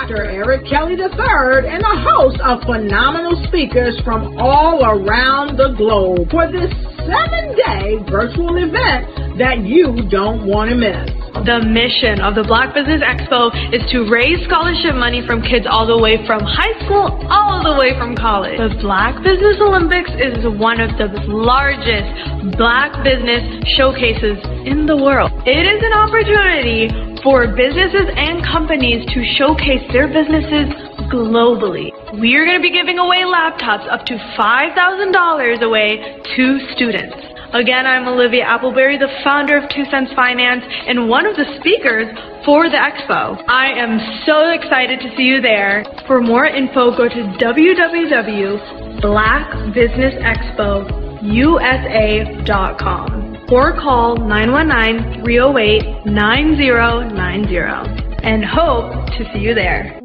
Dr. Eric Kelly III and a host of phenomenal speakers from all around the globe for this 7-day virtual event that you don't want to miss. The mission of the Black Business Expo is to raise scholarship money from kids all the way from high school all the way from college. The Black Business Olympics is one of the largest Black business showcases in the world. It is an opportunity for businesses and companies to showcase their businesses globally. We are going to be giving away laptops up to $5,000 away to students. Again, I'm Olivia Appleberry, the founder of 2 Cents Finance and one of the speakers for the expo. I am so excited to see you there. For more info, go to www.blackbusinessexpousa.com or call 919-308-9090 and hope to see you there.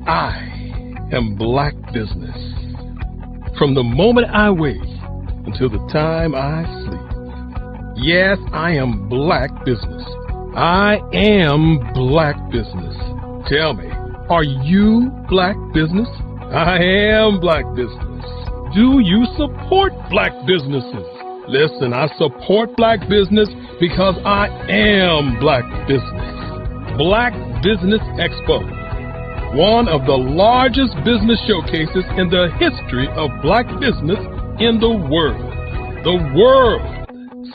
I am Black Business. From the moment I wake until the time I sleep. Yes, I am Black Business. I am Black Business. Tell me, are you Black Business? I am Black Business. Do you support Black businesses? Listen, I support Black business because I am Black Business. Black Business Expo, one of the largest business showcases in the history of Black business in the world. The world!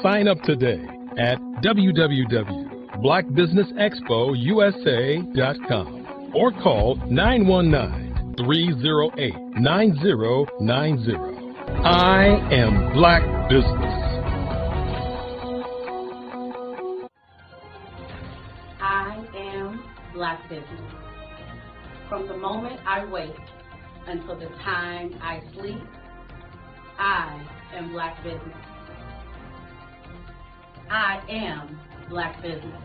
Sign up today at www.blackbusinessexpousa.com or call 919-308-9090. I am Black Business. I am Black Business. From the moment I wake until the time I sleep, I am Black Business. I am Black Business.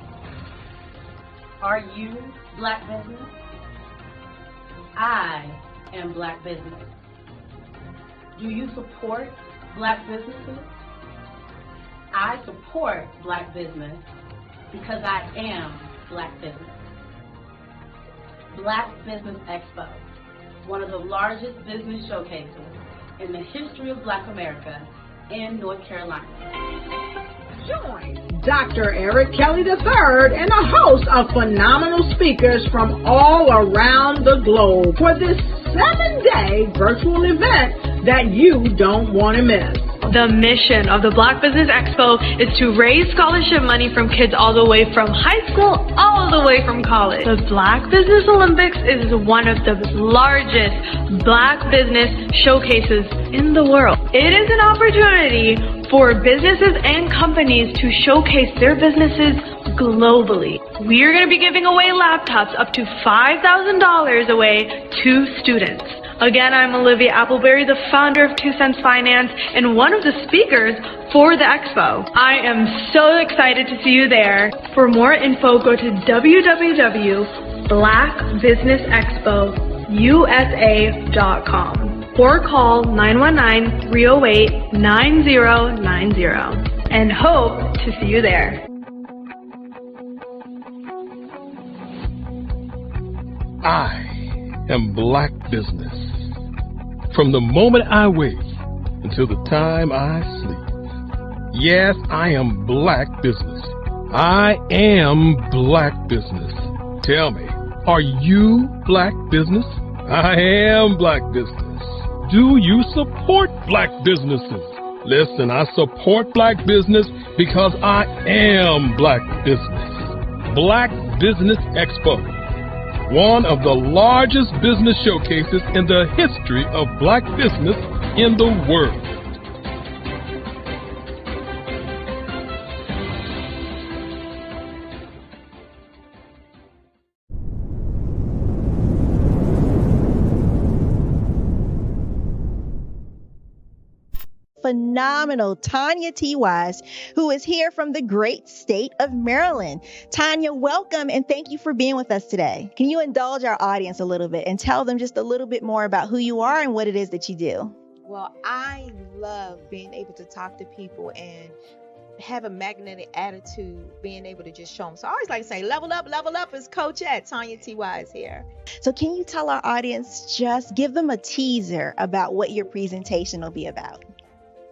Are you Black Business? I am Black Business. Do you support Black businesses? I support Black business because I am Black Business. Black Business Expo, one of the largest business showcases in the history of Black America in North Carolina. Join Dr. Eric Kelly III and a host of phenomenal speakers from all around the globe for this 7-day virtual event that you don't want to miss. The mission of the Black Business Expo is to raise scholarship money from kids all the way from high school all the way from college. The Black Business Olympics is one of the largest Black business showcases in the world. It is an opportunity for businesses and companies to showcase their businesses globally. We are going to be giving away laptops up to $5,000 away to students. Again, I'm Olivia Appleberry, the founder of 2 Cents Finance and one of the speakers for the expo. I am so excited to see you there. For more info, go to www.blackbusinessexpousa.com or call 919-308-9090 and hope to see you there. I am Black Business. From the moment I wake until the time I sleep. Yes, I am Black Business. I am Black Business. Tell me, are you Black Business? I am Black Business. Do you support Black businesses? Listen, I support Black business because I am Black Business. Black Business Expo, one of the largest business showcases in the history of Black business in the world. Phenomenal Tanya T. Wise, who is here from the great state of Maryland. Tanya, welcome and thank you for being with us today. Can you indulge our audience a little bit and tell them just a little bit more about who you are and what it is that you do? Well, I love being able to talk to people and have a magnetic attitude, being able to just show them. So I always like to say, level up is Coach at Tanya T.Y. is here. So can you tell our audience, just give them a teaser about what your presentation will be about?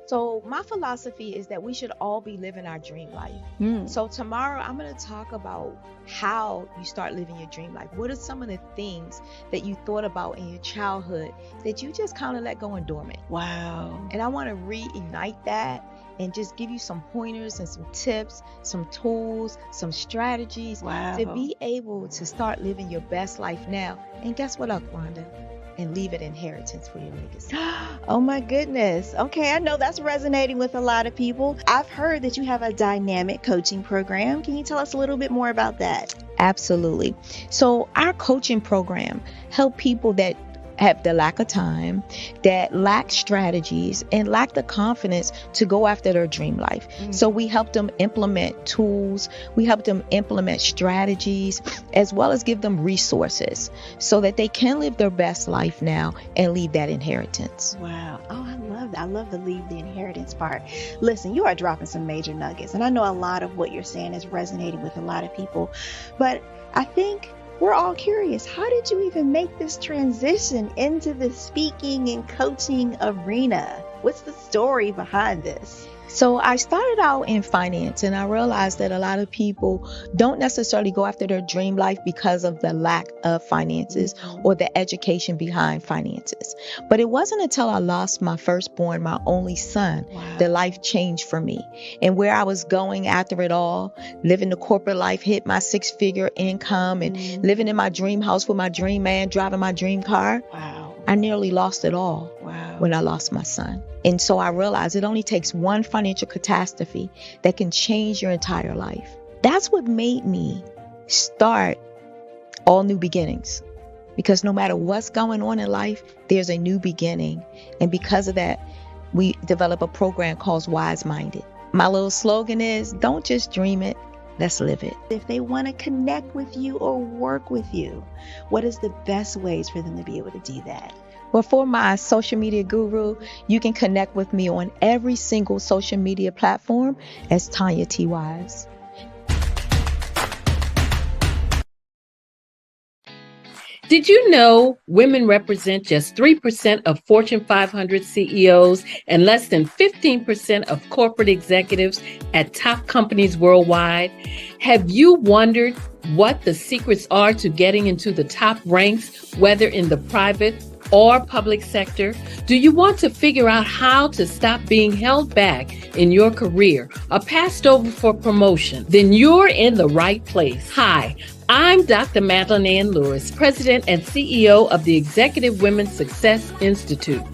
So my philosophy is that we should all be living our dream life. So tomorrow I'm going to talk about how you start living your dream life. What are some of the things that you thought about in your childhood that you just kind of let go and dormant? Wow. And I want to reignite that and just give you some pointers and some tips, some tools, some strategies to be able to start living your best life now. And guess what, Wanda? And leave an inheritance for your legacy. Oh my goodness. Okay, I know that's resonating with a lot of people. I've heard that you have a dynamic coaching program. Can you tell us a little bit more about that? Absolutely. So our coaching program help people that have the lack of time, that lack strategies, and lack the confidence to go after their dream life. So we help them implement tools, we help them implement strategies, as well as give them resources so that they can live their best life now and leave that inheritance. Wow. Oh, I love that. I love the leave the inheritance part. Listen, you are dropping some major nuggets, and I know a lot of what you're saying is resonating with a lot of people, but I think we're all curious. How did you even make this transition into the speaking and coaching arena? What's the story behind this? So I started out in finance, and I realized that a lot of people don't necessarily go after their dream life because of the lack of finances or the education behind finances. But it wasn't until I lost my firstborn, my only son, that life changed for me. And where I was going after it all, living the corporate life, hit my 6-figure income and living in my dream house with my dream man, driving my dream car. I nearly lost it all when I lost my son. And so I realized it only takes one financial catastrophe that can change your entire life. That's what made me start All New Beginnings. Because no matter what's going on in life, there's a new beginning. And because of that, we develop a program called Wise Minded. My little slogan is, don't just dream it, let's live it. If they want to connect with you or work with you, what is the best ways for them to be able to do that? Well, for my social media guru, you can connect with me on every single social media platform as Tanya T. Wise. Did you know women represent just 3% of Fortune 500 CEOs and less than 15% of corporate executives at top companies worldwide? Have you wondered what the secrets are to getting into the top ranks, whether in the private or public sector? Do you want to figure out how to stop being held back in your career or passed over for promotion? Then you're in the right place. Hi, I'm Dr. Madeline Ann Lewis, President and CEO of the Executive Women's Success Institute.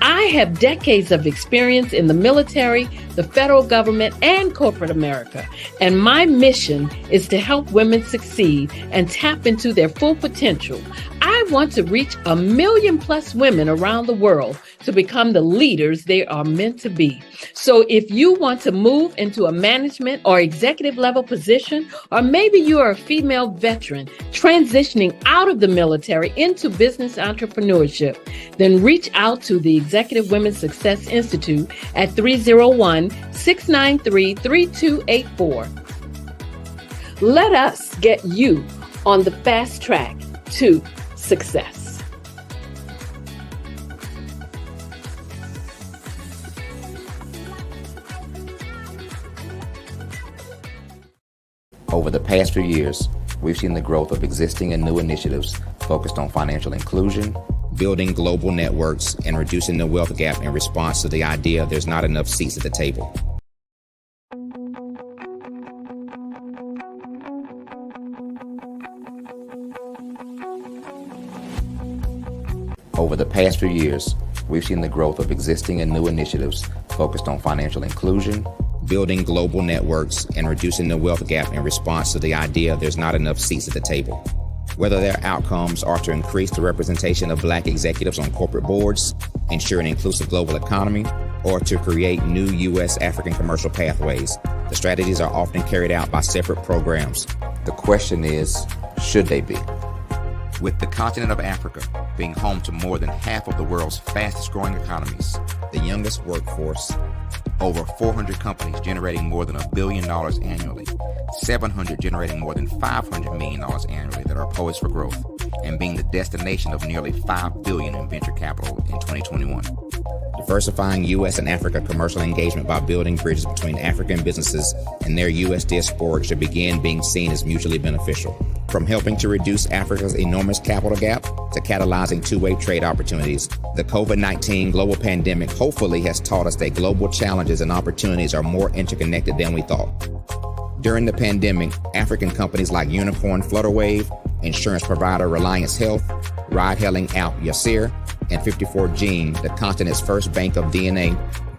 I have decades of experience in the military, the federal government, and corporate America. And my mission is to help women succeed and tap into their full potential. I want to reach 1 million+ women around the world to become the leaders they are meant to be. So if you want to move into a management or executive level position, or maybe you are a female veteran transitioning out of the military into business entrepreneurship, then reach out to the Executive Women's Success Institute at 301-693-3284. Let us get you on the fast track to success. Over the past few years, we've seen the growth of existing and new initiatives focused on financial inclusion, building global networks, and reducing the wealth gap in response to the idea there's not enough seats at the table. Over the past few years, we've seen the growth of existing and new initiatives focused on financial inclusion, building global networks, and reducing the wealth gap in response to the idea there's not enough seats at the table. Whether their outcomes are to increase the representation of Black executives on corporate boards, ensure an inclusive global economy, or to create new U.S. African commercial pathways, the strategies are often carried out by separate programs. The question is, should they be? With the continent of Africa being home to more than half of the world's fastest growing economies, the youngest workforce, Over 400 companies generating more than $1 billion annually, 700 generating more than $500 million annually that are poised for growth, and being the destination of nearly $5 billion in venture capital in 2021. Diversifying U.S. and Africa commercial engagement by building bridges between African businesses and their U.S. diaspora should begin being seen as mutually beneficial. From helping to reduce Africa's enormous capital gap to catalyzing two-way trade opportunities, the COVID-19 global pandemic hopefully has taught us that global challenges and opportunities are more interconnected than we thought. During the pandemic, African companies like Unicorn Flutterwave, insurance provider Reliance Health, ride-hailing app Yasir, and 54Gene, the continent's first bank of DNA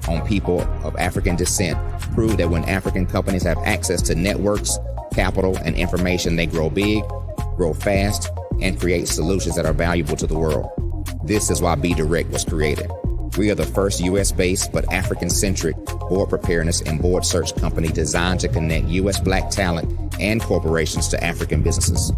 on people of African descent, proved that when African companies have access to networks, capital, and information, they grow big, grow fast, and create solutions that are valuable to the world. This is why Be Direct was created. We are the first U.S.-based but African-centric board preparedness and board search company designed to connect U.S. Black talent and corporations to African businesses.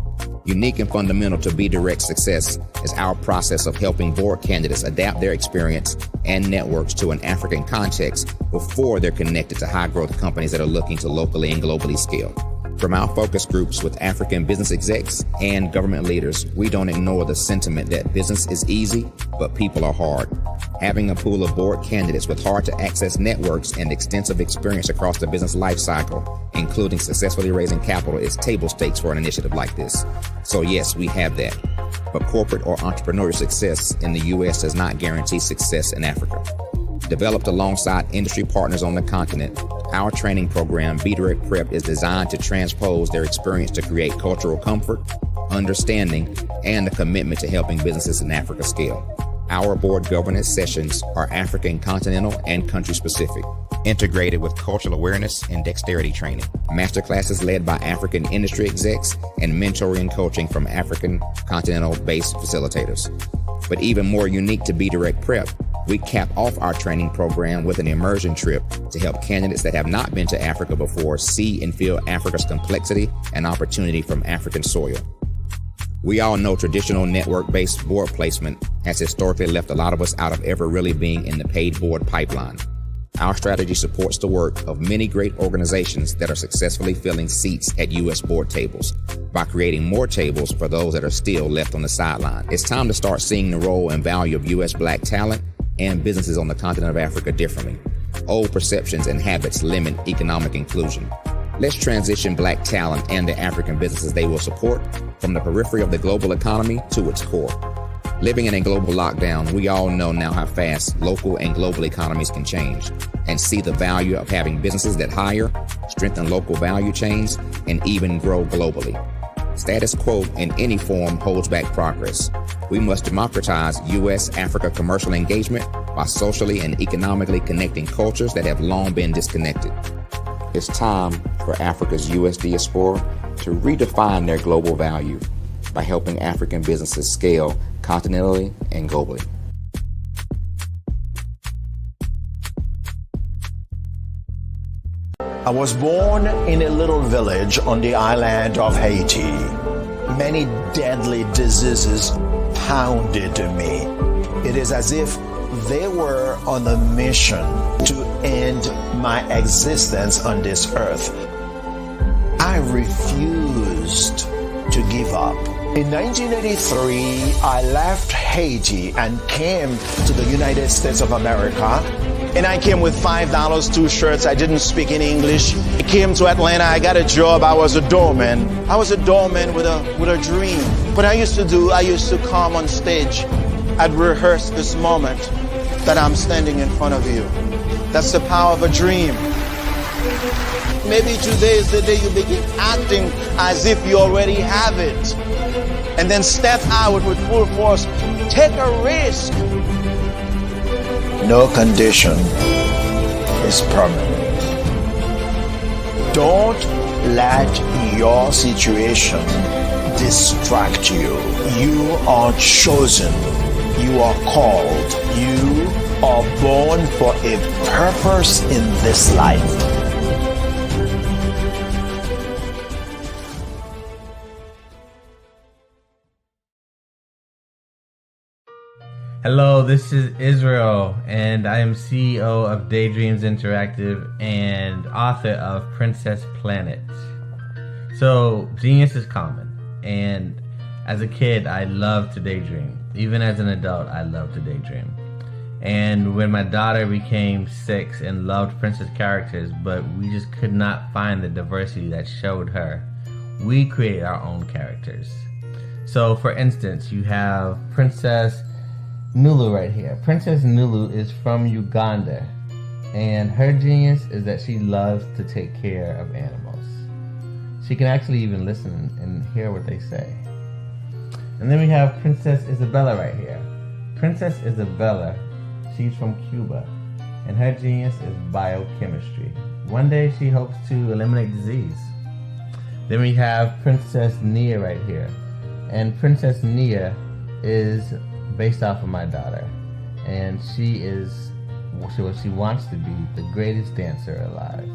Unique and fundamental to Be Direct's success is our process of helping board candidates adapt their experience and networks to an African context before they're connected to high-growth companies that are looking to locally and globally scale. From our focus groups with African business execs and government leaders, we don't ignore the sentiment that business is easy, but people are hard. Having a pool of board candidates with hard-to-access networks and extensive experience across the business life cycle, including successfully raising capital, is table stakes for an initiative like this. So yes, we have that. But corporate or entrepreneurial success in the U.S. does not guarantee success in Africa. Developed alongside industry partners on the continent, our training program, Be Direct Prep, is designed to transpose their experience to create cultural comfort, understanding, and a commitment to helping businesses in Africa scale. Our board governance sessions are African, continental, and country-specific, integrated with cultural awareness and dexterity training, masterclasses led by African industry execs, and mentoring and coaching from African continental-based facilitators. But even more unique to Be Direct Prep, we cap off our training program with an immersion trip to help candidates that have not been to Africa before see and feel Africa's complexity and opportunity from African soil. We all know traditional network-based board placement has historically left a lot of us out of ever really being in the paid board pipeline. Our strategy supports the work of many great organizations that are successfully filling seats at U.S. board tables by creating more tables for those that are still left on the sideline. It's time to start seeing the role and value of U.S. Black talent and businesses on the continent of Africa differently. Old perceptions and habits limit economic inclusion. Let's transition Black talent and the African businesses they will support from the periphery of the global economy to its core. Living in a global lockdown, we all know now how fast local and global economies can change, and see the value of having businesses that hire, strengthen local value chains, and even grow globally. Status quo in any form holds back progress. We must democratize U.S.-Africa commercial engagement by socially and economically connecting cultures that have long been disconnected. It's time for Africa's U.S. diaspora to redefine their global value by helping African businesses scale continentally and globally. I was born in a little village on the island of Haiti. Many deadly diseases pounded me. It is as if they were on a mission to end my existence on this earth. I refused to give up. In 1983, I left Haiti and came to the United States of America. And I came with $5, 2 shirts. I didn't speak any English. I came to Atlanta. I got a job. I was a doorman. I was a doorman with a dream. What I used to come on stage. I'd rehearse this moment that I'm standing in front of you. That's the power of a dream. Maybe today is the day you begin acting as if you already have it. And then step out with full force. Take a risk. No condition is permanent. Don't let your situation distract you. You are chosen. You are called. You are born for a purpose in this life. Hello, this is Israel, and I am CEO of Daydreams Interactive and author of Princess Planet. So, genius is common, and as a kid, I loved to daydream. Even as an adult, I love to daydream. And when my daughter became 6 and loved princess characters, but we just could not find the diversity that showed her, we created our own characters. So, for instance, you have Princess Nulu right here. Princess Nulu is from Uganda, and her genius is that she loves to take care of animals. She can actually even listen and hear what they say. And then we have Princess Isabella right here. Princess Isabella, she's from Cuba, and her genius is biochemistry. One day she hopes to eliminate disease. Then we have Princess Nia right here, and Princess Nia is based off of my daughter, and she wants to be the greatest dancer alive.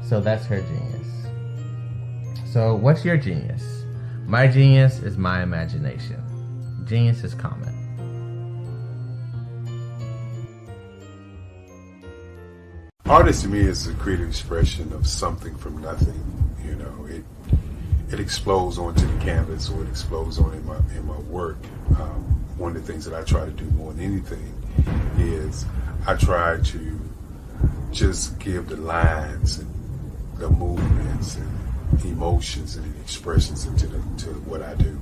So that's her genius. So what's your genius? My genius is my imagination. Genius is common. Artist to me is a creative expression of something from nothing. You know, it explodes onto the canvas, or it explodes on in my work. One of the things that I try to do more than anything is I try to just give the lines and the movements and emotions and the expressions into to what I do.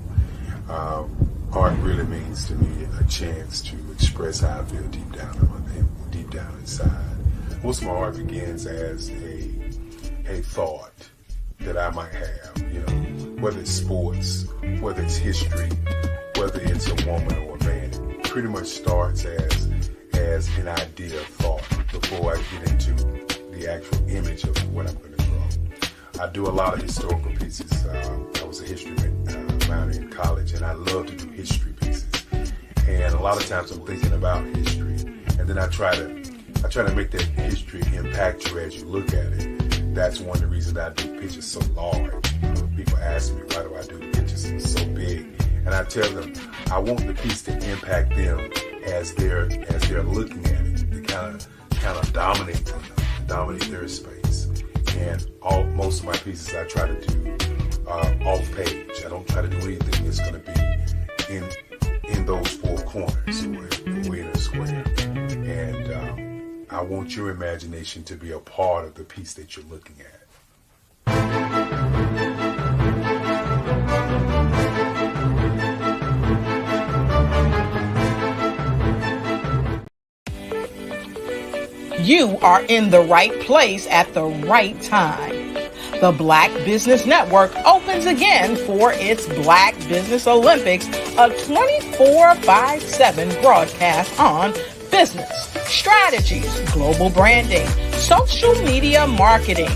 Art really means to me a chance to express how I feel deep down inside. Most of my art begins as a thought that I might have, you know, whether it's sports, whether it's history, whether it's a woman or a man. It pretty much starts as an idea of thought before I get into the actual image of what I'm going to draw. I do a lot of historical pieces. I was a history minor in college, and I love to do history pieces. And a lot of times I'm thinking about history, and then I try to make that history impact you as you look at it. That's one of the reasons I do pictures so large. People ask me, why do I do the pictures so big? And I tell them, I want the piece to impact them as they're looking at it. To kind of dominate them, dominate their space. And most of my pieces I try to do off page. I don't try to do anything that's going to be in those four corners or in a square. And I want your imagination to be a part of the piece that you're looking at. You are in the right place at the right time. The Black Business Network opens again for its Black Business Olympics, a 24/7 broadcast on business, strategies, global branding, social media marketing,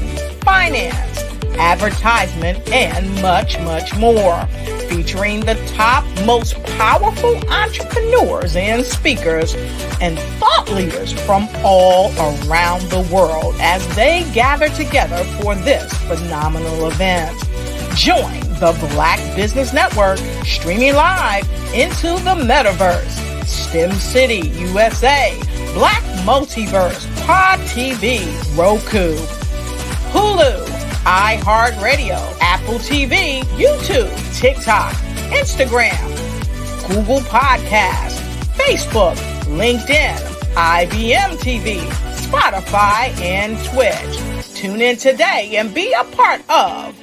finance, advertisement, and much, much more. Featuring the top, most powerful entrepreneurs and speakers and thought leaders from all around the world as they gather together for this phenomenal event. Join the Black Business Network streaming live into the metaverse. STEM City, USA, Black Multiverse, Pod TV, Roku, Hulu, iHeartRadio, Apple TV, YouTube, TikTok, Instagram, Google Podcasts, Facebook, LinkedIn, IBM TV, Spotify, and Twitch. Tune in today and be a part of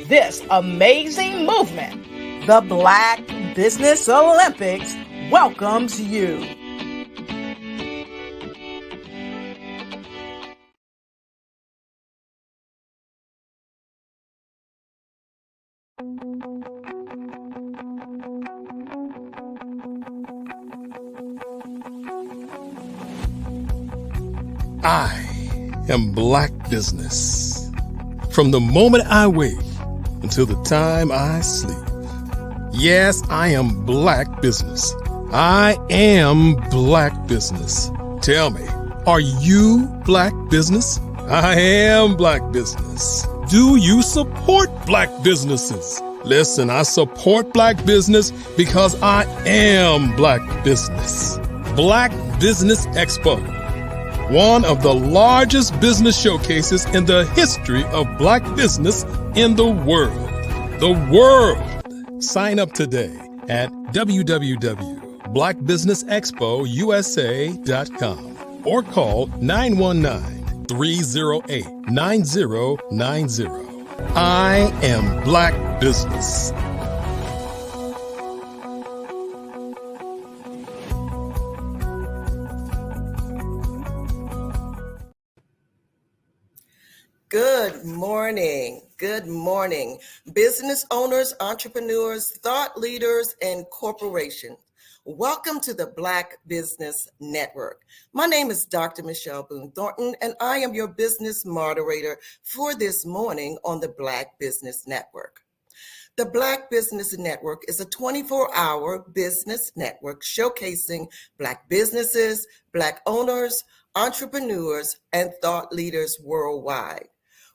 this amazing movement. The Black Business Olympics welcomes you. I am Black Business. From the moment I wake until the time I sleep. Yes, I am Black Business. I am Black Business. Tell me, are you Black Business? I am Black Business. Do you support Black businesses? Listen, I support Black business because I am Black business. Black Business Expo, one of the largest business showcases in the history of Black business in the world. The world! Sign up today at www.blackbusinessexpousa.com or call 919-308-9090. I am Black business. Good morning. Good morning. Business owners, entrepreneurs, thought leaders, and corporations. Welcome to the Black Business Network. My name is Dr. Michelle Boone Thornton, and I am your business moderator for this morning on the Black Business Network. The Black Business Network is a 24-hour business network showcasing Black businesses, Black owners, entrepreneurs, and thought leaders worldwide.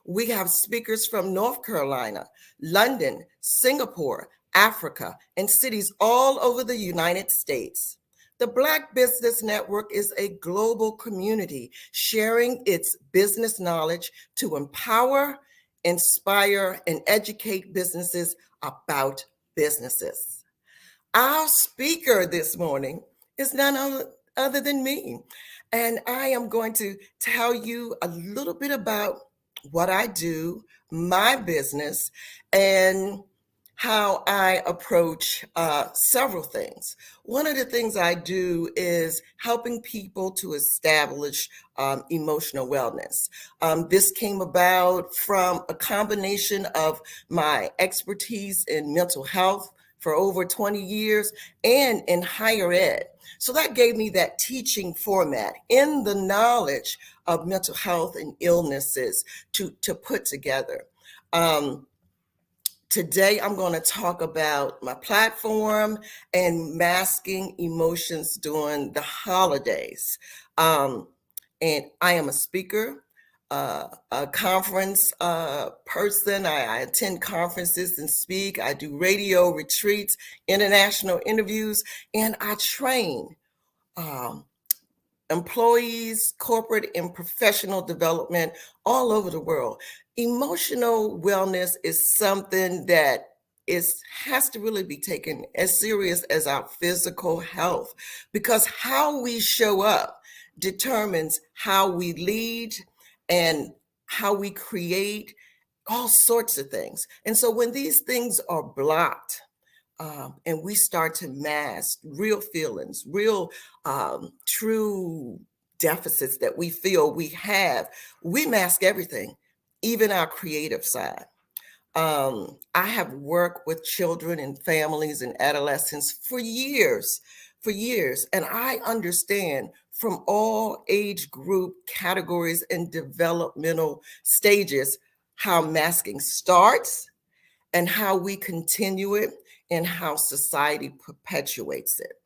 We have speakers from North Carolina, London, Singapore, Africa, and cities all over the United States. The Black Business Network is a global community sharing its business knowledge to empower, inspire, and educate businesses about businesses. Our speaker this morning is none other than me, and I am going to tell you a little bit about what I do, my business, and how I approach several things. One of the things I do is helping people to establish emotional wellness. This came about from a combination of my expertise in mental health for over 20 years and in higher ed. So that gave me that teaching format in the knowledge of mental health and illnesses to put together. Today, I'm going to talk about my platform and masking emotions during the holidays. And I am a speaker, a conference person. I attend conferences and speak. I do radio retreats, international interviews, and I train employees, corporate and professional development all over the world. Emotional wellness is something that has to really be taken as serious as our physical health, because how we show up determines how we lead and how we create all sorts of things. And so when these things are blocked, and we start to mask real feelings, real true deficits that we feel we have, we mask everything, even our creative side. I have worked with children and families and adolescents for years, and I understand from all age group categories and developmental stages how masking starts and how we continue it and how society perpetuates it.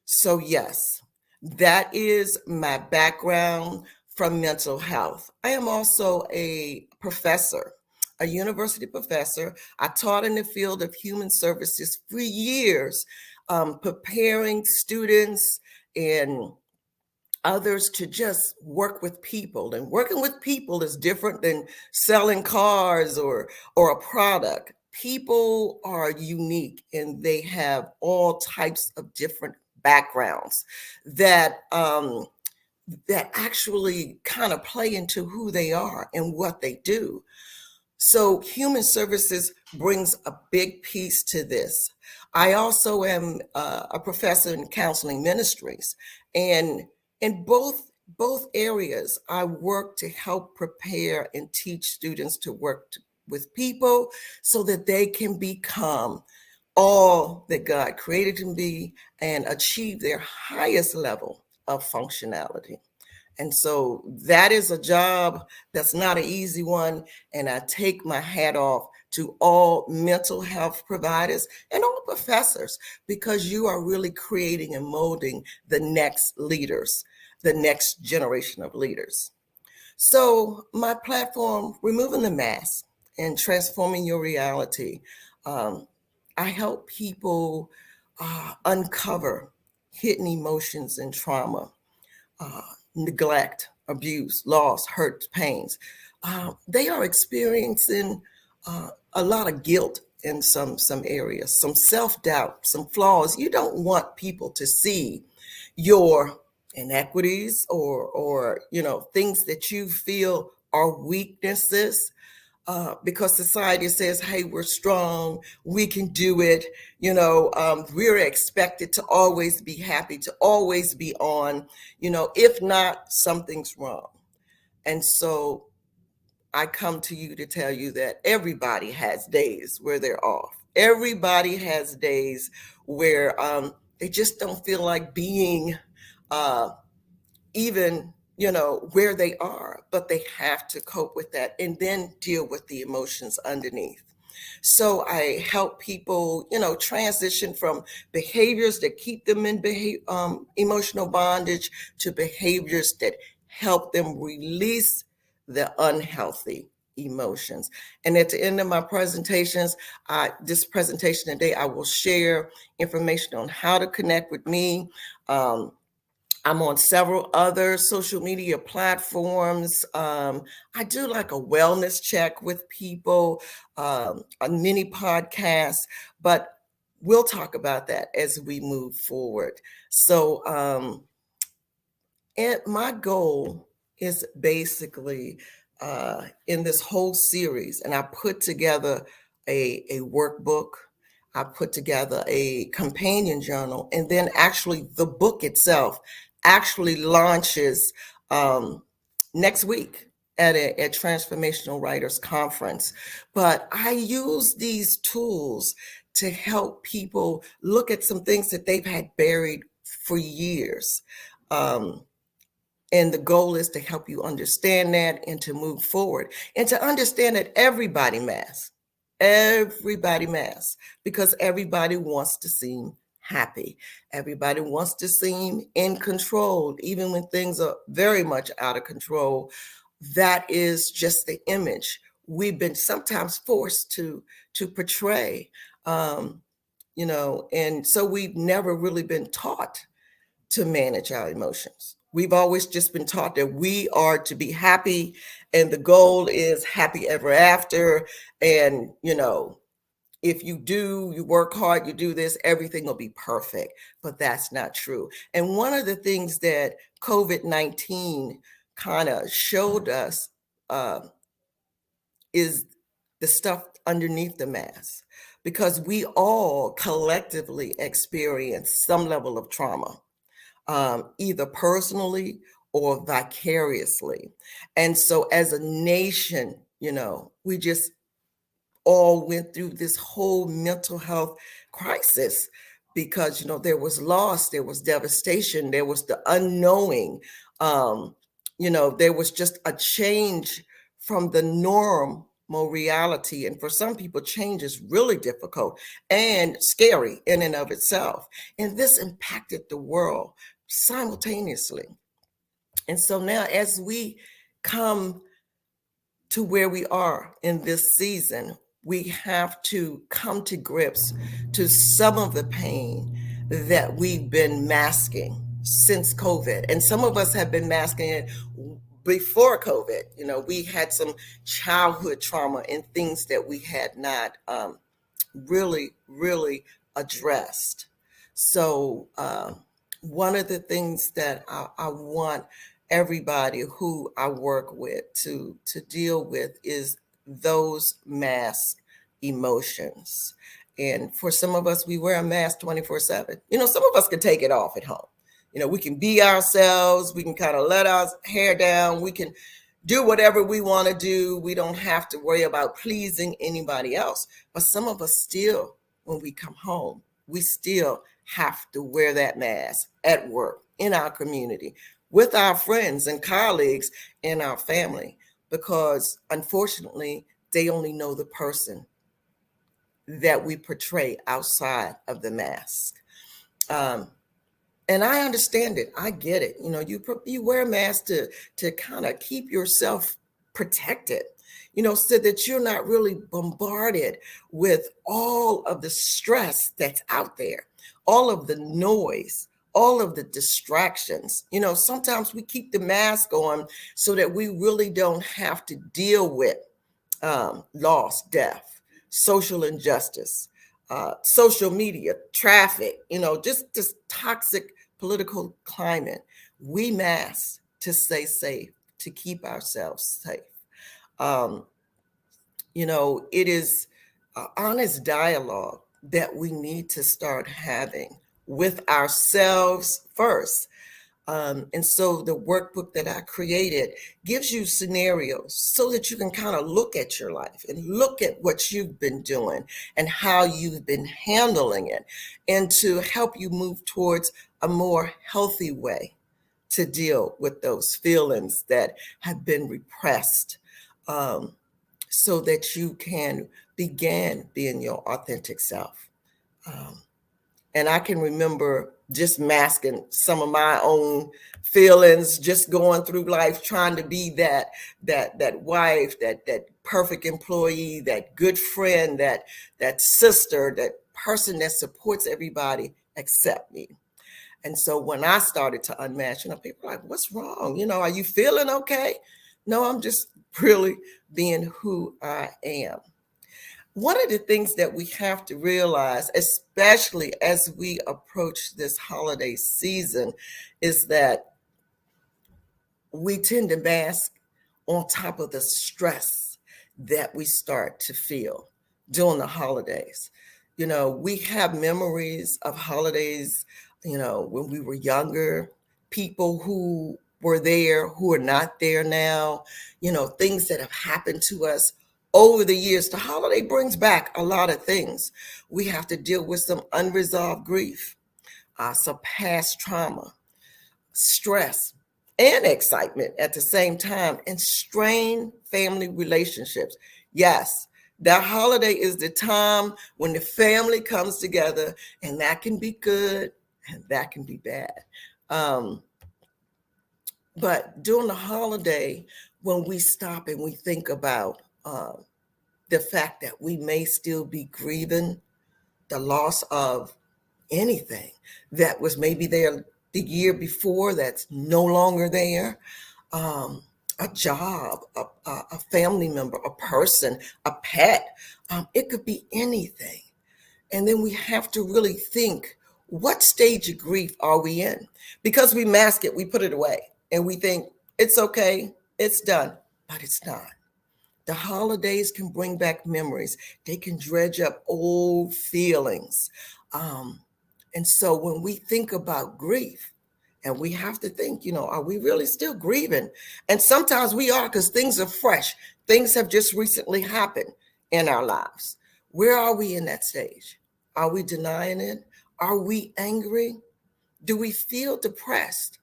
So yes, that is my background from mental health. I am also a professor, a university professor. I taught in the field of human services for years, preparing students and others to just work with people. And working with people is different than selling cars or a product. People are unique and they have all types of different backgrounds that actually kind of play into who they are and what they do. So human services brings a big piece to this. I also am a professor in counseling ministries, and in both areas, I work to help prepare and teach students to work with people so that they can become all that God created them to be and achieve their highest level of functionality. And so that is a job that's not an easy one. And I take my hat off to all mental health providers and all professors, because you are really creating and molding the next leaders, the next generation of leaders. So my platform, Removing the Mask and Transforming Your Reality, I help people uncover hidden emotions and trauma, neglect, abuse, loss, hurt, pains. They are experiencing a lot of guilt in some areas, some self-doubt, some flaws. You don't want people to see your inequities or things that you feel are weaknesses, because society says, hey, we're strong, we can do it. We're expected to always be happy, to always be on. If not, something's wrong. And so I come to you to tell you that everybody has days where they're off. Everybody has days where they just don't feel like being even where they are, but they have to cope with that and then deal with the emotions underneath. So I help people transition from behaviors that keep them in emotional bondage to behaviors that help them release the unhealthy emotions. And at the end of my presentations, this presentation today, I will share information on how to connect with me. I'm on several other social media platforms. I do like a wellness check with people, a mini podcast, but we'll talk about that as we move forward. So and my goal is basically in this whole series, and I put together a workbook. I put together a companion journal, and then actually the book itself actually launches next week at a Transformational Writers Conference. But I use these tools to help people look at some things that they've had buried for years. And the goal is to help you understand that and to move forward and to understand that everybody masks, because everybody wants to seem happy. Everybody wants to seem in control, even when things are very much out of control. That is just the image we've been sometimes forced to portray, and so we've never really been taught to manage our emotions. We've always just been taught that we are to be happy and the goal is happy ever after. And, if you work hard, you do this, everything will be perfect. But that's not true. And one of the things that COVID-19 kind of showed us is the stuff underneath the mask, because we all collectively experience some level of trauma, either personally or vicariously. And so as a nation, we just all went through this whole mental health crisis because, there was loss, there was devastation, there was the unknowing, there was just a change from the normal reality. And for some people, change is really difficult and scary in and of itself. And this impacted the world simultaneously. And so now as we come to where we are in this season, we have to come to grips to some of the pain that we've been masking since COVID. And some of us have been masking it before COVID. We had some childhood trauma and things that we had not really addressed. So one of the things that I want everybody who I work with to deal with is those mask emotions. And for some of us, we wear a mask 24/7. Some of us can take it off at home. We can be ourselves. We can kind of let our hair down. We can do whatever we want to do. We don't have to worry about pleasing anybody else. But some of us still, when we come home, we still have to wear that mask at work, in our community, with our friends and colleagues and our family, because unfortunately, they only know the person that we portray outside of the mask. And I understand it. I get it. You wear a mask to kind of keep yourself protected. so that you're not really bombarded with all of the stress that's out there, all of the noise, all of the distractions. Sometimes we keep the mask on so that we really don't have to deal with loss, death, social injustice, social media, traffic, just this toxic political climate. We mask to stay safe, to keep ourselves safe. It is honest dialogue that we need to start having with ourselves first. And so the workbook that I created gives you scenarios so that you can kind of look at your life and look at what you've been doing and how you've been handling it, and to help you move towards a more healthy way to deal with those feelings that have been repressed, so that you can begin being your authentic self. And I can remember just masking some of my own feelings, just going through life trying to be that wife, that perfect employee, that good friend, that sister, that person that supports everybody except me. And so when I started to unmask, people were like, "What's wrong? Are you feeling okay?" No, I'm just really being who I am. One of the things that we have to realize, especially as we approach this holiday season, is that we tend to mask on top of the stress that we start to feel during the holidays. We have memories of holidays, when we were younger, people who were there, who are not there now, things that have happened to us over the years. The holiday brings back a lot of things. We have to deal with some unresolved grief, some past trauma, stress, and excitement at the same time, and strained family relationships. Yes, that holiday is the time when the family comes together, and that can be good and that can be bad. But during the holiday, when we stop and we think about the fact that we may still be grieving the loss of anything that was maybe there the year before that's no longer there, a job, a family member, a person, a pet, it could be anything. And then we have to really think, what stage of grief are we in? Because we mask it, we put it away, and we think it's okay, it's done, but it's not. The holidays can bring back memories. They can dredge up old feelings. And so when we think about grief, and we have to think, are we really still grieving? And sometimes we are, because things are fresh. Things have just recently happened in our lives. Where are we in that stage? Are we denying it? Are we angry? Do we feel depressed?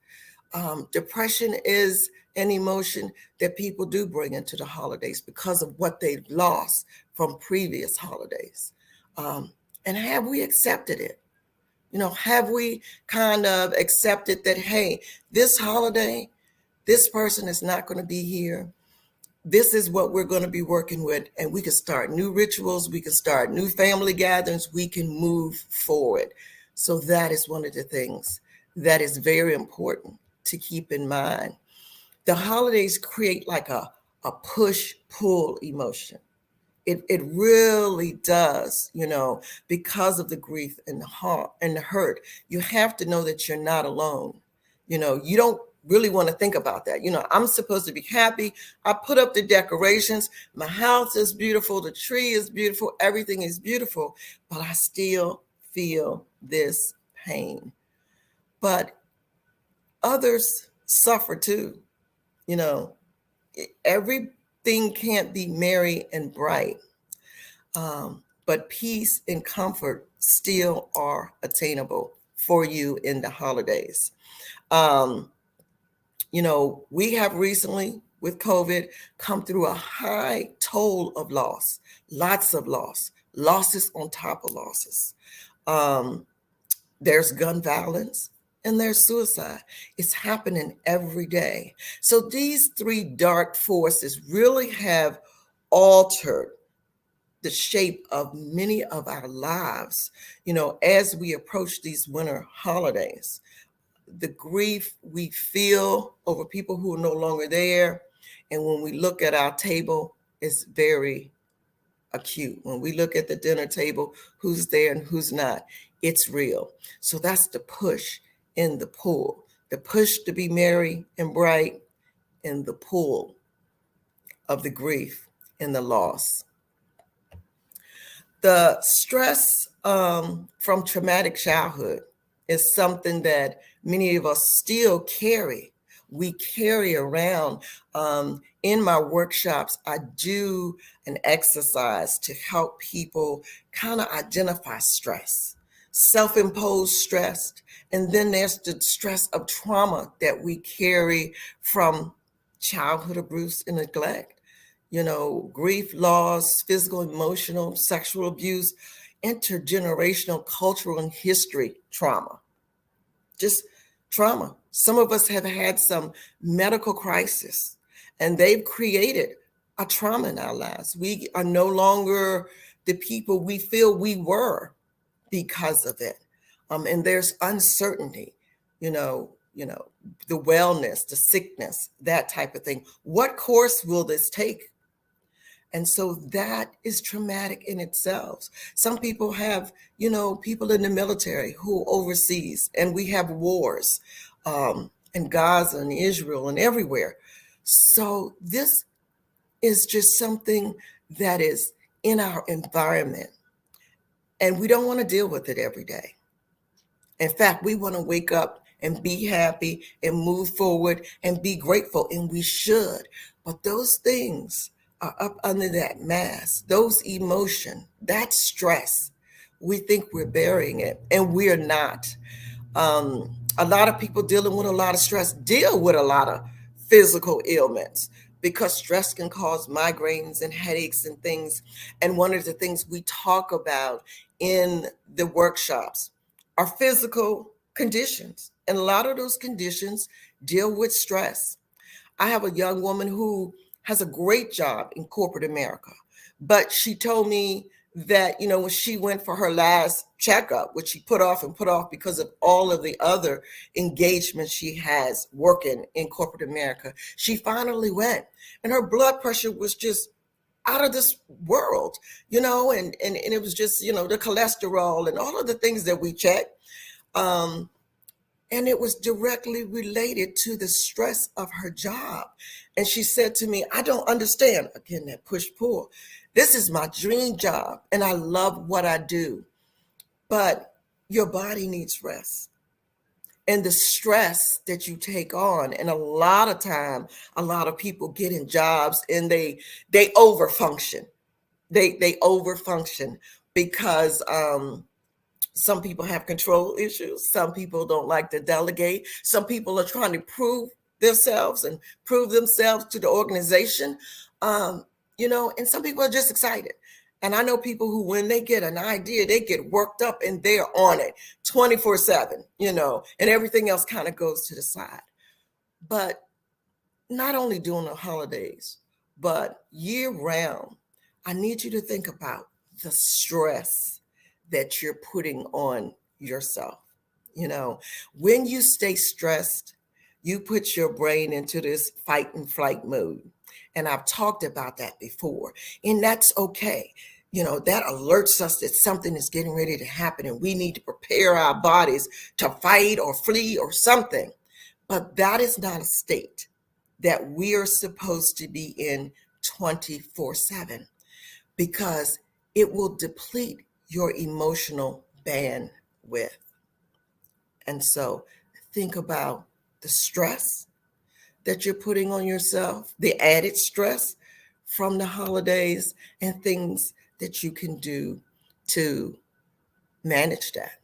Depression is an emotion that people do bring into the holidays because of what they've lost from previous holidays. And have we accepted it? Have we kind of accepted that, hey, this holiday, this person is not going to be here. This is what we're going to be working with, and we can start new rituals. We can start new family gatherings. We can move forward. So that is one of the things that is very important to keep in mind. The holidays create like a push-pull emotion. It really does, because of the grief and the heart and the hurt. You have to know that you're not alone. You don't really want to think about that. I'm supposed to be happy. I put up the decorations. My house is beautiful. The tree is beautiful. Everything is beautiful, but I still feel this pain. But others suffer too. Everything can't be merry and bright, but peace and comfort still are attainable for you in the holidays. We have recently, with COVID, come through a high toll of loss, lots of losses on top of losses. There's gun violence, and there's suicide. It's happening every day. So these three dark forces really have altered the shape of many of our lives, as we approach these winter holidays. The grief we feel over people who are no longer there, and when we look at our table, it's very acute. When we look at the dinner table, who's there and who's not, it's real. So that's the push and the pull. The push to be merry and bright, and the pull of the grief and the loss. The stress from traumatic childhood is something that many of us still carry. We carry around. In my workshops, I do an exercise to help people kind of identify stress, self-imposed stress, and then there's the stress of trauma that we carry from childhood abuse and neglect. Grief, loss, physical, emotional, sexual abuse, intergenerational, cultural, and history trauma. Just trauma. Some of us have had some medical crisis, and they've created a trauma in our lives. We are no longer the people we feel we were because of it. And there's uncertainty, the wellness, the sickness, that type of thing. What course will this take? And so that is traumatic in itself. Some people have, people in the military who overseas, and we have wars in Gaza and Israel and everywhere. So this is just something that is in our environment, and we don't want to deal with it every day. In fact, we want to wake up and be happy and move forward and be grateful, and we should. But those things are up under that mask, those emotion, that stress. We think we're burying it, and we're not. A lot of people dealing with a lot of stress deal with a lot of physical ailments, because stress can cause migraines and headaches and things. And one of the things we talk about in the workshops are physical conditions. And a lot of those conditions deal with stress. I have a young woman who has a great job in corporate America, but she told me that, when she went for her last checkup, which she put off because of all of the other engagements she has working in corporate America, she finally went, and her blood pressure was just out of this world, and it was just, the cholesterol and all of the things that we check. And it was directly related to the stress of her job. And she said to me, I don't understand. Again, that push-pull. This is my dream job, and I love what I do. But your body needs rest. And the stress that you take on, and a lot of time, a lot of people get in jobs and they overfunction. They overfunction because some people have control issues. Some people don't like to delegate. Some people are trying to prove themselves to the organization, and some people are just excited. And I know people who, when they get an idea, they get worked up and they're on it 24/7, and everything else kind of goes to the side. But not only during the holidays, but year round, I need you to think about the stress that you're putting on yourself. When you stay stressed, you put your brain into this fight and flight mode. And I've talked about that before, and that's okay. That alerts us that something is getting ready to happen, and we need to prepare our bodies to fight or flee or something. But that is not a state that we are supposed to be in 24/7, because it will deplete your emotional bandwidth. And so think about the stress that you're putting on yourself, the added stress from the holidays, and things that you can do to manage that.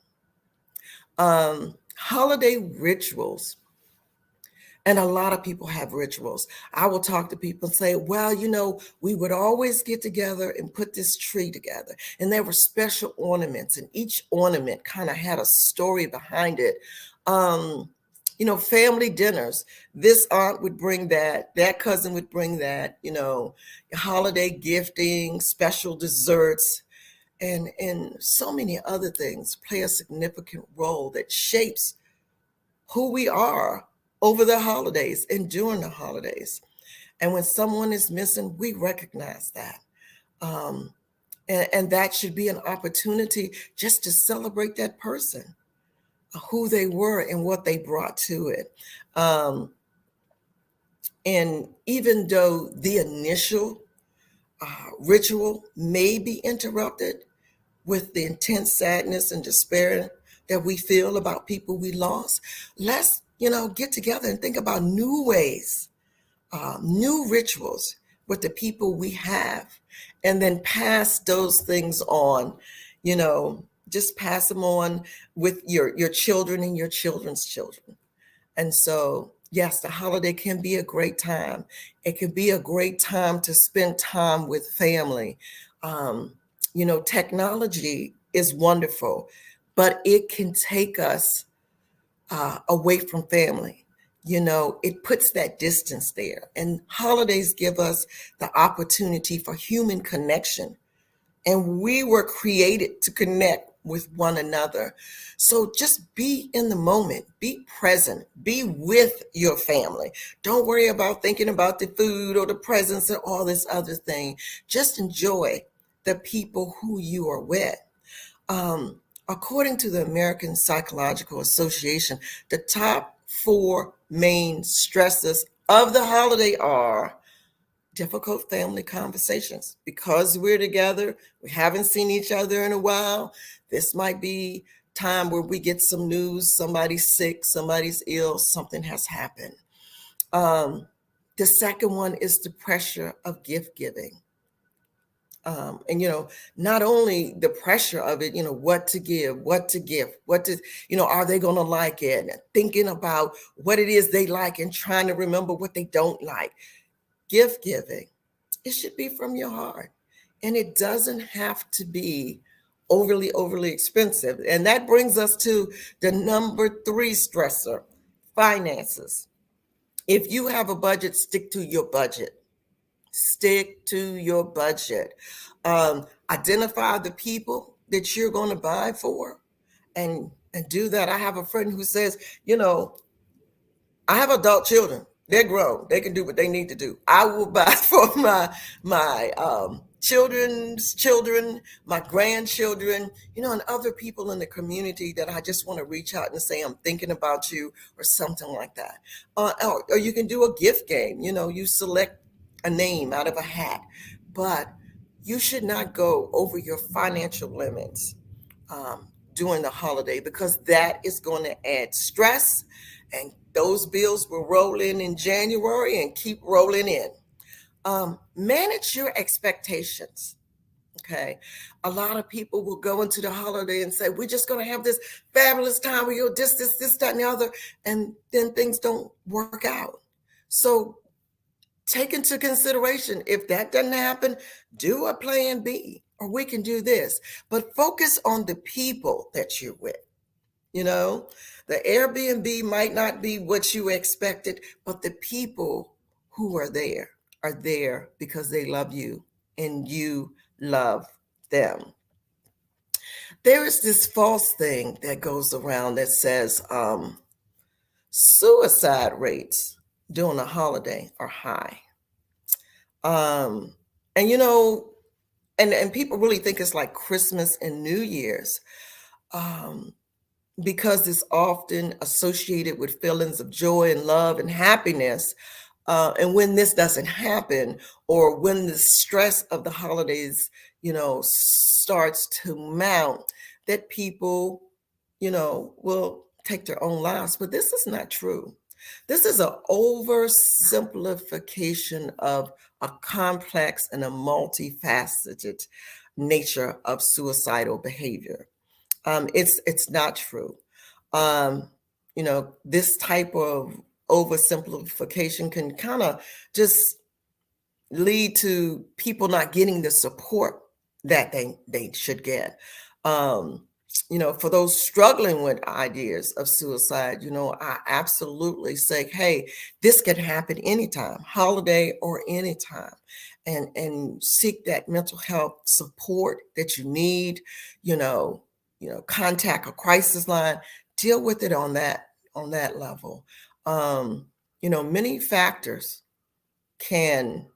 Holiday rituals. And a lot of people have rituals. I will talk to people and say, well, we would always get together and put this tree together. And there were special ornaments, and each ornament kind of had a story behind it. Family dinners. This aunt would bring that cousin would bring that, holiday gifting, special desserts, and so many other things play a significant role that shapes who we are over the holidays and during the holidays. And when someone is missing, we recognize that. And that should be an opportunity just to celebrate that person, who they were and what they brought to it. And even though the initial ritual may be interrupted with the intense sadness and despair that we feel about people we lost, let's, get together and think about new ways, new rituals with the people we have, and then pass those things on, just pass them on with your children and your children's children. And so, yes, the holiday can be a great time. It can be a great time to spend time with family. Technology is wonderful, but it can take us away from family. It puts that distance there. And holidays give us the opportunity for human connection. And we were created to connect with one another. So just be in the moment, be present, be with your family. Don't worry about thinking about the food or the presents or all this other thing. Just enjoy the people who you are with. According to the American Psychological Association, the top 4 main stresses of the holiday are difficult family conversations. Because we're together, we haven't seen each other in a while. This might be time where we get some news, somebody's sick, somebody's ill, something has happened. The second one is the pressure of gift giving. Not only the pressure of it, what to give, what to gift, are they going to like it? And thinking about what it is they like and trying to remember what they don't like. Gift giving, it should be from your heart. And it doesn't have to be overly expensive. And that brings us to the number 3 stressor, finances. If you have a budget, stick to your budget. Stick to your budget. Identify the people that you're going to buy for and do that. I have a friend who says, I have adult children. They're grown. They can do what they need to do. I will buy for my children's children, my grandchildren, and other people in the community that I just want to reach out and say, I'm thinking about you, or something like that. Or you can do a gift game. You select a name out of a hat, but you should not go over your financial limits during the holiday, because that is going to add stress, and those bills will roll in January and keep rolling in. Manage your expectations. Okay. A lot of people will go into the holiday and say, we're just going to have this fabulous time. We go this, that, and the other. And then things don't work out. So take into consideration, if that doesn't happen, do a plan B, or we can do this. But focus on the people that you're with. The Airbnb might not be what you expected, but the people who are there because they love you and you love them. There is this false thing that goes around that says suicide rates during a holiday are high. And people really think it's like Christmas and New Year's. Because it's often associated with feelings of joy and love and happiness. And when this doesn't happen, or when the stress of the holidays, starts to mount, that people, will take their own lives. But this is not true. This is an oversimplification of a complex and a multifaceted nature of suicidal behavior. It's not true. This type of oversimplification can kind of just lead to people not getting the support that they should get. for those struggling with ideas of suicide, I absolutely say, hey, this can happen anytime, holiday or anytime, and seek that mental health support that you need. Contact a crisis line, deal with it on that level. Many factors can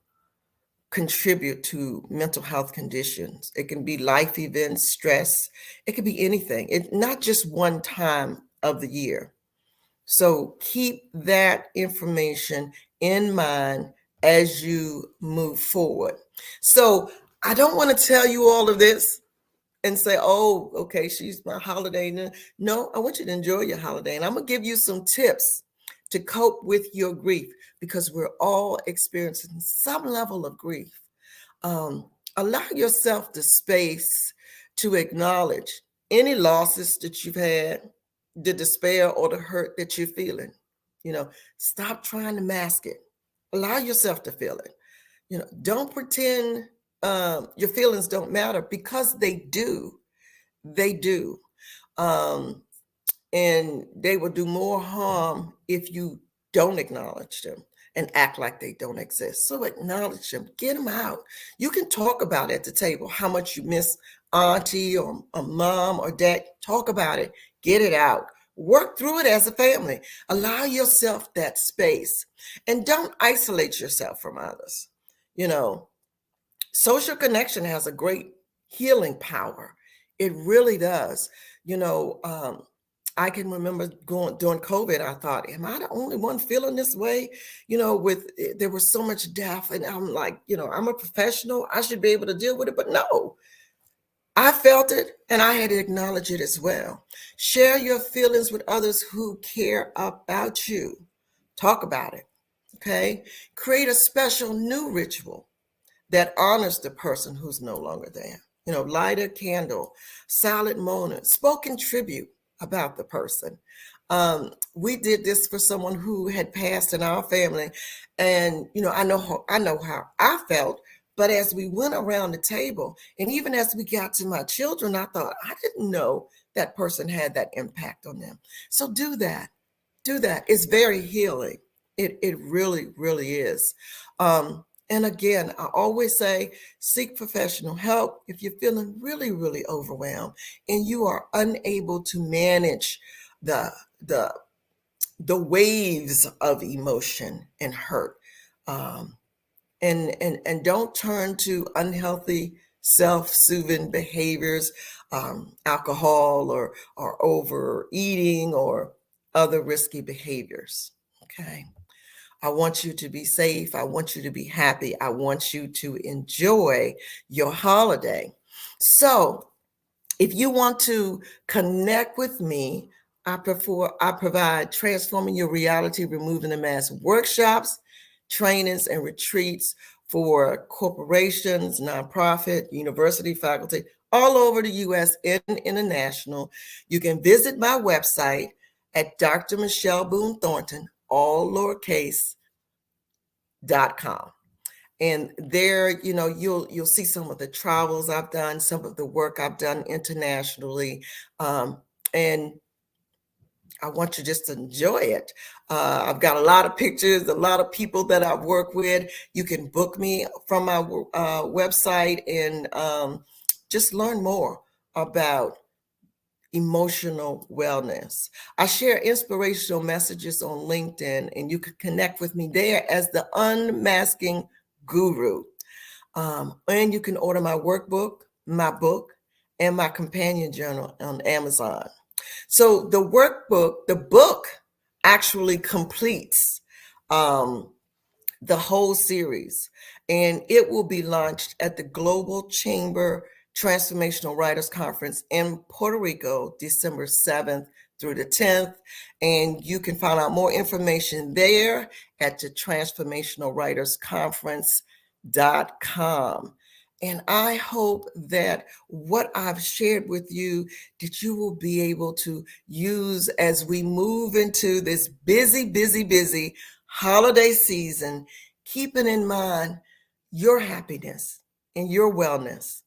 contribute to mental health conditions. It can be life events, stress. It could be anything. It's not just one time of the year. So keep that information in mind as you move forward. So I don't want to tell you all of this and say, oh, okay, she's my holiday. No, I want you to enjoy your holiday. And I'm going to give you some tips to cope with your grief, because we're all experiencing some level of grief. Allow yourself the space to acknowledge any losses that you've had, the despair or the hurt that you're feeling. Stop trying to mask it. Allow yourself to feel it. Don't pretend your feelings don't matter, because they do. They do. And they will do more harm if you don't acknowledge them and act like they don't exist. So acknowledge them, get them out. You can talk about it at the table, how much you miss auntie or a mom or dad. Talk about it, get it out. Work through it as a family. Allow yourself that space, and don't isolate yourself from others. Social connection has a great healing power. It really does. I can remember during COVID, I thought, am I the only one feeling this way? There was so much death, and I'm like, I'm a professional. I should be able to deal with it. But no, I felt it, and I had to acknowledge it as well. Share your feelings with others who care about you. Talk about it, okay? Create a special new ritual that honors the person who's no longer there. Light a candle, silent moment, spoken tribute about the person. We did this for someone who had passed in our family, and I know how I felt. But as we went around the table, and even as we got to my children, I thought, I didn't know that person had that impact on them. So do that. It's very healing. It really, really is. And again, I always say, seek professional help if you're feeling really, really overwhelmed and you are unable to manage the waves of emotion and hurt. And don't turn to unhealthy self-soothing behaviors, alcohol or overeating or other risky behaviors. Okay. I want you to be safe. I want you to be happy. I want you to enjoy your holiday. So if you want to connect with me, I provide Transforming Your Reality, Removing the Mask workshops, trainings, and retreats for corporations, nonprofit, university faculty, all over the U.S. and international. You can visit my website at Dr. Michelle Boone Thornton, all lowercase, .com. And there, you'll see some of the travels I've done, some of the work I've done internationally. And I want you just to enjoy it. I've got a lot of pictures, a lot of people that I've worked with. You can book me from my website and just learn more about emotional wellness. I share inspirational messages on LinkedIn, and you can connect with me there as the Unmasking Guru. And you can order my workbook, my book, and my companion journal on Amazon. So the book actually completes the whole series, and it will be launched at the Global Chamber Transformational Writers Conference in Puerto Rico, December 7th through the 10th. And you can find out more information there at the transformationalwritersconference.com. And I hope that what I've shared with you, that you will be able to use as we move into this busy holiday season, keeping in mind your happiness and your wellness.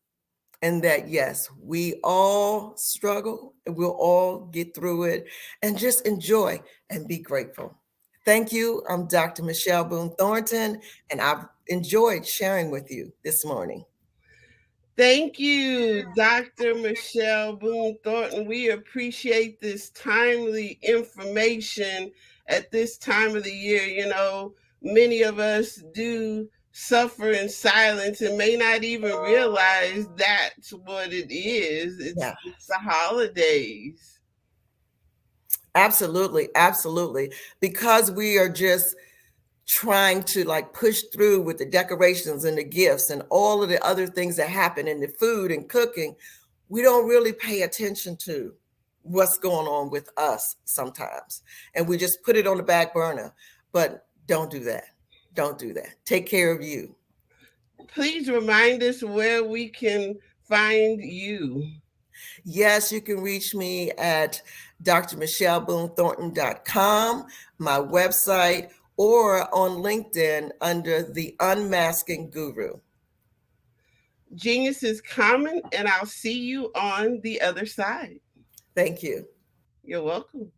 and that, yes, we all struggle and we'll all get through it, and just enjoy and be grateful. Thank you. I'm Dr. Michelle Boone Thornton, and I've enjoyed sharing with you this morning. Thank you, Dr. Michelle Boone Thornton. We appreciate this timely information at this time of the year. You know, many of us do suffer in silence and may not even realize that's what it is. It's the holidays. Absolutely, absolutely. Because we are just trying to like push through with the decorations and the gifts and all of the other things that happen in the food and cooking, we don't really pay attention to what's going on with us sometimes. And we just put it on the back burner. But don't do that. Don't do that. Take care of you. Please remind us where we can find you. Yes, you can reach me at drmichelleboonethornton.com, my website, or on LinkedIn under the Unmasking Guru. Genius is common, and I'll see you on the other side. Thank you. You're welcome.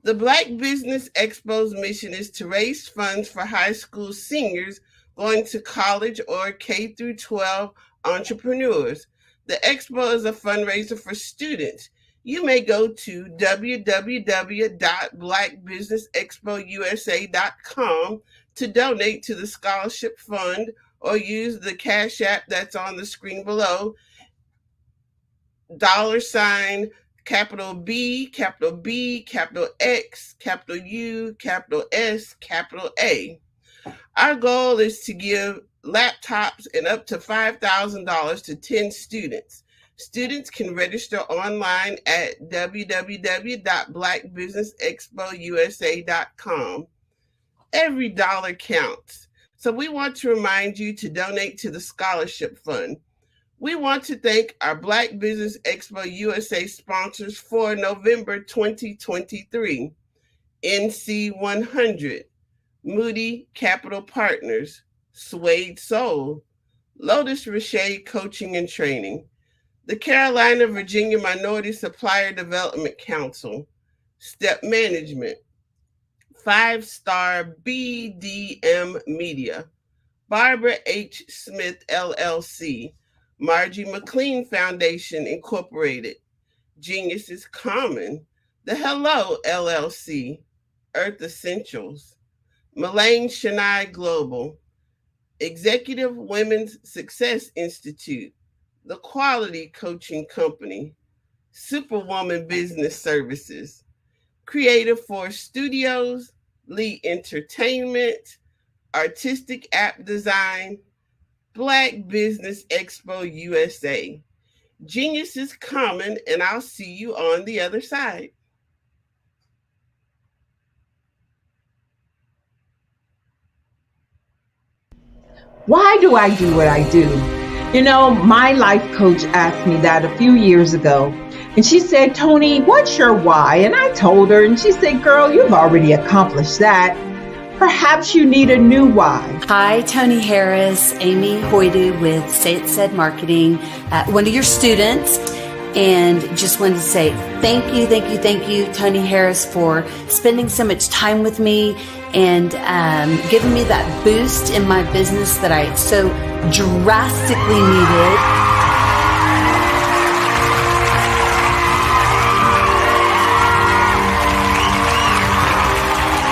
The Black Business Expo's mission is to raise funds for high school seniors going to college or K through 12 entrepreneurs. The Expo is a fundraiser for students. You may go to www.blackbusinessexpousa.com to donate to the scholarship fund, or use the Cash App that's on the screen below, $, capital B, capital B, capital X, capital U, capital S, capital A. Our goal is to give laptops and up to $5,000 to 10 students. Students can register online at www.blackbusinessexpousa.com. Every dollar counts. So we want to remind you to donate to the scholarship fund. We want to thank our Black Business Expo USA sponsors for November 2023. NC 100, Moody Capital Partners, Suede Soul, Lotus Richey Coaching and Training, the Carolina Virginia Minority Supplier Development Council, Step Management, 5-Star BDM Media, Barbara H. Smith LLC, Margie McLean Foundation Incorporated, Genius is Common, The Hello LLC, Earth Essentials, Mullane Shania Global, Executive Women's Success Institute, The Quality Coaching Company, Superwoman Business Services, Creative Force Studios, Lee Entertainment, Artistic App Design, Black Business Expo USA. Genius is common, and I'll see you on the other side. Why do I do what I do? You know, my life coach asked me that a few years ago. And she said, Tony, what's your why? And I told her, and she said, girl, you've already accomplished that. Perhaps you need a new why. Hi, Tony Harris, Amy Hoydu with Say It Said Marketing, one of your students. And just wanted to say thank you, Tony Harris, for spending so much time with me and giving me that boost in my business that I so drastically needed.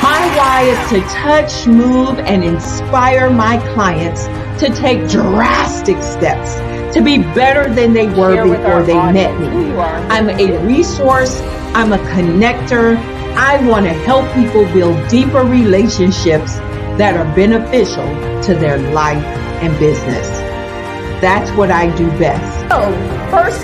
My why is to touch, move, and inspire my clients to take drastic steps to be better than they were before they met me. I'm a resource. I'm a connector. I want to help people build deeper relationships that are beneficial to their life and business. That's what I do best. So, first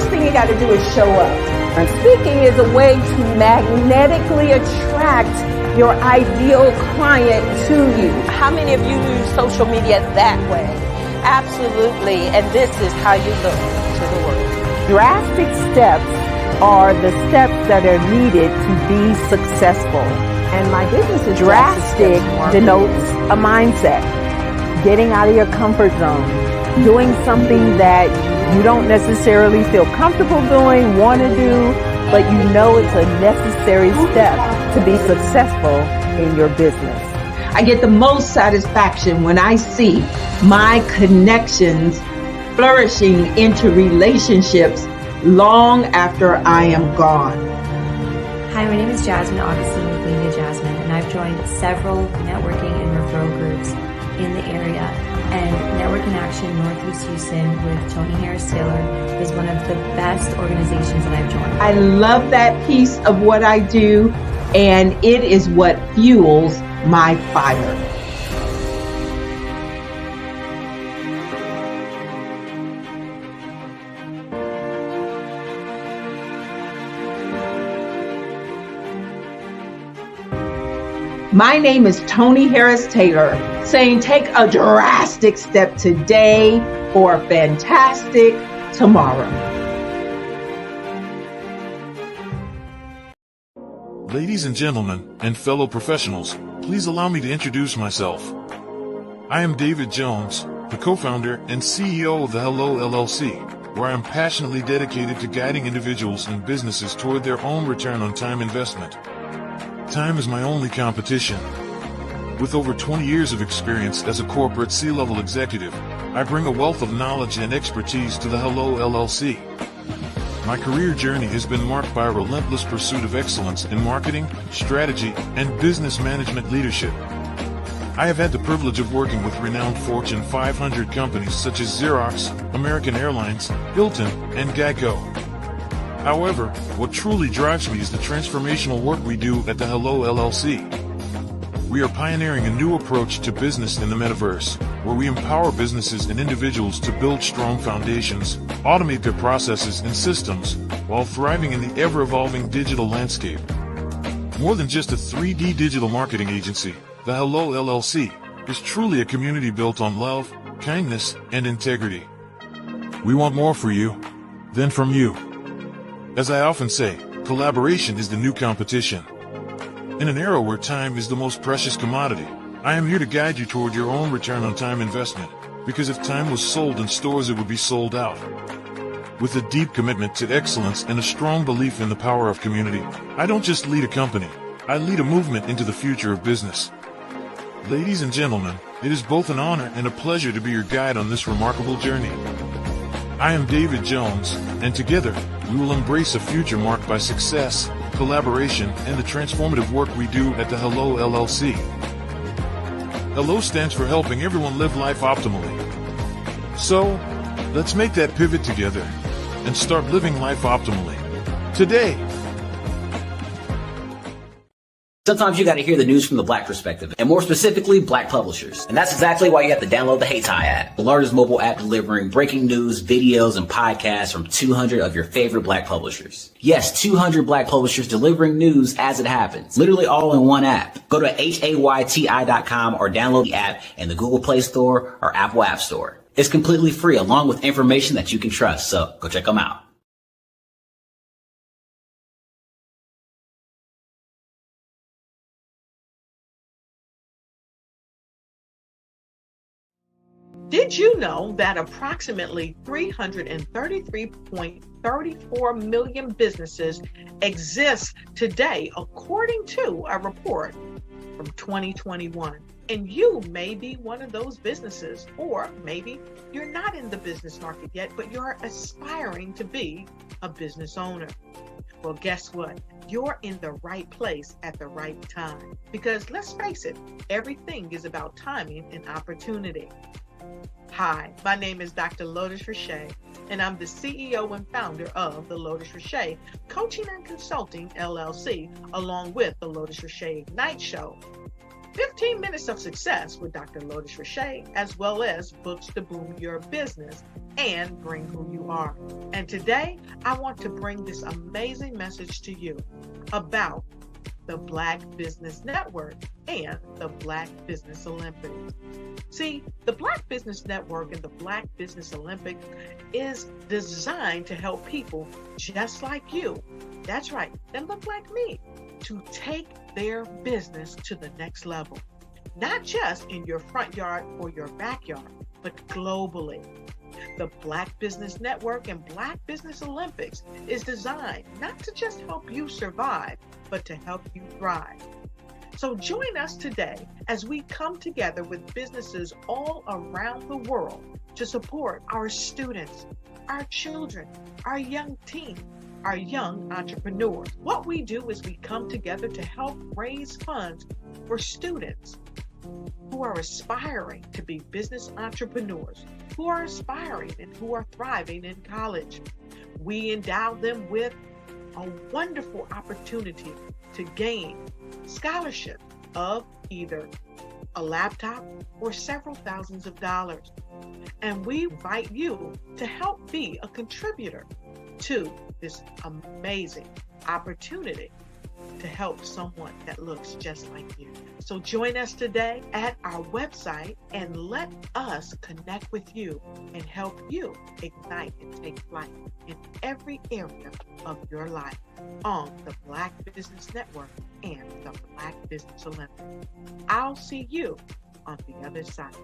thing you got to do is show up. And speaking is a way to magnetically attract your ideal client to you. How many of you use social media that way? Absolutely. And this is how you look to the world. Drastic steps are the steps that are needed to be successful. And my business is drastic denotes a mindset, getting out of your comfort zone, doing something that you don't necessarily feel comfortable doing, want to do, but you know it's a necessary step to be successful in your business. I get the most satisfaction when I see my connections flourishing into relationships long after I am gone. Hi, my name is Jasmine Augustine with Media Jasmine, and I've joined several networking and referral groups in the area. And Network in Action Northeast Houston with Tony Harris Taylor is one of the best organizations that I've joined. I love that piece of what I do, and it is what fuels my fire. My name is Tony Harris Taylor, saying take a drastic step today for a fantastic tomorrow. Ladies and gentlemen, and fellow professionals, please allow me to introduce myself. I am David Jones, the co-founder and CEO of the Hello LLC, where I am passionately dedicated to guiding individuals and businesses toward their own return on time investment. Time is my only competition. With over 20 years of experience as a corporate C-level executive, I bring a wealth of knowledge and expertise to the Hello LLC. My career journey has been marked by a relentless pursuit of excellence in marketing, strategy, and business management leadership. I have had the privilege of working with renowned Fortune 500 companies such as Xerox, American Airlines, Hilton, and Geico. However, what truly drives me is the transformational work we do at the Hello LLC. We are pioneering a new approach to business in the metaverse, where we empower businesses and individuals to build strong foundations, automate their processes and systems, while thriving in the ever-evolving digital landscape. More than just a 3D digital marketing agency, the Hello LLC is truly a community built on love, kindness, and integrity. We want more for you than from you. As I often say, collaboration is the new competition. In an era where time is the most precious commodity, I am here to guide you toward your own return on time investment, because if time was sold in stores, it would be sold out. With a deep commitment to excellence and a strong belief in the power of community, I don't just lead a company, I lead a movement into the future of business. Ladies and gentlemen, it is both an honor and a pleasure to be your guide on this remarkable journey. I am David Jones, and together, we will embrace a future marked by success, collaboration, and the transformative work we do at the Hello LLC. Hello stands for helping everyone live life optimally. So, let's make that pivot together and start living life optimally today. Sometimes you got to hear the news from the Black perspective, and more specifically, Black publishers. And that's exactly why you have to download the HeyTie app, the largest mobile app delivering breaking news, videos, and podcasts from 200 of your favorite Black publishers. Yes, 200 Black publishers delivering news as it happens, literally all in one app. Go to HAYTI.com or download the app in the Google Play Store or Apple App Store. It's completely free, along with information that you can trust, so go check them out. Did you know that approximately 333.34 million businesses exist today, according to a report from 2021? And you may be one of those businesses, or maybe you're not in the business market yet, but you're aspiring to be a business owner. Well, guess what? You're in the right place at the right time. Because let's face it, everything is about timing and opportunity. Hi, my name is Dr. Lotus Richey, and I'm the CEO and founder of the Lotus Richey Coaching and Consulting LLC, along with the Lotus Richey Ignite Show. 15 minutes of success with Dr. Lotus Richey, as well as books to boom your business and bring who you are. And today, I want to bring this amazing message to you about the Black Business Network and the Black Business Olympics. See, the Black Business Network and the Black Business Olympics is designed to help people just like you, that's right, that look like me, to take their business to the next level. Not just in your front yard or your backyard, but globally. The Black Business Network and Black Business Olympics is designed not to just help you survive, but to help you thrive. So join us today as we come together with businesses all around the world to support our students, our children, our young teens, our young entrepreneurs. What we do is we come together to help raise funds for students who are aspiring to be business entrepreneurs, who are aspiring and who are thriving in college. We endow them with a wonderful opportunity to gain scholarship of either a laptop or several thousands of dollars. And we invite you to help be a contributor to this amazing opportunity to help someone that looks just like you. So join us today at our website and let us connect with you and help you ignite and take flight in every area of your life on the Black Business Network and the Black Business Olympics. I'll see you on the other side.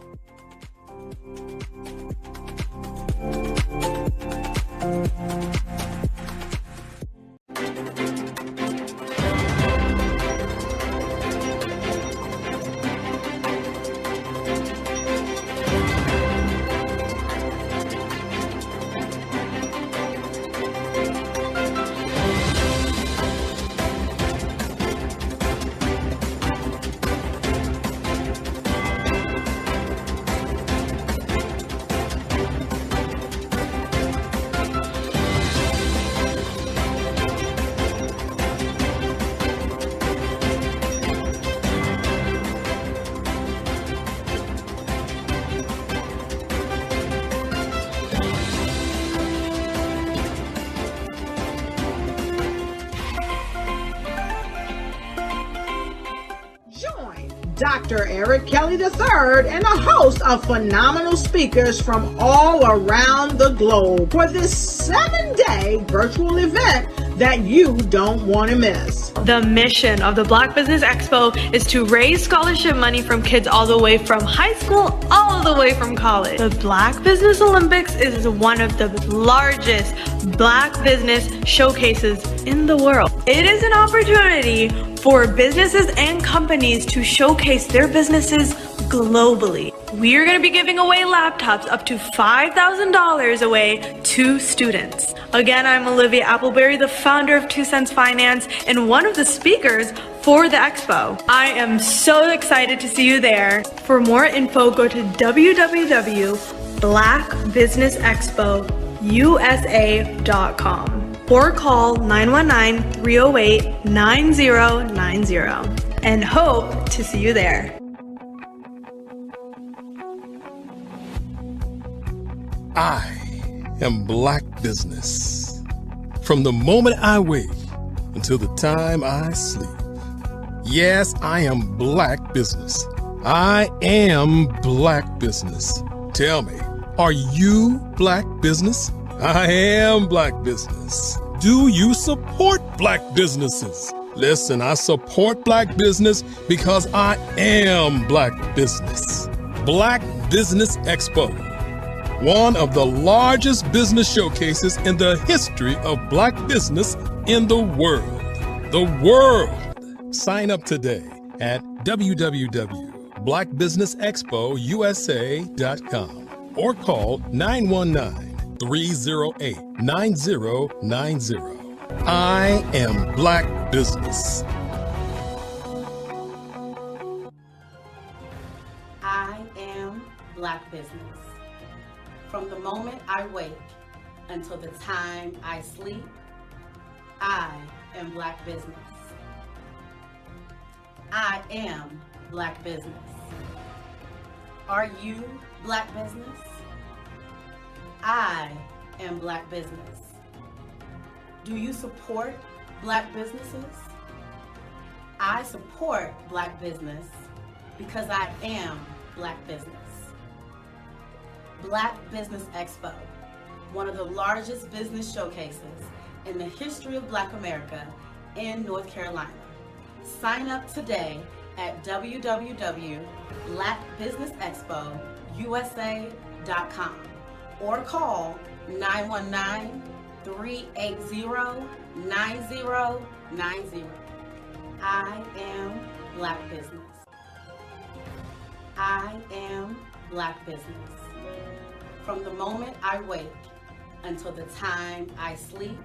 Dr. Eric Kelly III and a host of phenomenal speakers from all around the globe for this 7-day virtual event that you don't want to miss. The mission of the Black Business Expo is to raise scholarship money from kids all the way from high school, all the way from college. The Black Business Olympics is one of the largest Black business showcases in the world. It is an opportunity for businesses and companies to showcase their businesses globally. We are going to be giving away laptops up to $5,000 away to students. Again, I'm Olivia Appleberry, the founder of 2 Cents Finance and one of the speakers for the expo. I am so excited to see you there. For more info, go to www.blackbusinessexpousa.com or call 919-308-9090 and hope to see you there. I am Black Business. From the moment I wake until the time I sleep. Yes, I am Black Business. I am Black Business. Tell me, are you Black Business? I am Black Business. Do you support Black businesses? Listen, I support Black business because I am Black Business. Black Business Expo, one of the largest business showcases in the history of Black business in the world. The world! Sign up today at www.blackbusinessexpousa.com or call 919-308-9090. I am Black Business. I am Black Business. From the moment I wake until the time I sleep, I am Black Business. I am Black Business. Are you Black Business? I am Black Business. Do you support Black businesses? I support Black business because I am Black business. Black Business Expo, one of the largest business showcases in the history of Black America in North Carolina. Sign up today at www.blackbusinessexpousa.com or call 919-380-9090. I am Black Business. I am Black Business. From the moment I wake until the time I sleep,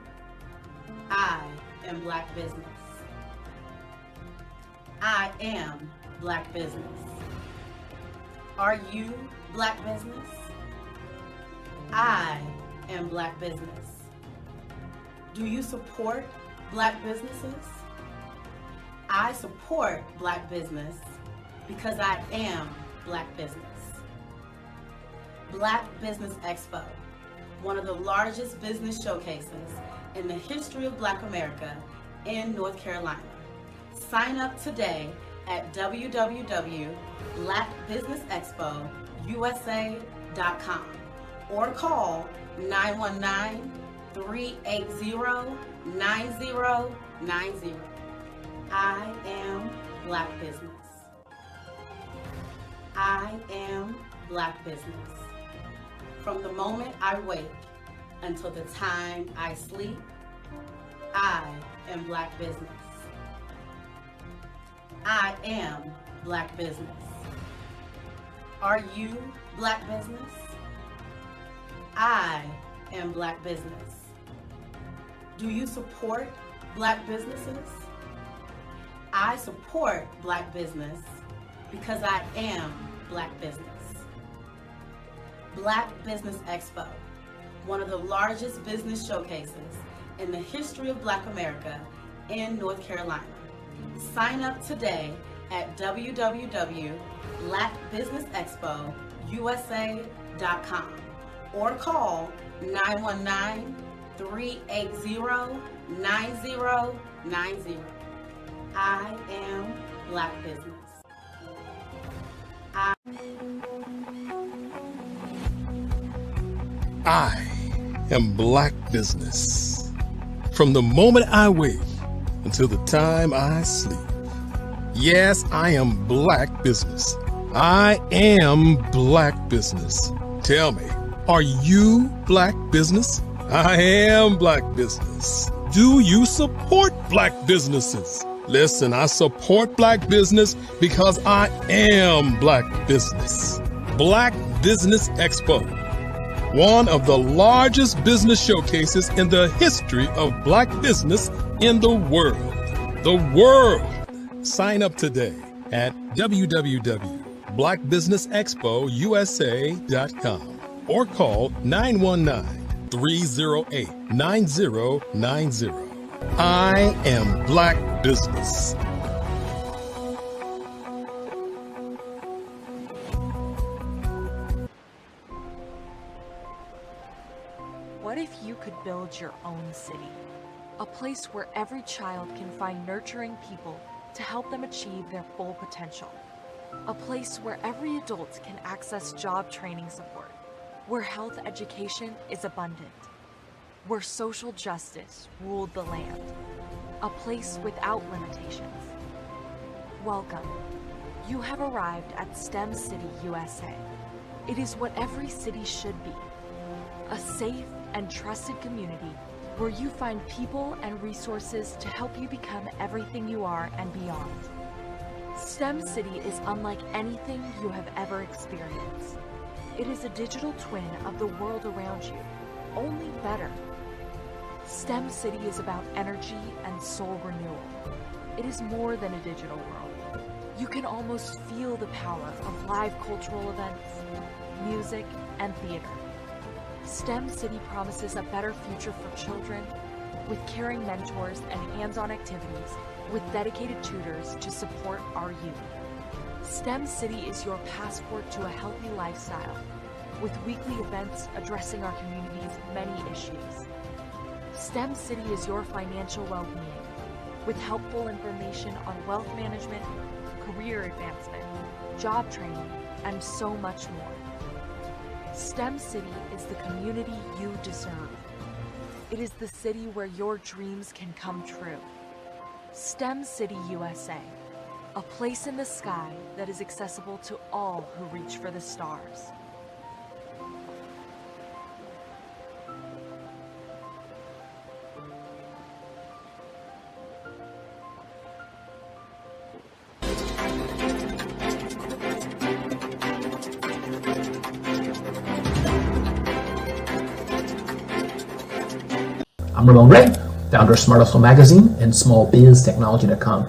I am Black Business. I am Black Business. Are you Black Business? I am Black Business. Do you support Black businesses? I support Black business because I am Black Business. Black Business Expo, one of the largest business showcases in the history of Black America in North Carolina. Sign up today at www.blackbusinessexpousa.com or call 919-380-9090. I am Black Business. I am Black Business. From the moment I wake until the time I sleep, I am Black Business. I am Black Business. Are you Black Business? I am Black Business. Do you support Black businesses? I support Black business because I am Black Business. Black Business Expo, one of the largest business showcases in the history of Black America in North Carolina. Sign up today at www.blackbusinessexpousa.com or call 919-380-9090. I am Black Business. I am Black Business. From the moment I wake until the time I sleep. Yes, I am Black Business. I am Black Business. Tell me, are you Black Business? I am Black Business. Do you support Black businesses? Listen, I support Black business because I am Black Business. Black Business Expo, one of the largest business showcases in the history of Black business in the world. The world. Sign up today at www.blackbusinessexpousa.com or call 919-308-9090. I am Black Business. What if you could build your own city? A place where every child can find nurturing people to help them achieve their full potential. A place where every adult can access job training support, where health education is abundant, where social justice ruled the land. A place without limitations. Welcome. You have arrived at STEM City USA. It is what every city should be. A safe and trusted community where you find people and resources to help you become everything you are and beyond. STEM City is unlike anything you have ever experienced. It is a digital twin of the world around you, only better. STEM City is about energy and soul renewal. It is more than a digital world. You can almost feel the power of live cultural events, music, and theater. STEM City promises a better future for children with caring mentors and hands-on activities with dedicated tutors to support our youth. STEM City is your passport to a healthy lifestyle with weekly events addressing our community's many issues. STEM City is your financial well-being with helpful information on wealth management, career advancement, job training, and so much more. STEM City is the community you deserve. It is the city where your dreams can come true. STEM City USA, a place in the sky that is accessible to all who reach for the stars. I'm Ramon Ray, founder of Smart Hustle Magazine and smallbiztechnology.com.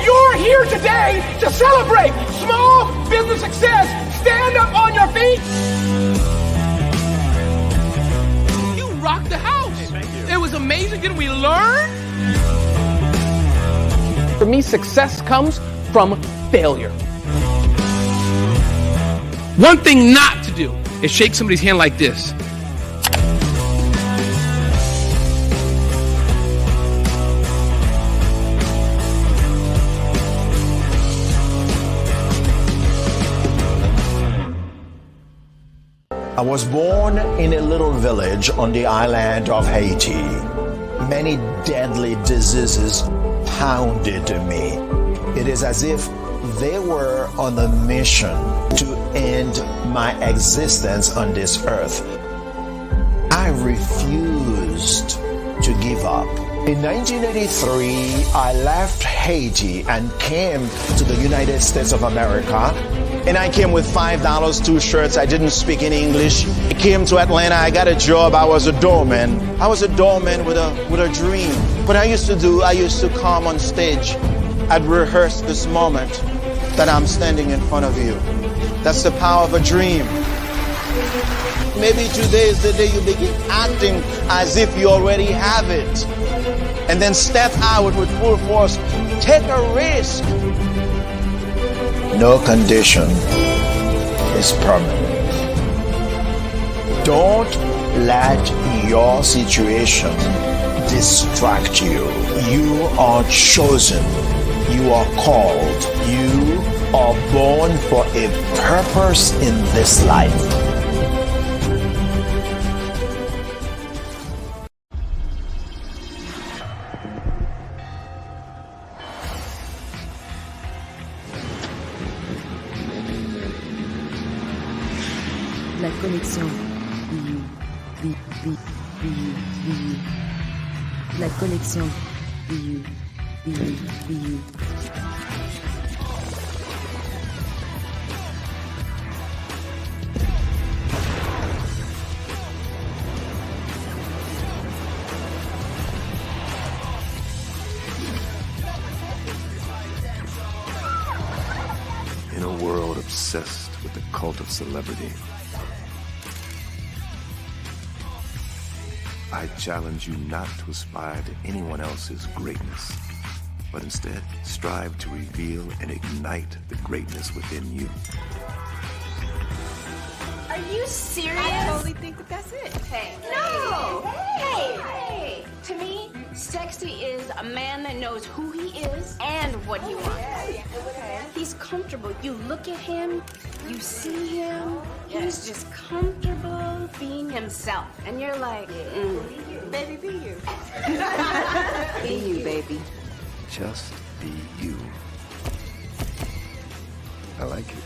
You're here today to celebrate small business success. Stand up on your feet. You rocked the house. It was amazing. Didn't we learn? For me, success comes from failure. One thing not to do is shake somebody's hand like this. I was born in a little village on the island of Haiti. Many deadly diseases pounded me. It is as if they were on a mission to end my existence on this earth. I refused to give up. In 1983, I left Haiti and came to the United States of America. And I came with $5, 2 shirts. I didn't speak any English. I came to Atlanta. I got a job. I was a doorman. I was a doorman with a dream. What I used to do, I used to come on stage. I'd rehearse this moment that I'm standing in front of you. That's the power of a dream. Maybe today is the day you begin acting as if you already have it. And then step out with full force. Take a risk. No condition is permanent. Don't let your situation distract you. You are chosen. You are called. You are born for a purpose in this life. La connexion. La connexion. In a world obsessed with the cult of celebrity, I challenge you not to aspire to anyone else's greatness, but instead strive to reveal and ignite the greatness within you. Are you serious? I totally think that's it. Hey. No! Hey! To me, sexy is a man that knows who he is and what he wants. He's comfortable. You look at him, you see him, he's just comfortable being himself. And you're like, Baby, be you. be you, baby. Just be you. I like it.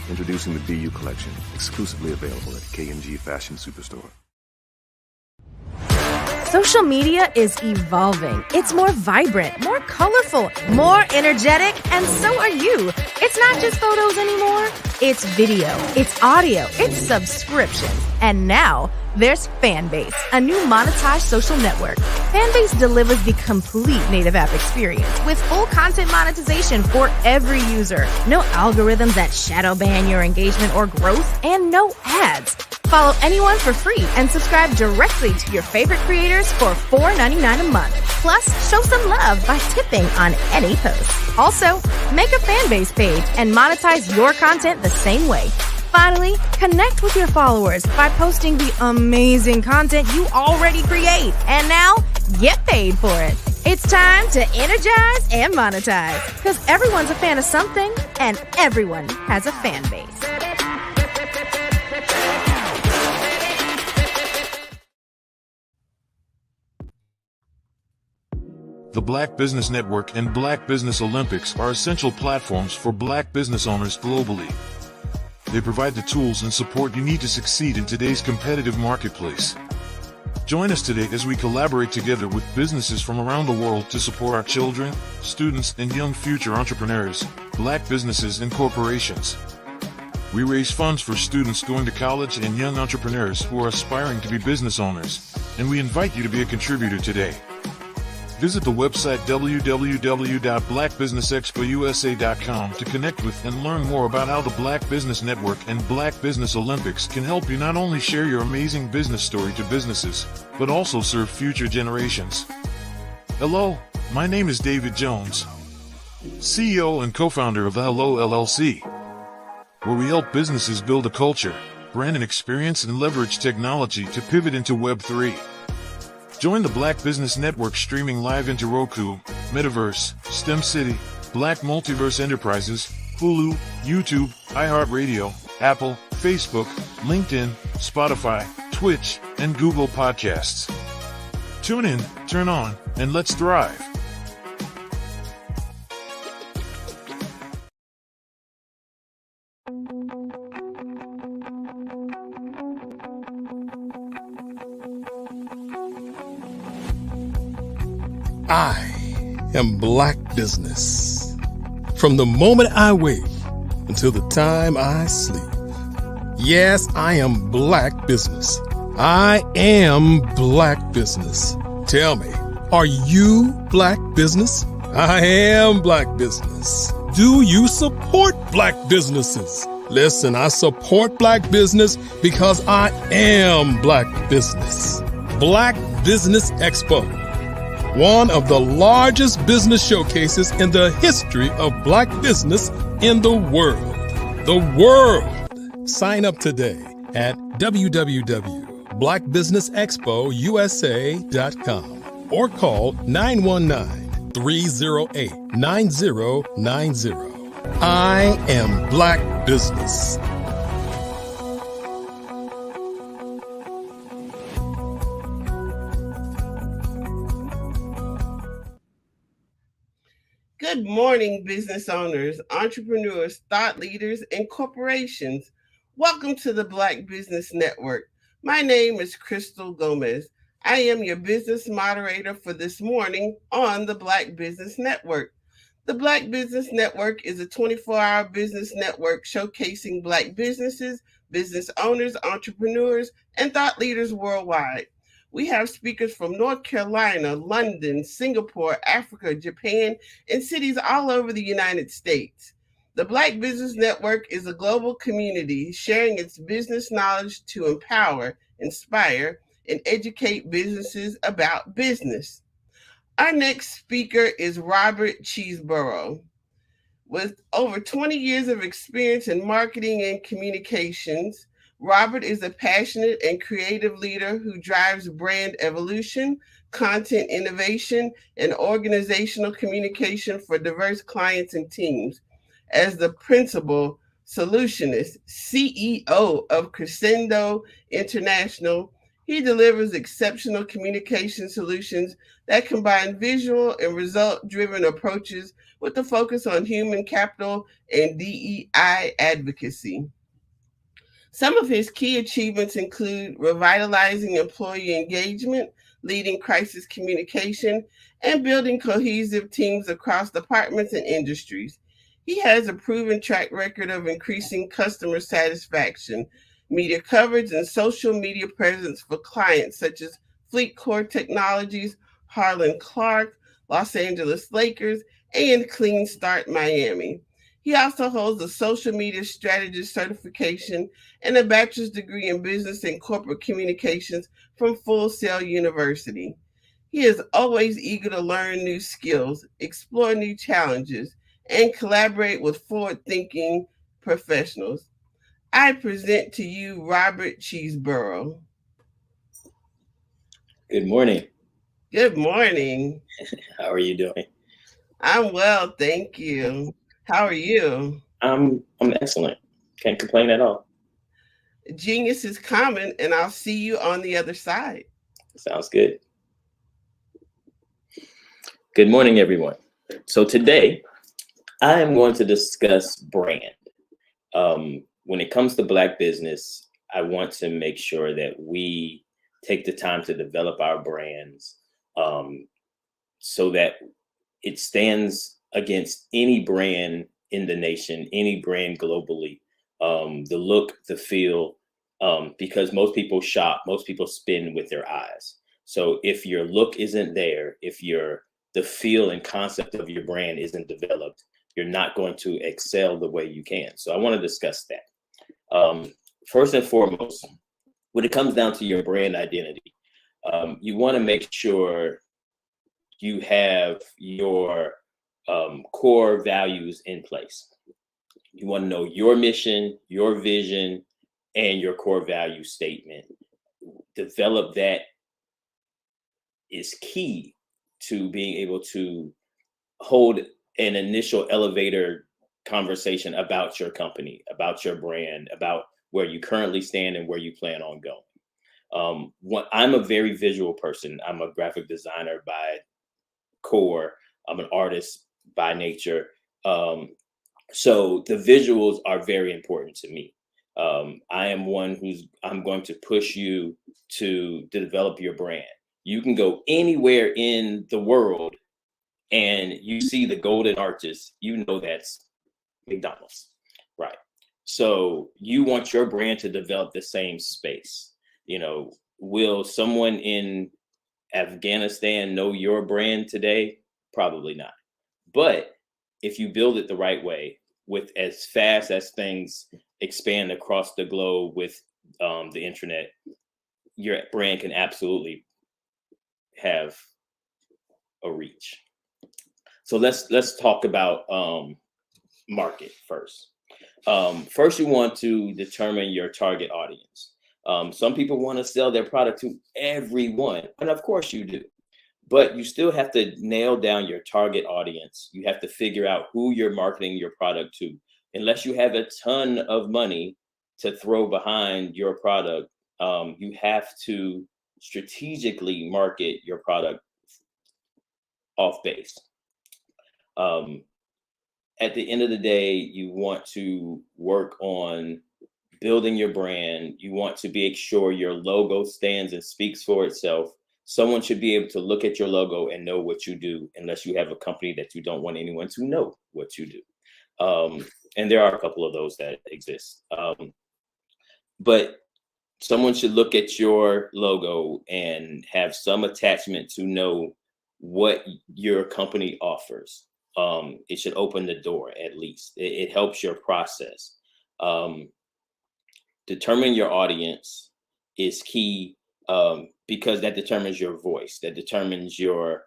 Introducing the Be You collection, exclusively available at K&G Fashion Superstore. Social media is evolving. It's more vibrant, more colorful, more energetic, and so are you. It's not just photos anymore. It's video, it's audio, it's subscriptions. And now there's Fanbase, a new monetized social network. Fanbase delivers the complete native app experience with full content monetization for every user. No algorithms that shadow ban your engagement or growth, and no ads. Follow anyone for free and subscribe directly to your favorite creators for $4.99 a month. Plus, show some love by tipping on any post. Also, make a Fanbase page and monetize your content the same way. Finally, connect with your followers by posting the amazing content you already create. And now, get paid for it. It's time to energize and monetize. Because everyone's a fan of something, and everyone has a fan base. The Black Business Network and Black Business Olympics are essential platforms for Black business owners globally. They provide the tools and support you need to succeed in today's competitive marketplace. Join us today as we collaborate together with businesses from around the world to support our children, students, and young future entrepreneurs, Black businesses and corporations. We raise funds for students going to college and young entrepreneurs who are aspiring to be business owners, and we invite you to be a contributor today. Visit the website www.blackbusinessexpousa.com to connect with and learn more about how the Black Business Network and Black Business Olympics can help you not only share your amazing business story to businesses, but also serve future generations. Hello, my name is David Jones, CEO and co-founder of the Hello LLC, where we help businesses build a culture, brand and experience, and leverage technology to pivot into Web3. Join the Black Business Network streaming live into Roku, Metaverse, STEM City, Black Multiverse Enterprises, Hulu, YouTube, iHeartRadio, Apple, Facebook, LinkedIn, Spotify, Twitch, and Google Podcasts. Tune in, turn on, and let's thrive. I am Black Business. From the moment I wake until the time I sleep. Yes, I am Black Business. I am Black Business. Tell me, are you Black Business? I am Black Business. Do you support Black businesses? Listen, I support Black business because I am Black Business. Black Business Expo, one of the largest business showcases in the history of Black business in the world. The world! Sign up today at www.blackbusinessexpousa.com or call 919-308-9090. I am Black Business. Good morning, business owners, entrepreneurs, thought leaders, and corporations. Welcome to the Black Business Network. My name is Crystal Gomez. I am your business moderator for this morning on the Black Business Network. The Black Business Network is a 24-hour business network showcasing Black businesses, business owners, entrepreneurs, and thought leaders worldwide. We have speakers from North Carolina, London, Singapore, Africa, Japan, and cities all over the United States. The Black Business Network is a global community sharing its business knowledge to empower, inspire, and educate businesses about business. Our next speaker is Robert Cheeseborough. With over 20 years of experience in marketing and communications, Robert is a passionate and creative leader who drives brand evolution, content innovation, and organizational communication for diverse clients and teams. As the principal solutionist, CEO of Crescendo International, he delivers exceptional communication solutions that combine visual and result-driven approaches with a focus on human capital and DEI advocacy. Some of his key achievements include revitalizing employee engagement, leading crisis communication, and building cohesive teams across departments and industries. He has a proven track record of increasing customer satisfaction, media coverage, and social media presence for clients such as FleetCor Technologies, Harlan Clark, Los Angeles Lakers, and Clean Start Miami. He also holds a social media strategist certification and a bachelor's degree in business and corporate communications from Full Sail University. He is always eager to learn new skills, explore new challenges, and collaborate with forward-thinking professionals. I present to you Robert Cheeseborough. Good morning. Good morning. How are you doing? I'm well, thank you. How are you? I'm excellent. Can't complain at all. Genius is common, and I'll see you on the other side. Sounds good. Good morning, everyone. So today, I am going to discuss brand. When it comes to Black business, I want to make sure that we take the time to develop our brands so that it stands against any brand in the nation, any brand globally, the look, the feel, because most people shop, most people spend with their eyes. So if your look isn't there, if the feel and concept of your brand isn't developed, you're not going to excel the way you can. So I want to discuss that. First and foremost, when it comes down to your brand identity, you want to make sure you have your core values in place. You want to know your mission, your vision, and your core value statement. Develop that is key to being able to hold an initial elevator conversation about your company, about your brand, about where you currently stand and where you plan on going. I'm a very visual person. I'm a graphic designer by core. I'm an artist by nature. So the visuals are very important to me. I am one I'm going to push you to develop your brand. You can go anywhere in the world and you see the golden arches, you know that's McDonald's, right? So you want your brand to develop the same space. You know, will someone in Afghanistan know your brand today? Probably not. But if you build it the right way, with as fast as things expand across the globe with the internet, your brand can absolutely have a reach. So let's talk about market first. First, you want to determine your target audience. Some people want to sell their product to everyone, and of course you do. But you still have to nail down your target audience. You have to figure out who you're marketing your product to. Unless you have a ton of money to throw behind your product, you have to strategically market your product off base. At the end of the day, you want to work on building your brand. You want to make sure your logo stands and speaks for itself. Someone should be able to look at your logo and know what you do, unless you have a company that you don't want anyone to know what you do. And there are a couple of those that exist. But someone should look at your logo and have some attachment to know what your company offers. It should open the door, at least. It helps your process. Determining your audience is key. Because that determines your voice, that determines your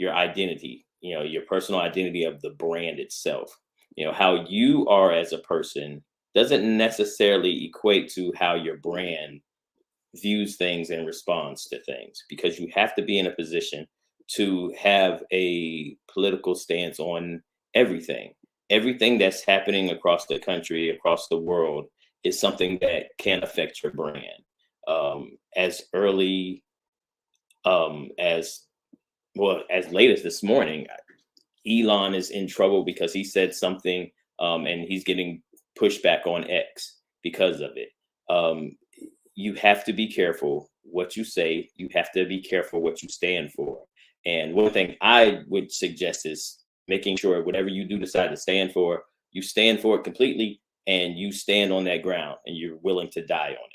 identity, your personal identity of the brand itself. How you are as a person doesn't necessarily equate to how your brand views things and responds to things, because you have to be in a position to have a political stance on everything. Everything that's happening across the country, across the world, is something that can affect your brand. As early as late as this morning, Elon is in trouble because he said something, and he's getting pushback on X because of it. You have to be careful what you say. You have to be careful what you stand for. And one thing I would suggest is making sure whatever you do decide to stand for, you stand for it completely, and you stand on that ground, and you're willing to die on it.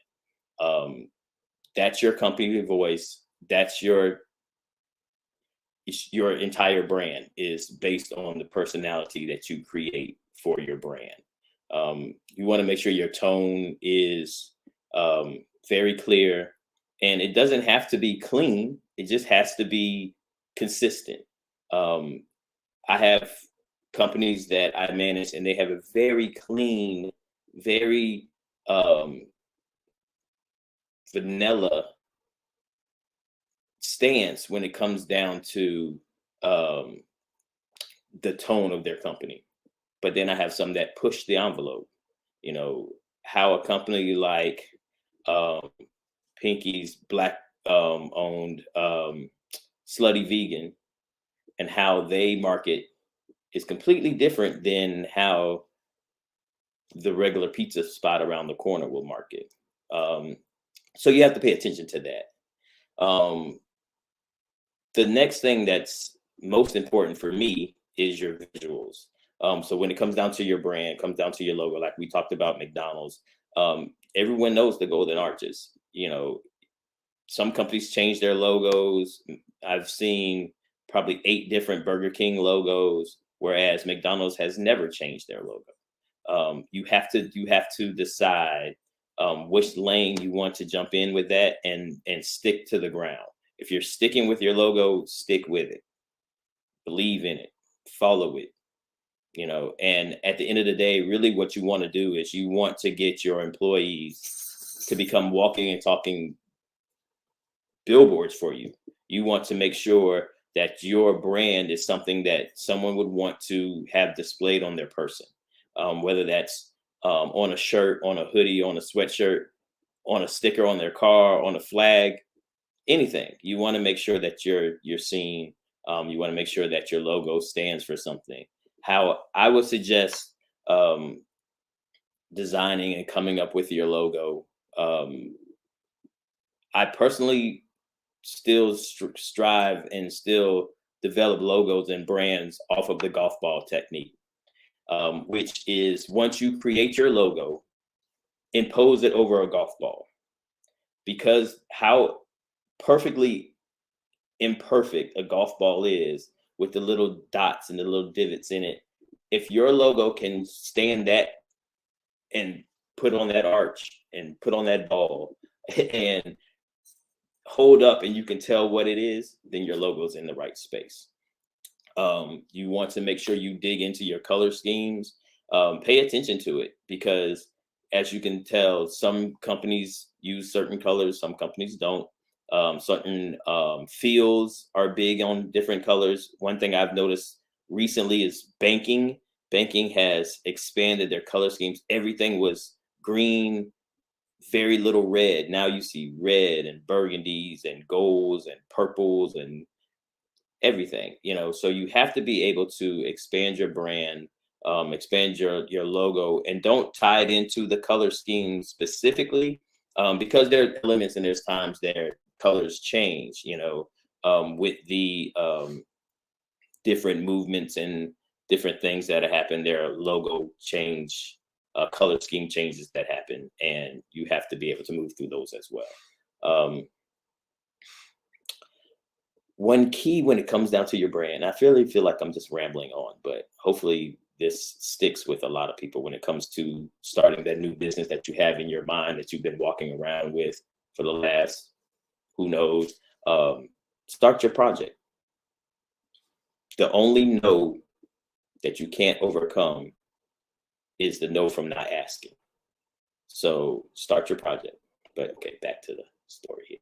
That's your company voice. That's your entire brand is based on the personality that you create for your brand. You want to make sure your tone is very clear, and it doesn't have to be clean. It just has to be consistent. I have companies that I manage, and they have a very clean, very vanilla stance when it comes down to the tone of their company. But then I have some that push the envelope. How a company like Pinky's Black owned Slutty Vegan, and how they market is completely different than how the regular pizza spot around the corner will market. So you have to pay attention to that. The next thing that's most important for me is your visuals. So when it comes down to your brand, comes down to your logo, like we talked about McDonald's, everyone knows the Golden Arches. You know, some companies change their logos. I've seen probably 8 different Burger King logos, whereas McDonald's has never changed their logo. You have to decide which lane you want to jump in with that, and stick to the ground. If you're sticking with your logo, stick with it. Believe in it. Follow it. You know, and at the end of the day, really what you want to do is you want to get your employees to become walking and talking billboards for you. You want to make sure that your brand is something that someone would want to have displayed on their person, whether that's on a shirt, on a hoodie, on a sweatshirt, on a sticker on their car, on a flag, anything. You want to make sure that you're seen. You want to make sure that your logo stands for something. How I would suggest designing and coming up with your logo. I personally still strive and still develop logos and brands off of the golf ball technique, which is once you create your logo, impose it over a golf ball. Because how perfectly imperfect a golf ball is, with the little dots and the little divots in it, if your logo can stand that and put on that arch and put on that ball and hold up and you can tell what it is, then your logo's in the right space. You want to make sure you dig into your color schemes, pay attention to it, because as you can tell, some companies use certain colors, some companies don't. Certain fields are big on different colors. One thing I've noticed recently is banking. Banking has expanded their color schemes. Everything was green, very little red. Now you see red and burgundies and golds and purples and everything, you know. So you have to be able to expand your brand, expand your logo, and don't tie it into the color scheme specifically, because there are elements and there's times their colors change, you know, with the different movements and different things that happen. There are logo change, color scheme changes that happen, and you have to be able to move through those as well. One key when it comes down to your brand, I feel like I'm just rambling on, but hopefully this sticks with a lot of people when it comes to starting that new business that you have in your mind that you've been walking around with for the last, who knows. Start your project. The only no that you can't overcome is the no from not asking. So start your project. But okay, back to the story here.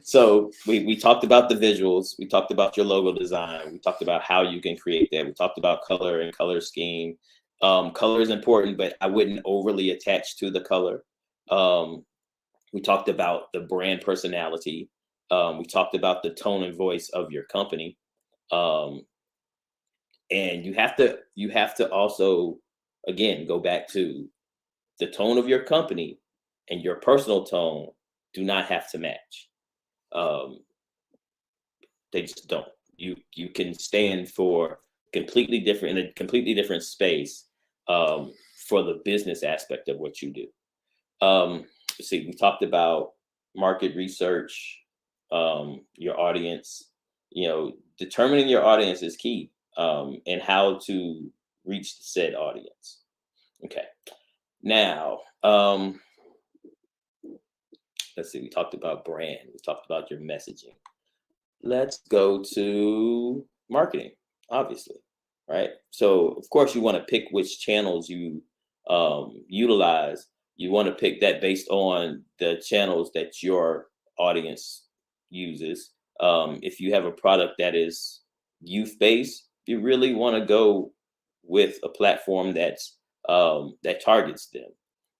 So we talked about the visuals. We talked about your logo design. We talked about how you can create that. We talked about color and color scheme. Color is important, but I wouldn't overly attach to the color. We talked about the brand personality. We talked about the tone and voice of your company. And you have to also, again, go back to the tone of your company and your personal tone do not have to match. They just don't. You can stand for completely different, in a completely different space, for the business aspect of what you do. Let's see, we talked about market research, your audience. You know, determining your audience is key, and how to reach the said audience. Okay. Now, let's see, we talked about brand. We talked about your messaging. Let's go to marketing, obviously, right? So, of course, you want to pick which channels you utilize. You want to pick that based on the channels that your audience uses. If you have a product that is youth-based, you really want to go with a platform that's that targets them.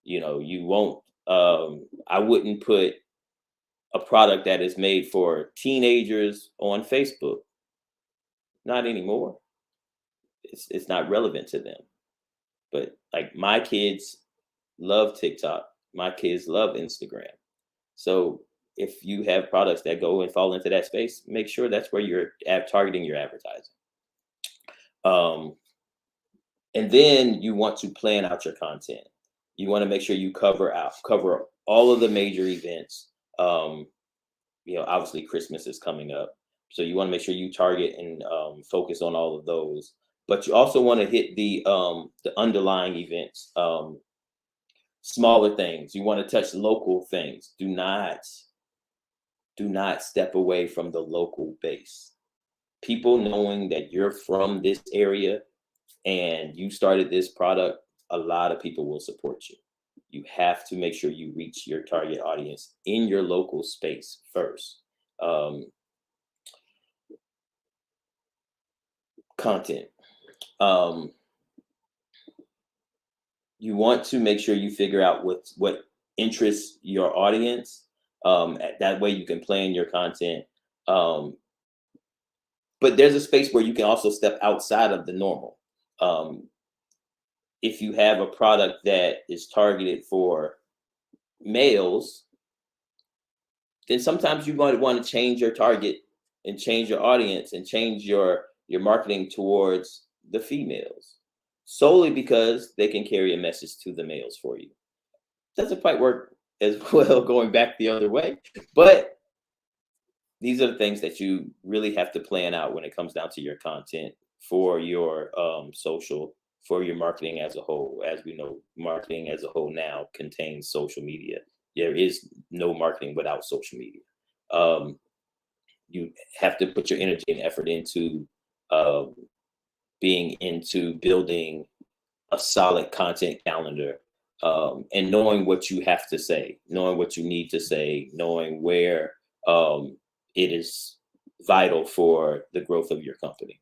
You know, you won't. I wouldn't put a product that is made for teenagers on Facebook. Not anymore. It's not relevant to them. But like my kids love TikTok. My kids love Instagram. So if you have products that go and fall into that space, make sure that's where you're targeting your advertising. And then you want to plan out your content. You want to make sure you cover all of the major events. Obviously Christmas is coming up, so you want to make sure you target and focus on all of those. But you also want to hit the underlying events, smaller things. You want to touch local things. Do not step away from the local base. People knowing that you're from this area and you started this product, a lot of people will support you. You have to make sure you reach your target audience in your local space first. Content. You want to make sure you figure out what interests your audience. That way you can plan your content. But there's a space where you can also step outside of the normal. If you have a product that is targeted for males, then sometimes you might want to change your target and change your audience and change your marketing towards the females, solely because they can carry a message to the males for you. Doesn't quite work as well going back the other way, but these are the things that you really have to plan out when it comes down to your content for your social, for your marketing as a whole. As we know, marketing as a whole now contains social media. There is no marketing without social media. You have to put your energy and effort into building a solid content calendar, and knowing what you have to say, knowing what you need to say, knowing where it is vital for the growth of your company.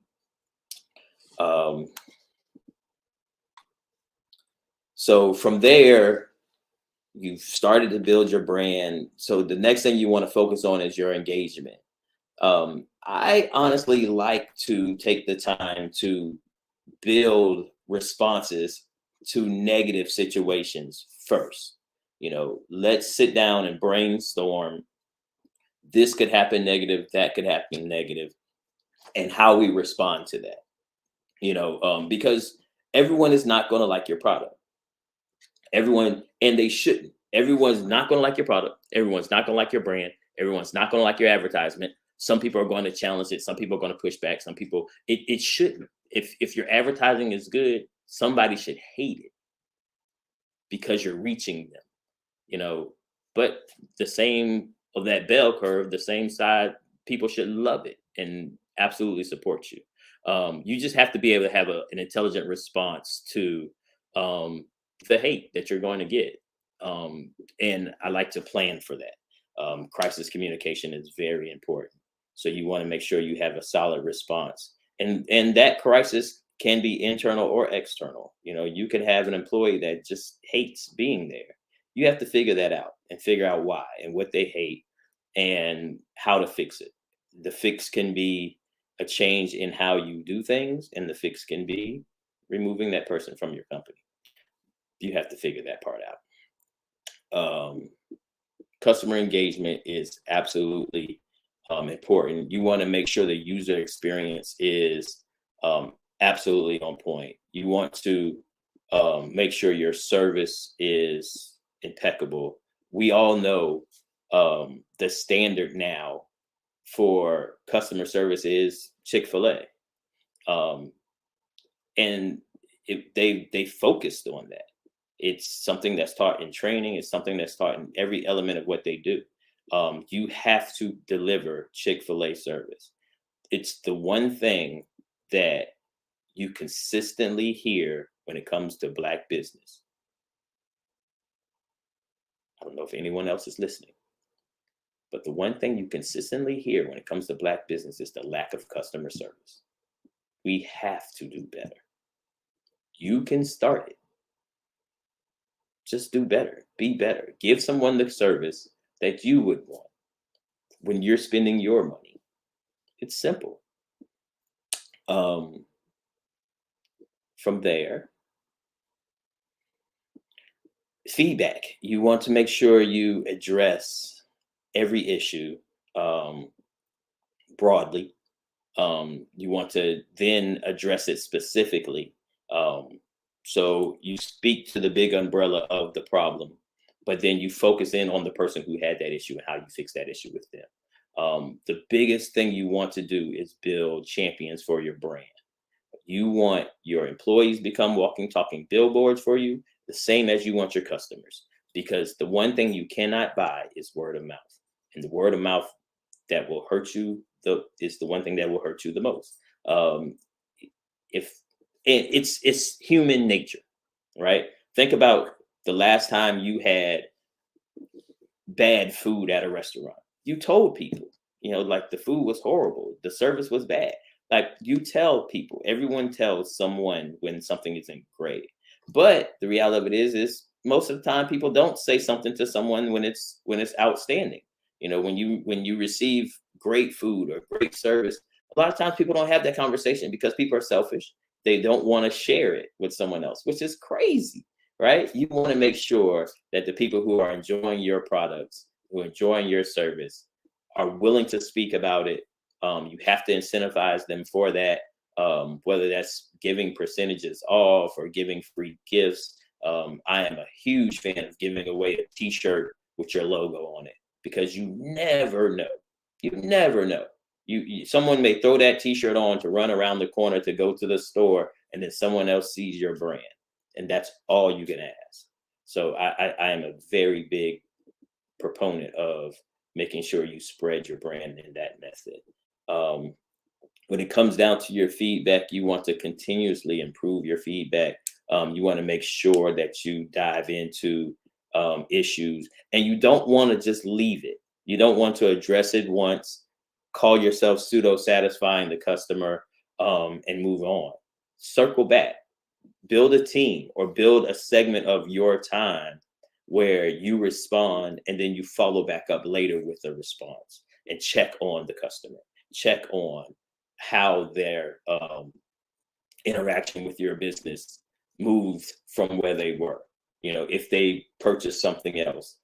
So from there, you've started to build your brand. So the next thing you want to focus on is your engagement. I honestly like to take the time to build responses to negative situations first. Let's sit down and brainstorm. This could happen negative, that could happen negative, and how we respond to that. Because everyone is not going to like your product. Everyone, and they shouldn't. Everyone's not going to like your product. Everyone's not going to like your brand. Everyone's not going to like your advertisement. Some people are going to challenge it. Some people are going to push back. Some people, it shouldn't. If your advertising is good, somebody should hate it because you're reaching them, but the same of that bell curve, the same side, people should love it and absolutely support you. You just have to be able to have an intelligent response to the hate that you're going to get. And I like to plan for that. Crisis communication is very important. So you want to make sure you have a solid response. And that crisis can be internal or external. You can have an employee that just hates being there. You have to figure that out and figure out why and what they hate and how to fix it. The fix can be a change in how you do things, and the fix can be removing that person from your company. You have to figure that part out. Customer engagement is absolutely important. You want to make sure the user experience is absolutely on point. You want to make sure your service is impeccable. We all know the standard now for customer service is Chick-fil-A. And they focused on that. It's something that's taught in training. It's something that's taught in every element of what they do. You have to deliver Chick-fil-A service. It's the one thing that you consistently hear when it comes to Black business. I don't know if anyone else is listening, but the one thing you consistently hear when it comes to Black business is the lack of customer service. We have to do better. You can start it. Just do better. Be better. Give someone the service that you would want when you're spending your money. It's simple. From there, Feedback. You want to make sure you address every issue broadly. You want to then address it specifically. So you speak to the big umbrella of the problem, but then you focus in on the person who had that issue and how you fix that issue with them. The biggest thing you want to do is build champions for your brand. You want your employees to become walking, talking billboards for you, the same as you want your customers, because the one thing you cannot buy is word of mouth. And the word of mouth that will hurt you is the one thing that will hurt you the most. If it's human nature, right? Think about the last time you had bad food at a restaurant. You told people, like the food was horrible, the service was bad. Like you tell people, everyone tells someone when something isn't great. But the reality of it is most of the time people don't say something to someone when it's outstanding. When you receive great food or great service, a lot of times people don't have that conversation because people are selfish. They don't want to share it with someone else, which is crazy, right? You want to make sure that the people who are enjoying your products, who are enjoying your service, are willing to speak about it. You have to incentivize them for that, whether that's giving percentages off or giving free gifts. I am a huge fan of giving away a T-shirt with your logo on it, because you never know. You never know. Someone may throw that T-shirt on to run around the corner to go to the store, and then someone else sees your brand, and that's all you can ask. So I am a very big proponent of making sure you spread your brand in that method. When it comes down to your feedback, you want to continuously improve your feedback. You want to make sure that you dive into issues, and you don't want to just leave it. You don't want to address it once, call yourself pseudo satisfying the customer, and move on. Circle back, build a team or build a segment of your time where you respond, and then you follow back up later with a response and check on the customer, check on how their interaction with your business moved from where they were. If they purchased something else,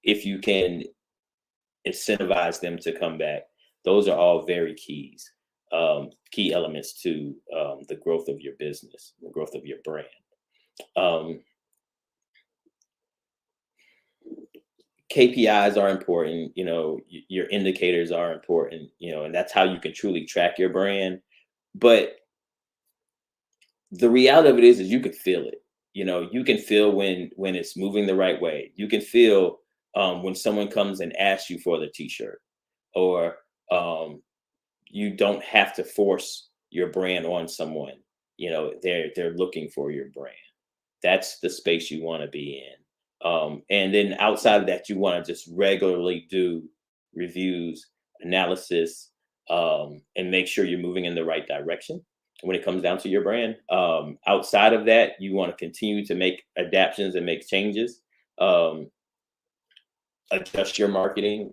if you can incentivize them to come back. Those are all very key elements to the growth of your business, the growth of your brand. KPIs are important, your indicators are important, and that's how you can truly track your brand. But the reality of it is you can feel it. You can feel when it's moving the right way. You can feel when someone comes and asks you for the T-shirt, or you don't have to force your brand on someone. They're looking for your brand. That's the space you want to be in. And then outside of that, you want to just regularly do reviews, analysis, and make sure you're moving in the right direction when it comes down to your brand. Outside of that, you want to continue to make adaptations and make changes. Adjust your marketing.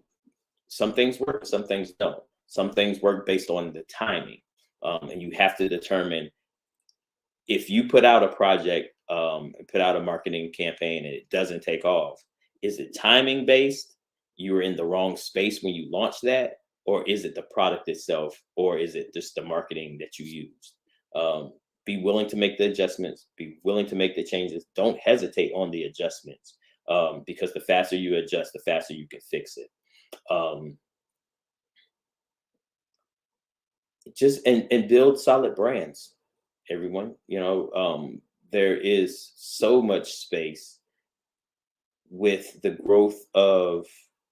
Some things work, some things don't. Some things work based on the timing. And you have to determine, if you put out a project, put out a marketing campaign and it doesn't take off, is it timing based? You were in the wrong space when you launched that, or is it the product itself, or is it just the marketing that you used? Be willing to make the adjustments, be willing to make the changes. Don't hesitate on the adjustments, because the faster you adjust, the faster you can fix it. Just and build solid brands, everyone. There is so much space with the growth of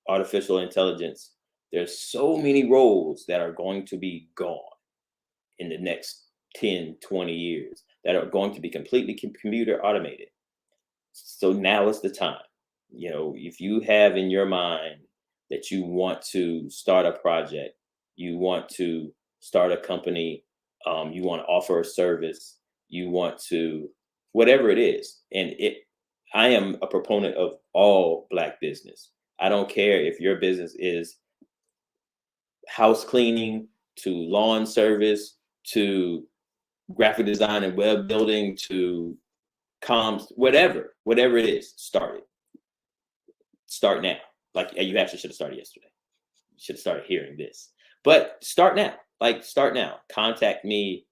artificial intelligence. There's so many roles that are going to be gone in the next 10, 20 years that are going to be completely computer automated. So now is the time. If you have in your mind that you want to start a project, you want to start a company, you want to offer a service, you want to, whatever it is. And I am a proponent of all Black business. I don't care if your business is house cleaning, to lawn service, to graphic design and web building, to comms, whatever it is, start it. Start now. Like, you actually should have started yesterday. You should have started hearing this. But start now. Like, start now. Contact me.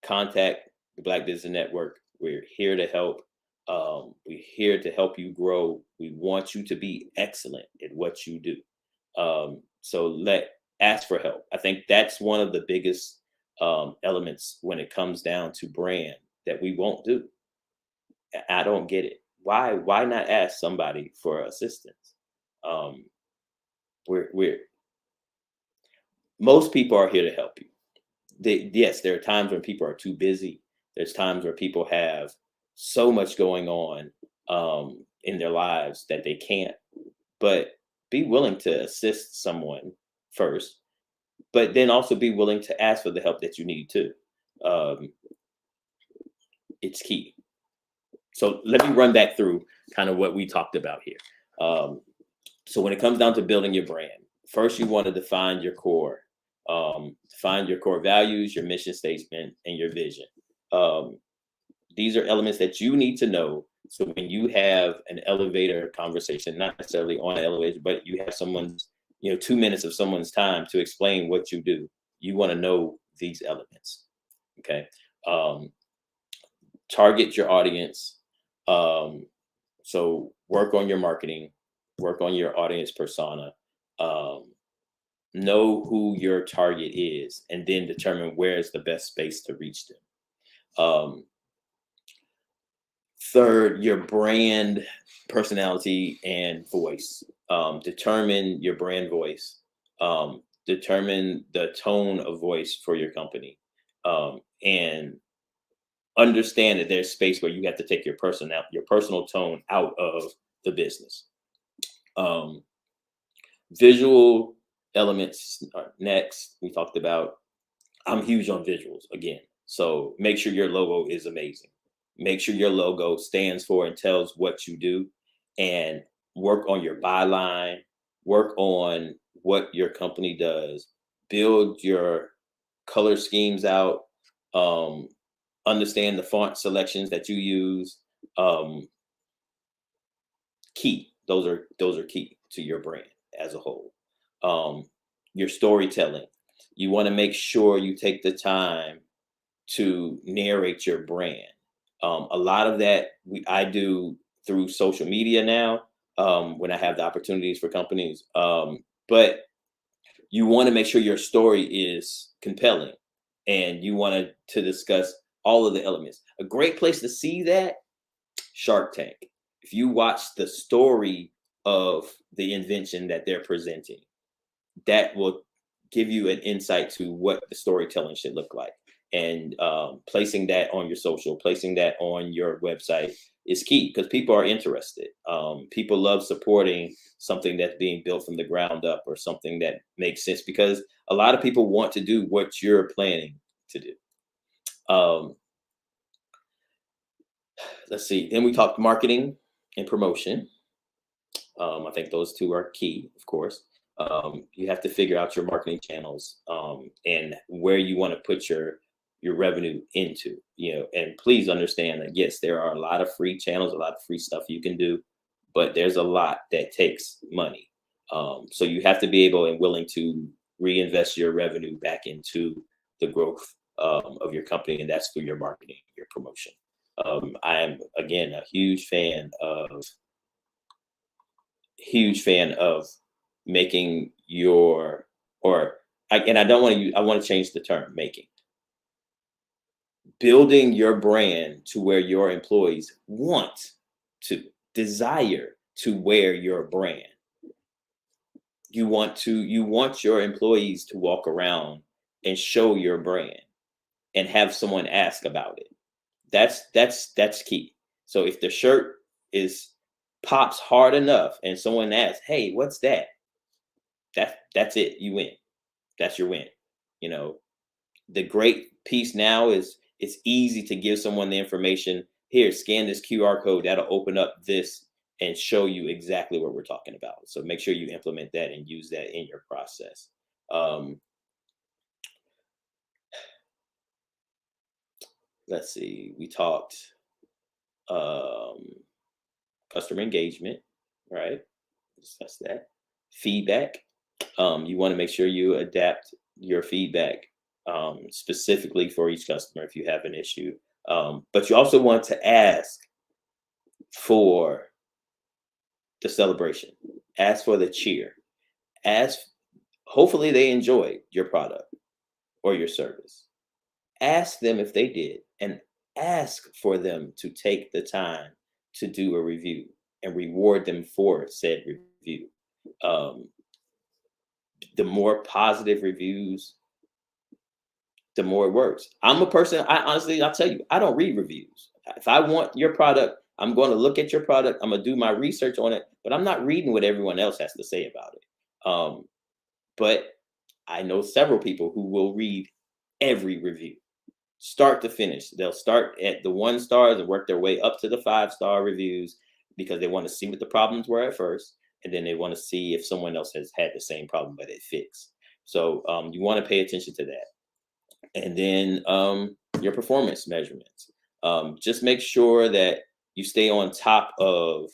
Contact the Black Business Network. We're here to help. We're here to help you grow. We want you to be excellent at what you do. So ask for help. I think that's one of the biggest elements when it comes down to brand that we won't do. I don't get it. Why not ask somebody for assistance? Most people are here to help you. Yes, there are times when people are too busy. There's times where people have so much going on in their lives that they can't. But be willing to assist someone first, but then also be willing to ask for the help that you need too. It's key. So let me run back through kind of what we talked about here. So when it comes down to building your brand, first you want to define your core values, your mission statement, and your vision. These are elements that you need to know. So when you have an elevator conversation, not necessarily on an elevator, but you have someone's, 2 minutes of someone's time to explain what you do, you want to know these elements. Okay. Target your audience. So work on your marketing, work on your audience persona, know who your target is, and then determine where is the best space to reach them. Third, your brand personality and voice. Determine your brand voice. Determine the tone of voice for your company. And understand that there's space where you have to take your personal tone out of the business. Visual elements are next. We talked about, I'm huge on visuals again. So make sure your logo is amazing. Make sure your logo stands for and tells what you do, and work on your byline, work on what your company does, build your color schemes out, understand the font selections that you use. Key. Those are key to your brand as a whole. Your storytelling. You want to make sure you take the time to narrate your brand. A lot of that I do through social media now, when I have the opportunities for companies. But you want to make sure your story is compelling, and you want to discuss all of the elements. A great place to see that, Shark Tank. If you watch the story of the invention that they're presenting, that will give you an insight to what the storytelling should look like. And placing that on your social, placing that on your website is key, because people are interested. People love supporting something that's being built from the ground up, or something that makes sense, because a lot of people want to do what you're planning to do. Let's see. Then we talked marketing and promotion. I think those two are key, of course. You have to figure out your marketing channels, and where you want to put your revenue into, and please understand that, yes, there are a lot of free channels, a lot of free stuff you can do, but there's a lot that takes money. So you have to be able and willing to reinvest your revenue back into the growth of your company, and that's through your marketing, your promotion. I am, again, a huge fan of making your, I want to change the term, building your brand to where your employees desire to wear your brand. You want your employees to walk around and show your brand and have someone ask about it. That's key. So if the shirt pops hard enough and someone asks, "Hey, what's that?" That's it. You win. That's your win. The great piece now is it's easy to give someone the information. Here, scan this QR code. That'll open up this and show you exactly what we're talking about. So make sure you implement that and use that in your process. Let's see. We talked customer engagement, right? Discuss that. Feedback. You want to make sure you adapt your feedback specifically for each customer if you have an issue. But you also want to ask for the celebration. Ask for the cheer. Hopefully they enjoyed your product or your service. Ask them if they did, and ask for them to take the time to do a review and reward them for said review. The more positive reviews, the more it works. I'm a person, I'll tell you, I don't read reviews. If I want your product, I'm going to look at your product. I'm going to do my research on it, but I'm not reading what everyone else has to say about it. But I know several people who will read every review, start to finish. They'll start at the 1 stars and work their way up to the 5-star reviews because they want to see what the problems were at first. And then they want to see if someone else has had the same problem, but it fixed. So you want to pay attention to that. And then your performance measurements. Just make sure that you stay on top of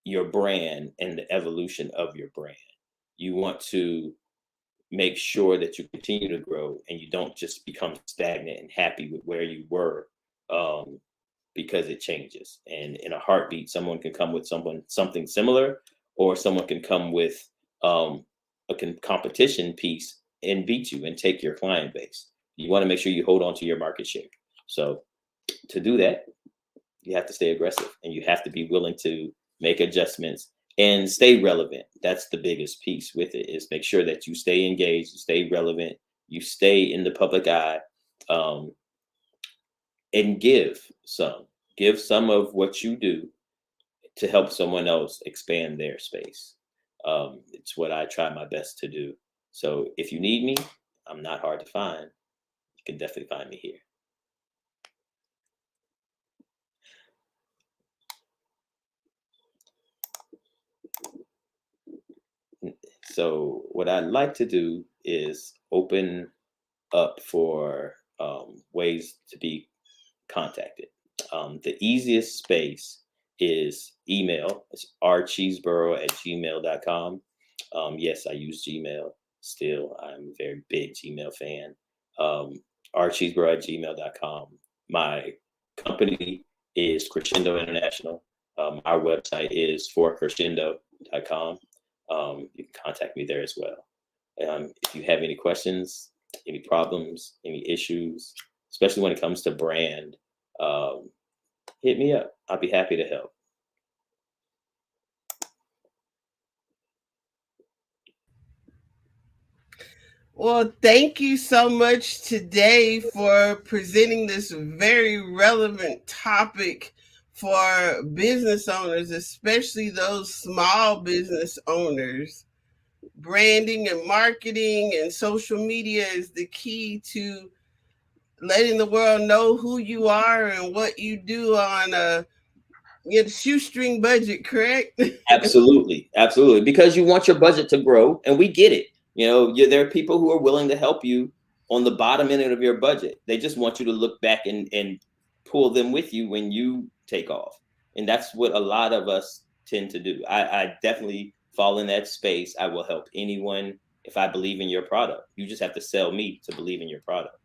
your brand and the evolution of your brand. You want to make sure that you continue to grow and you don't just become stagnant and happy with where you were because it changes. And in a heartbeat, someone can come with something similar, or someone can come with a competition piece and beat you and take your client base. You want to make sure you hold on to your market share. So to do that, you have to stay aggressive and you have to be willing to make adjustments and stay relevant. That's the biggest piece with it, is make sure that you stay engaged, you stay relevant, you stay in the public eye, and give some of what you do to help someone else expand their space. It's what I try my best to do. So if you need me, I'm not hard to find. You can definitely find me here. So what I'd like to do is open up for ways to be contacted. The easiest space is email. It's rcheeseborough@gmail.com. Yes, I use Gmail still. I'm a very big Gmail fan. rcheeseborough@gmail.com. My company is Crescendo International. Our website is forcrescendo.com. You can contact me there as well. If you have any questions, any problems, any issues, especially when it comes to brand, hit me up. I'll be happy to help. Well, thank you so much today for presenting this very relevant topic for business owners, especially those small business owners. Branding and marketing and social media is the key to letting the world know who you are and what you do on a shoestring budget, correct? Absolutely. Because you want your budget to grow, and we get it. There are people who are willing to help you on the bottom end of your budget. They just want you to look back and pull them with you when you take off. And that's what a lot of us tend to do. I definitely fall in that space. I will help anyone if I believe in your product. You just have to sell me to believe in your product.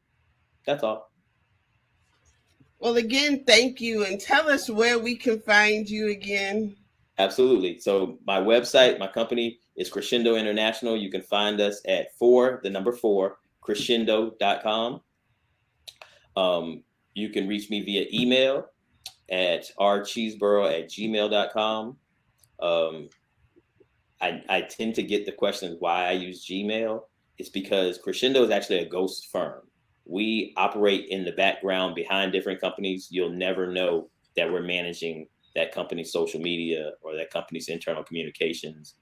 That's all. Well, again, thank you. And tell us where we can find you again. Absolutely. So my website, my company is Crescendo International. You can find us at 4 crescendo.com. You can reach me via email at rcheeseborough@gmail.com. I tend to get the questions why I use Gmail. It's because Crescendo is actually a ghost firm. We operate in the background behind different companies. You'll never know that we're managing that company's social media or that company's internal communications.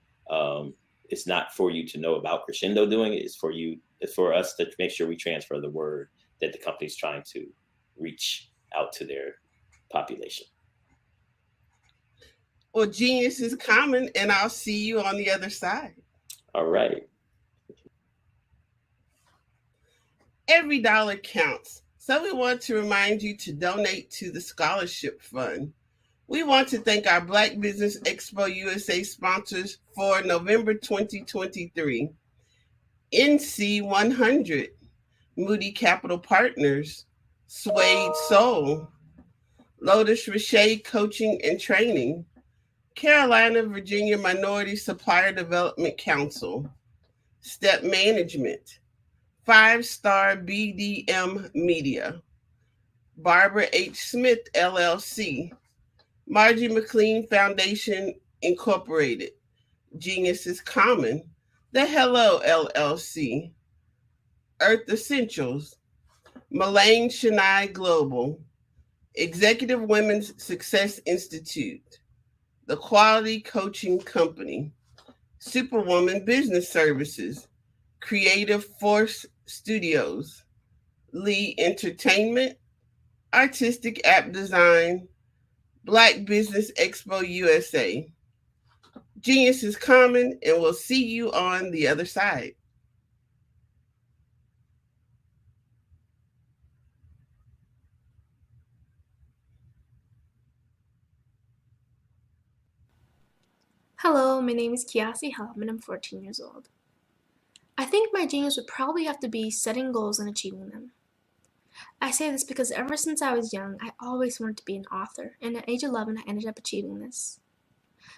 It's not for you to know about Crescendo doing it. It's for us to make sure we transfer the word that the company's trying to reach out to their population. Well, genius is common, and I'll see you on the other side. All right. Every dollar counts. So we want to remind you to donate to the scholarship fund. We want to thank our Black Business Expo USA sponsors for November 2023. NC 100, Moody Capital Partners, Suede Soul, Lotus Richey Coaching and Training, Carolina, Virginia Minority Supplier Development Council, Step Management, 5-Star BDM Media, Barbara H. Smith, LLC, Margie McLean Foundation, Incorporated, Genius is Common, The Hello, LLC, Earth Essentials, Mullane Shania Global, Executive Women's Success Institute, The Quality Coaching Company, Superwoman Business Services, Creative Force Studios, Lee Entertainment, Artistic App Design, Black Business Expo USA. Genius is common, and we'll see you on the other side. Hello, my name is Kiasi Helm and I'm 14 years old. I think my genius would probably have to be setting goals and achieving them. I say this because ever since I was young, I always wanted to be an author, and at age 11, I ended up achieving this.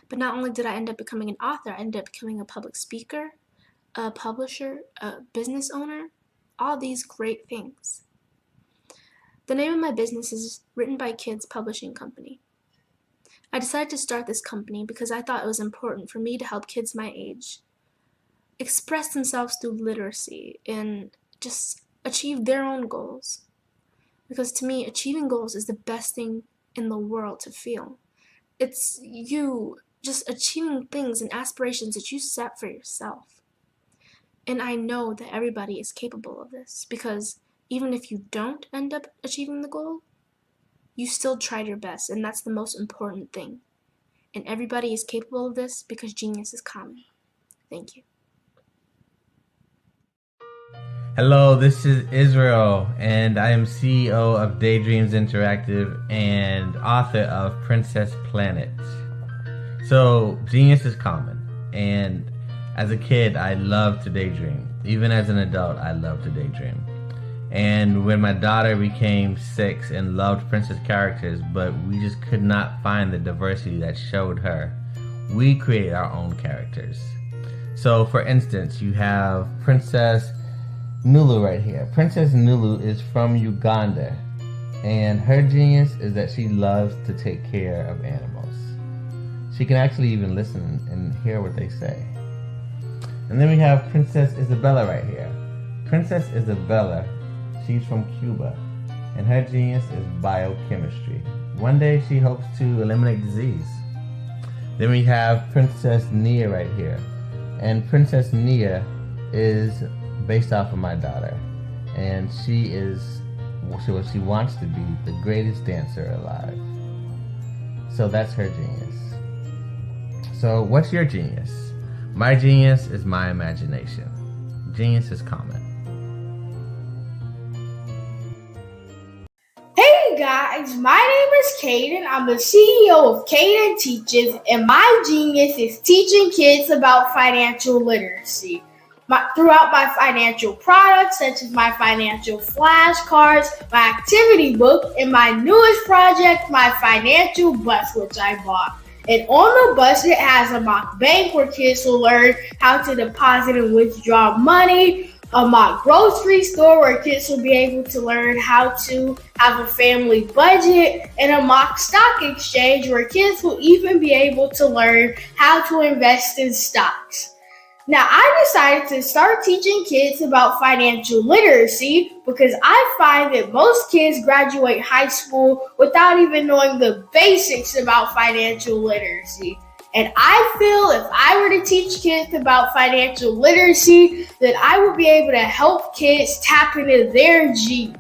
But not only did I end up becoming an author, I ended up becoming a public speaker, a publisher, a business owner, all these great things. The name of my business is Written by Kids Publishing Company. I decided to start this company because I thought it was important for me to help kids my age express themselves through literacy and just achieve their own goals. Because to me, achieving goals is the best thing in the world to feel. It's you just achieving things and aspirations that you set for yourself. And I know that everybody is capable of this because even if you don't end up achieving the goal, you still tried your best, and that's the most important thing. And everybody is capable of this because genius is common. Thank you. Hello, this is Israel, and I am CEO of Daydreams Interactive and author of Princess Planet. So, genius is common, and as a kid, I loved to daydream. Even as an adult, I love to daydream. And when my daughter became 6 and loved princess characters, but we just could not find the diversity that showed her, we created our own characters. So for instance, you have Princess Nulu right here. Princess Nulu is from Uganda, and her genius is that she loves to take care of animals. She can actually even listen and hear what they say. And then we have Princess Isabella right here. Princess Isabella, she's from Cuba, and her genius is biochemistry. One day she hopes to eliminate disease. Then we have Princess Nia right here, and Princess Nia is based off of my daughter, and she wants to be the greatest dancer alive. So that's her genius. So what's your genius? My genius is my imagination. Genius is common. Hey guys, my name is Caden. I'm the CEO of Caden Teaches, and my genius is teaching kids about financial literacy. Throughout my financial products, such as my financial flashcards, my activity book, and my newest project, my financial bus, which I bought. And on the bus, it has a mock bank where kids will learn how to deposit and withdraw money, a mock grocery store where kids will be able to learn how to have a family budget, and a mock stock exchange where kids will even be able to learn how to invest in stocks. Now, I decided to start teaching kids about financial literacy because I find that most kids graduate high school without even knowing the basics about financial literacy. And I feel if I were to teach kids about financial literacy, that I would be able to help kids tap into their genius.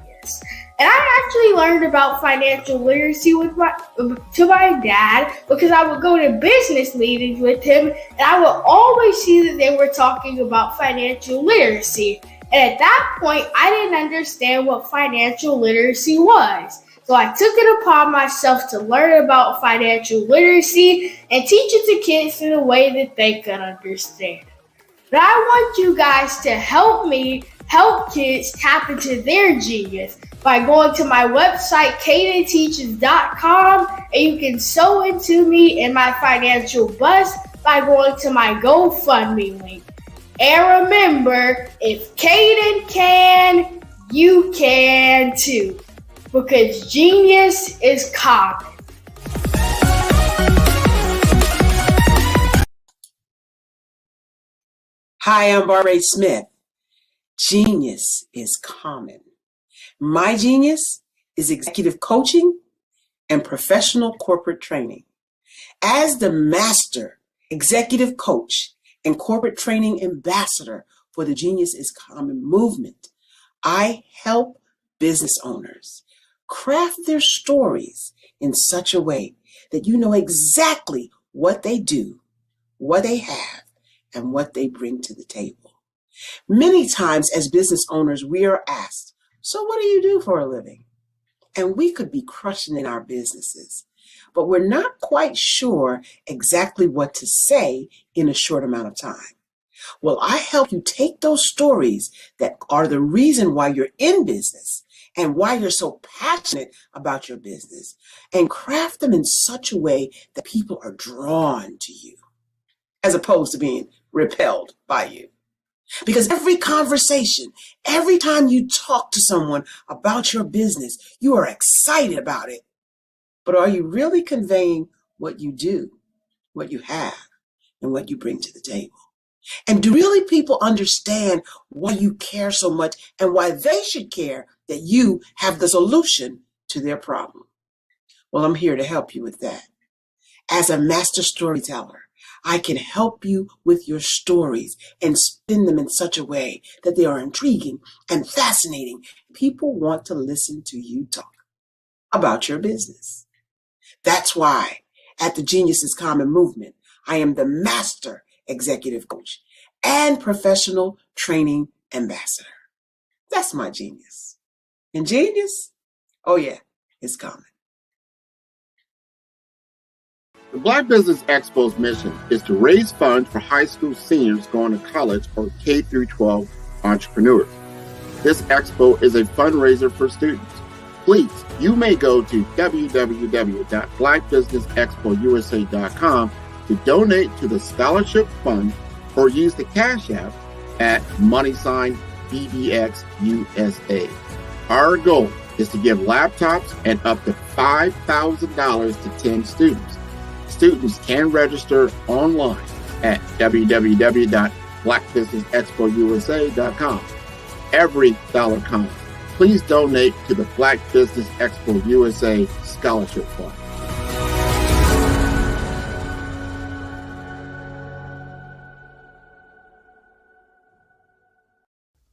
And I actually learned about financial literacy to my dad because I would go to business meetings with him, and I would always see that they were talking about financial literacy. And at that point, I didn't understand what financial literacy was. So I took it upon myself to learn about financial literacy and teach it to kids in a way that they could understand. But I want you guys to help me help kids tap into their genius by going to my website, cadenteaches.com, and you can sew into me in my financial bust by going to my GoFundMe link. And remember, if Caden can, you can too. Because genius is common. Hi, I'm Barbara Smith. Genius is common. My genius is executive coaching and professional corporate training. As the master executive coach and corporate training ambassador for the Genius is Common movement, I help business owners craft their stories in such a way that you know exactly what they do, what they have, and what they bring to the table. Many times as business owners, we are asked, so what do you do for a living? And we could be crushing in our businesses, but we're not quite sure exactly what to say in a short amount of time. Well, I help you take those stories that are the reason why you're in business and why you're so passionate about your business and craft them in such a way that people are drawn to you as opposed to being repelled by you. Because every conversation, every time you talk to someone about your business, you are excited about it. But are you really conveying what you do, what you have, and what you bring to the table? And do really people understand why you care so much and why they should care that you have the solution to their problem? Well, I'm here to help you with that. As a master storyteller, I can help you with your stories and spin them in such a way that they are intriguing and fascinating. People want to listen to you talk about your business. That's why at the Genius is Common movement, I am the master executive coach and professional training ambassador. That's my genius. And genius? Oh yeah, it's common. The Black Business Expo's mission is to raise funds for high school seniors going to college or K through 12 entrepreneurs. This expo is a fundraiser for students. Please, you may go to www.blackbusinessexpousa.com to donate to the scholarship fund or use the Cash App at $BBXUSA. Our goal is to give laptops and up to $5,000 to 10 students. Students can register online at www.blackbusinessexpousa.com. Every dollar counts. Please donate to the Black Business Expo USA Scholarship Fund.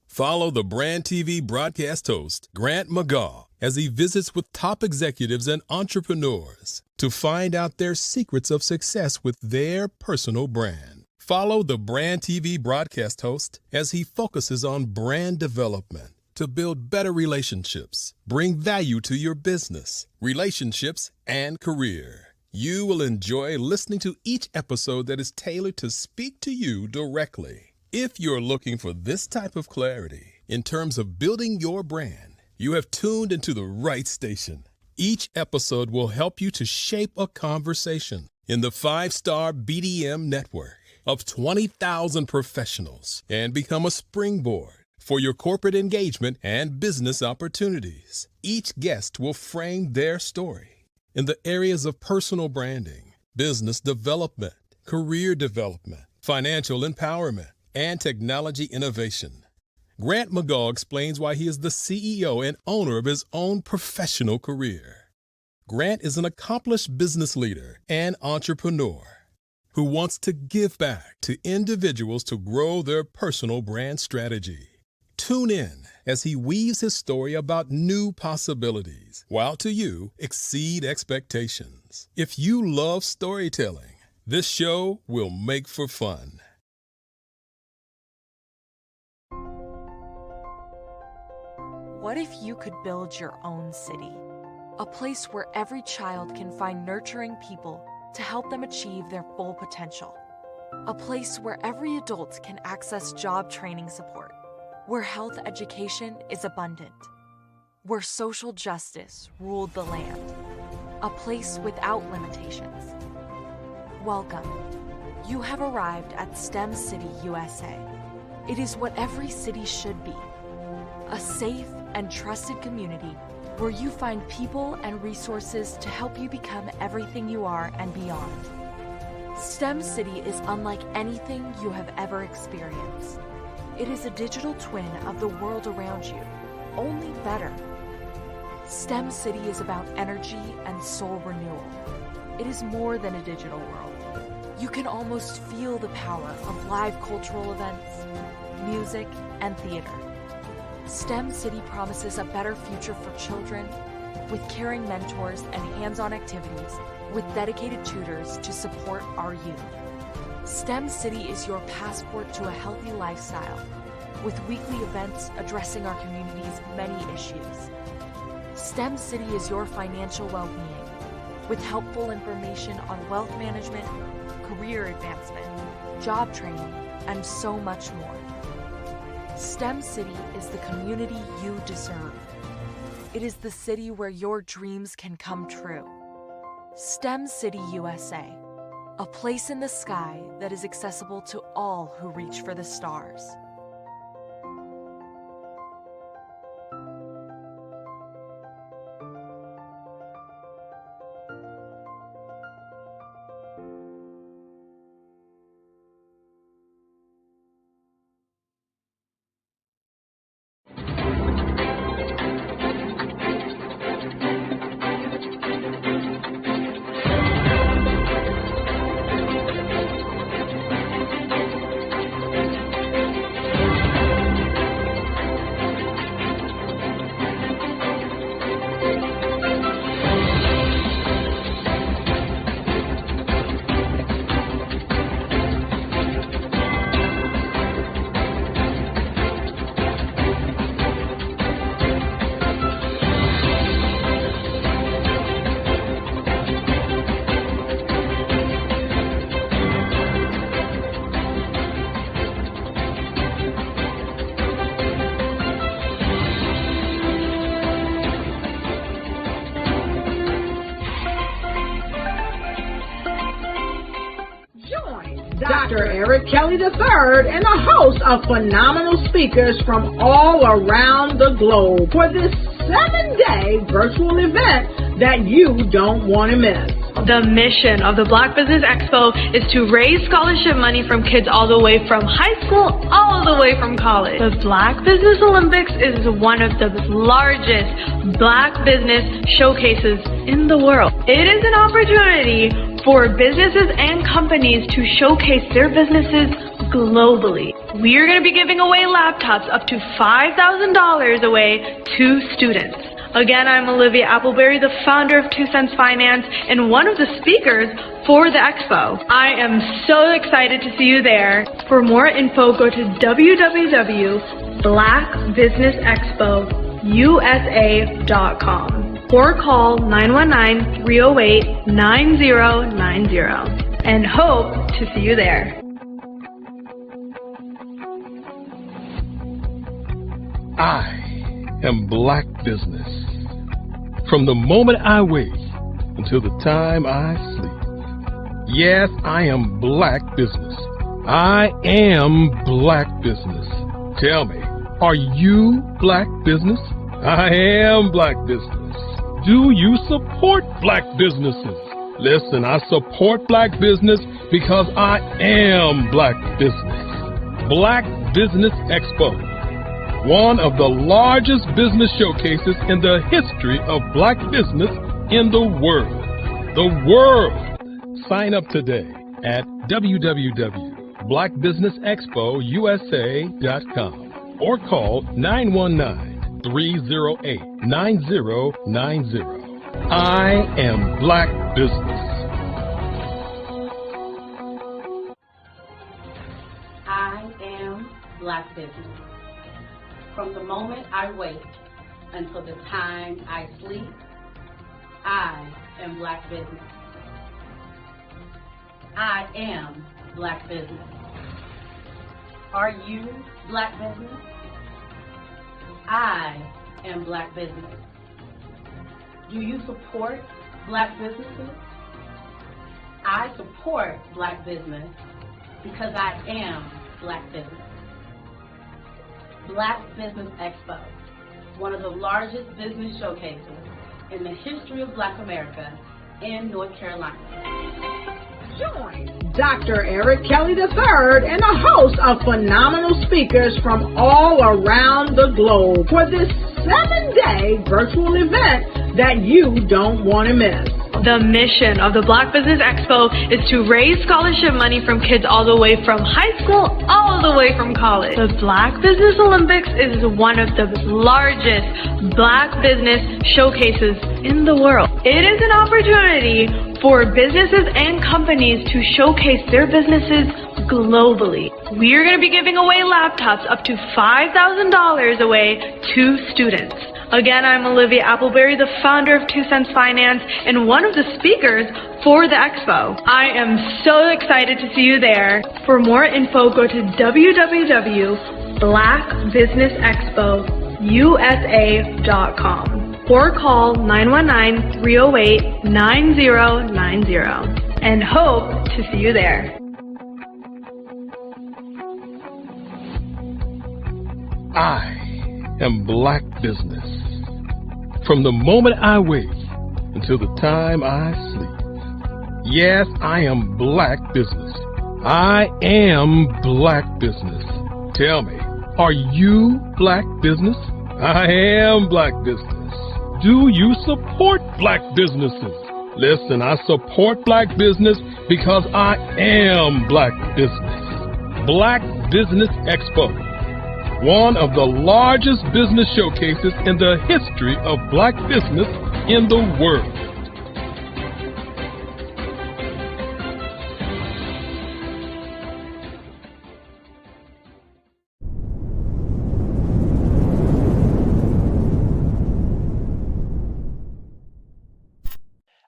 Follow the Brand TV broadcast host, Grant McGaugh, as he visits with top executives and entrepreneurs to find out their secrets of success with their personal brand. Follow the Brand TV broadcast host as he focuses on brand development to build better relationships, bring value to your business, relationships, and career. You will enjoy listening to each episode that is tailored to speak to you directly. If you're looking for this type of clarity in terms of building your brand, you have tuned into the right station. Each episode will help you to shape a conversation in the 5-star BDM network of 20,000 professionals and become a springboard for your corporate engagement and business opportunities. Each guest will frame their story in the areas of personal branding, business development, career development, financial empowerment, and technology innovation. Grant McGaugh explains why he is the CEO and owner of his own professional career. Grant is an accomplished business leader and entrepreneur who wants to give back to individuals to grow their personal brand strategy. Tune in as he weaves his story about new possibilities, while to you exceed expectations. If you love storytelling, this show will make for fun. What if you could build your own city? A place where every child can find nurturing people to help them achieve their full potential. A place where every adult can access job training support. Where health education is abundant. Where social justice ruled the land. A place without limitations. Welcome. You have arrived at STEM City USA. It is what every city should be. A safe and trusted community where you find people and resources to help you become everything you are and beyond. STEM City is unlike anything you have ever experienced. It is a digital twin of the world around you, only better. STEM City is about energy and soul renewal. It is more than a digital world. You can almost feel the power of live cultural events, music, and theater. STEM City promises a better future for children with caring mentors and hands-on activities with dedicated tutors to support our youth. STEM City is your passport to a healthy lifestyle with weekly events addressing our community's many issues. STEM City is your financial well-being with helpful information on wealth management, career advancement, job training, and so much more. STEM City is the community you deserve. It is the city where your dreams can come true. STEM City USA, a place in the sky that is accessible to all who reach for the stars. Dr. Eric Kelly III and a host of phenomenal speakers from all around the globe for this 7-day virtual event that you don't want to miss. The mission of the Black Business Expo is to raise scholarship money from kids all the way from high school all the way from college. The Black Business Olympics is one of the largest Black business showcases in the world. It is an opportunity for businesses and companies to showcase their businesses globally. We are going to be giving away laptops up to $5,000 away to students. Again, I'm Olivia Appleberry, the founder of 2 Cents Finance and one of the speakers for the expo. I am so excited to see you there. For more info, go to www.blackbusinessexpousa.com or call 919-308-9090 and hope to see you there. I am Black Business. From the moment I wake until the time I sleep. Yes, I am Black Business. I am Black Business. Tell me, are you Black Business? I am Black Business. Do you support Black businesses? Listen, I support Black business because I am Black Business. Black Business Expo, one of the largest business showcases in the history of Black business in the world. The world! Sign up today at www.blackbusinessexpousa.com or call 919-308-9090. I am Black Business. I am Black Business. From the moment I wake until the time I sleep. I am Black business. I am Black business. Are you Black business? I am Black business. Do you support Black businesses? I support Black business because I am Black business. Black Business Expo, one of the largest business showcases in the history of Black America in North Carolina. Join Dr. Eric Kelly III and a host of phenomenal speakers from all around the globe for this 7-day virtual event that you don't want to miss. The mission of the Black Business Expo is to raise scholarship money from kids all the way from high school, all the way from college. The Black Business Olympics is one of the largest Black business showcases in the world. It is an opportunity for businesses and companies to showcase their businesses globally. We are going to be giving away laptops up to $5,000 away to students. Again, I'm Olivia Appleberry, the founder of 2 Cents Finance and one of the speakers for the expo. I am so excited to see you there. For more info, go to www.blackbusinessexpousa.com or call 919-308-9090 and hope to see you there. I am Black business. From the moment I wake until the time I sleep. Yes, I am Black business. I am Black business. Tell me, are you Black business? I am Black business. Do you support Black businesses? Listen, I support Black business because I am Black business. Black Business Expo, one of the largest business showcases in the history of Black business in the world.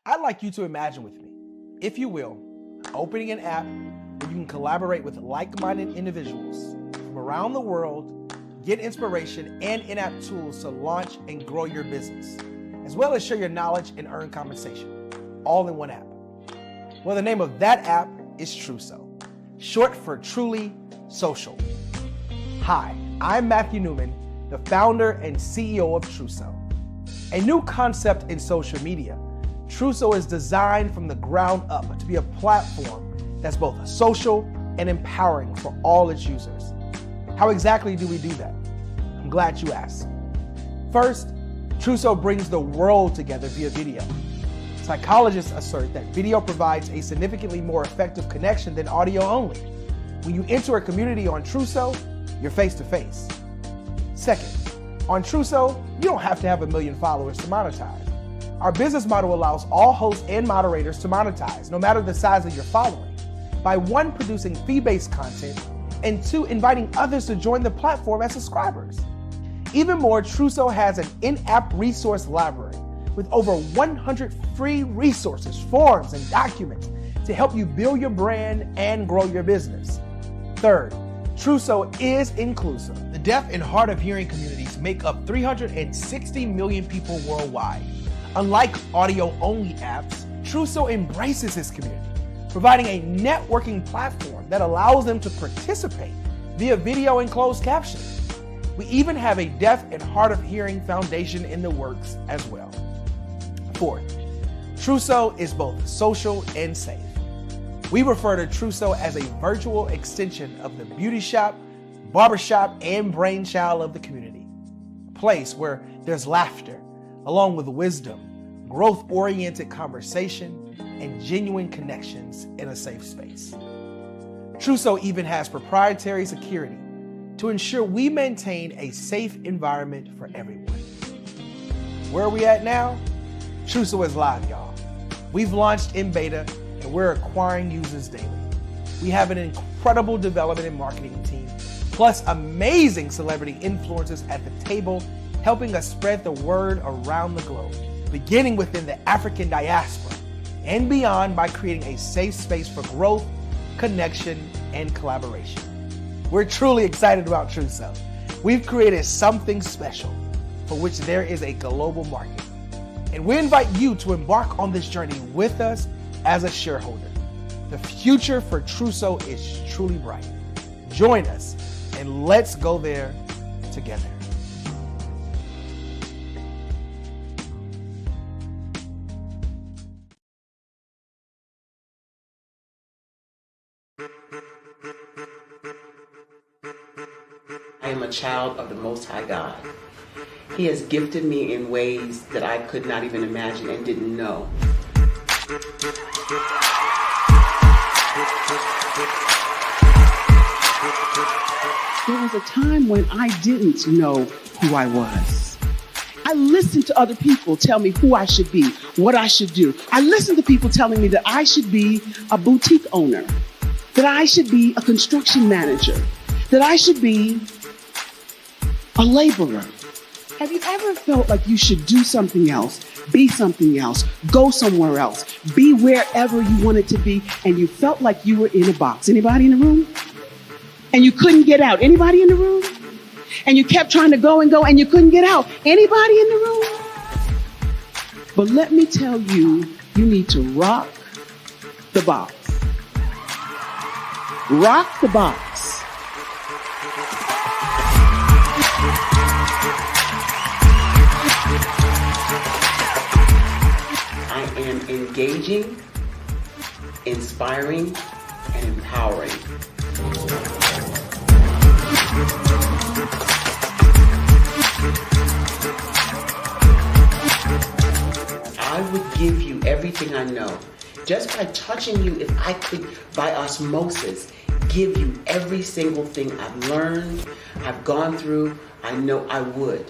I'd like you to imagine with me, if you will, opening an app where you can collaborate with like-minded individuals from around the world, get inspiration and in-app tools to launch and grow your business, as well as share your knowledge and earn compensation, all in one app. Well, the name of that app is Truso, short for Truly Social. Hi, I'm Matthew Newman, the founder and CEO of Truso. A new concept in social media, Truso is designed from the ground up to be a platform that's both social and empowering for all its users. How exactly do we do that? I'm glad you asked. First, Truso brings the world together via video. Psychologists assert that video provides a significantly more effective connection than audio only. When you enter a community on Truso, you're face to face. Second, on Truso, you don't have to have 1 million followers to monetize. Our business model allows all hosts and moderators to monetize, no matter the size of your following, by 1, producing fee-based content, and 2, inviting others to join the platform as subscribers. Even more, Truso has an in-app resource library with over 100 free resources, forms, and documents to help you build your brand and grow your business. Third, Truso is inclusive. The deaf and hard of hearing communities make up 360 million people worldwide. Unlike audio-only apps, Truso embraces this community, providing a networking platform that allows them to participate via video and closed captioning. We even have a deaf and hard of hearing foundation in the works as well. Fourth, Truso is both social and safe. We refer to Truso as a virtual extension of the beauty shop, barbershop, and brainchild of the community. A place where there's laughter, along with wisdom, growth-oriented conversation, and genuine connections in a safe space. Truso even has proprietary security to ensure we maintain a safe environment for everyone. Where are we at now? Truso is live, y'all. We've launched in beta and we're acquiring users daily. We have an incredible development and marketing team, plus amazing celebrity influencers at the table helping us spread the word around the globe, beginning within the African diaspora and beyond by creating a safe space for growth, connection, and collaboration. We're truly excited about True Self. We've created something special for which there is a global market. And we invite you to embark on this journey with us as a shareholder. The future for Truso is truly bright. Join us and let's go there together. I am a child of the Most High God. He has gifted me in ways that I could not even imagine and didn't know. There was a time when I didn't know who I was. I listened to other people tell me who I should be, what I should do. I listened to people telling me that I should be a boutique owner, that I should be a construction manager, that I should be a laborer. Have you ever felt like you should do something else, be something else, go somewhere else, be wherever you wanted to be, and you felt like you were in a box? Anybody in the room? And you couldn't get out? Anybody in the room? And you kept trying to go and you couldn't get out? Anybody in the room? But let me tell you, you need to rock the box. Rock the box. I am engaging, inspiring, and empowering. I would give you everything I know. Just by touching you, if I could, by osmosis, give you every single thing I've learned, I've gone through, I know I would.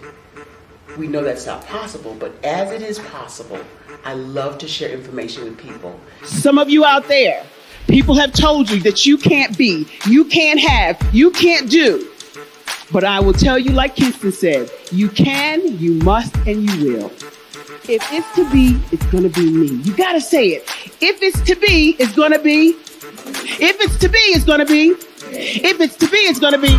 We know that's not possible, but as it is possible, I love to share information with people. Some of you out there, people have told you that you can't be, you can't have, you can't do. But I will tell you, like Kinston said, you can, you must, and you will. If it's to be, it's going to be me. You got to say it. If it's to be, it's going to be. If it's to be, it's going to be. If it's to be, it's going to be.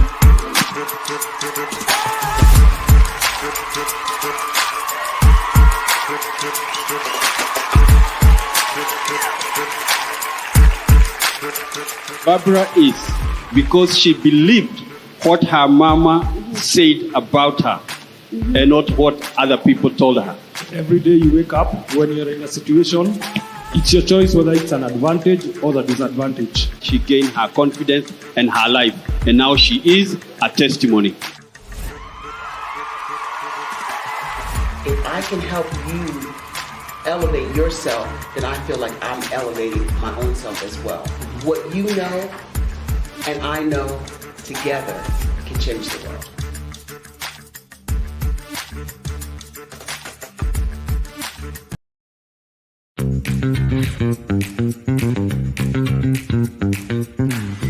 Barbara is because she believed what her mama said about her and not what other people told her. Every day you wake up, when you're in a situation, it's your choice whether it's an advantage or the disadvantage. She gained her confidence and her life, and now she is a testimony. If I can help you elevate yourself, then I feel like I'm elevating my own self as well. What you know and I know together can change the world.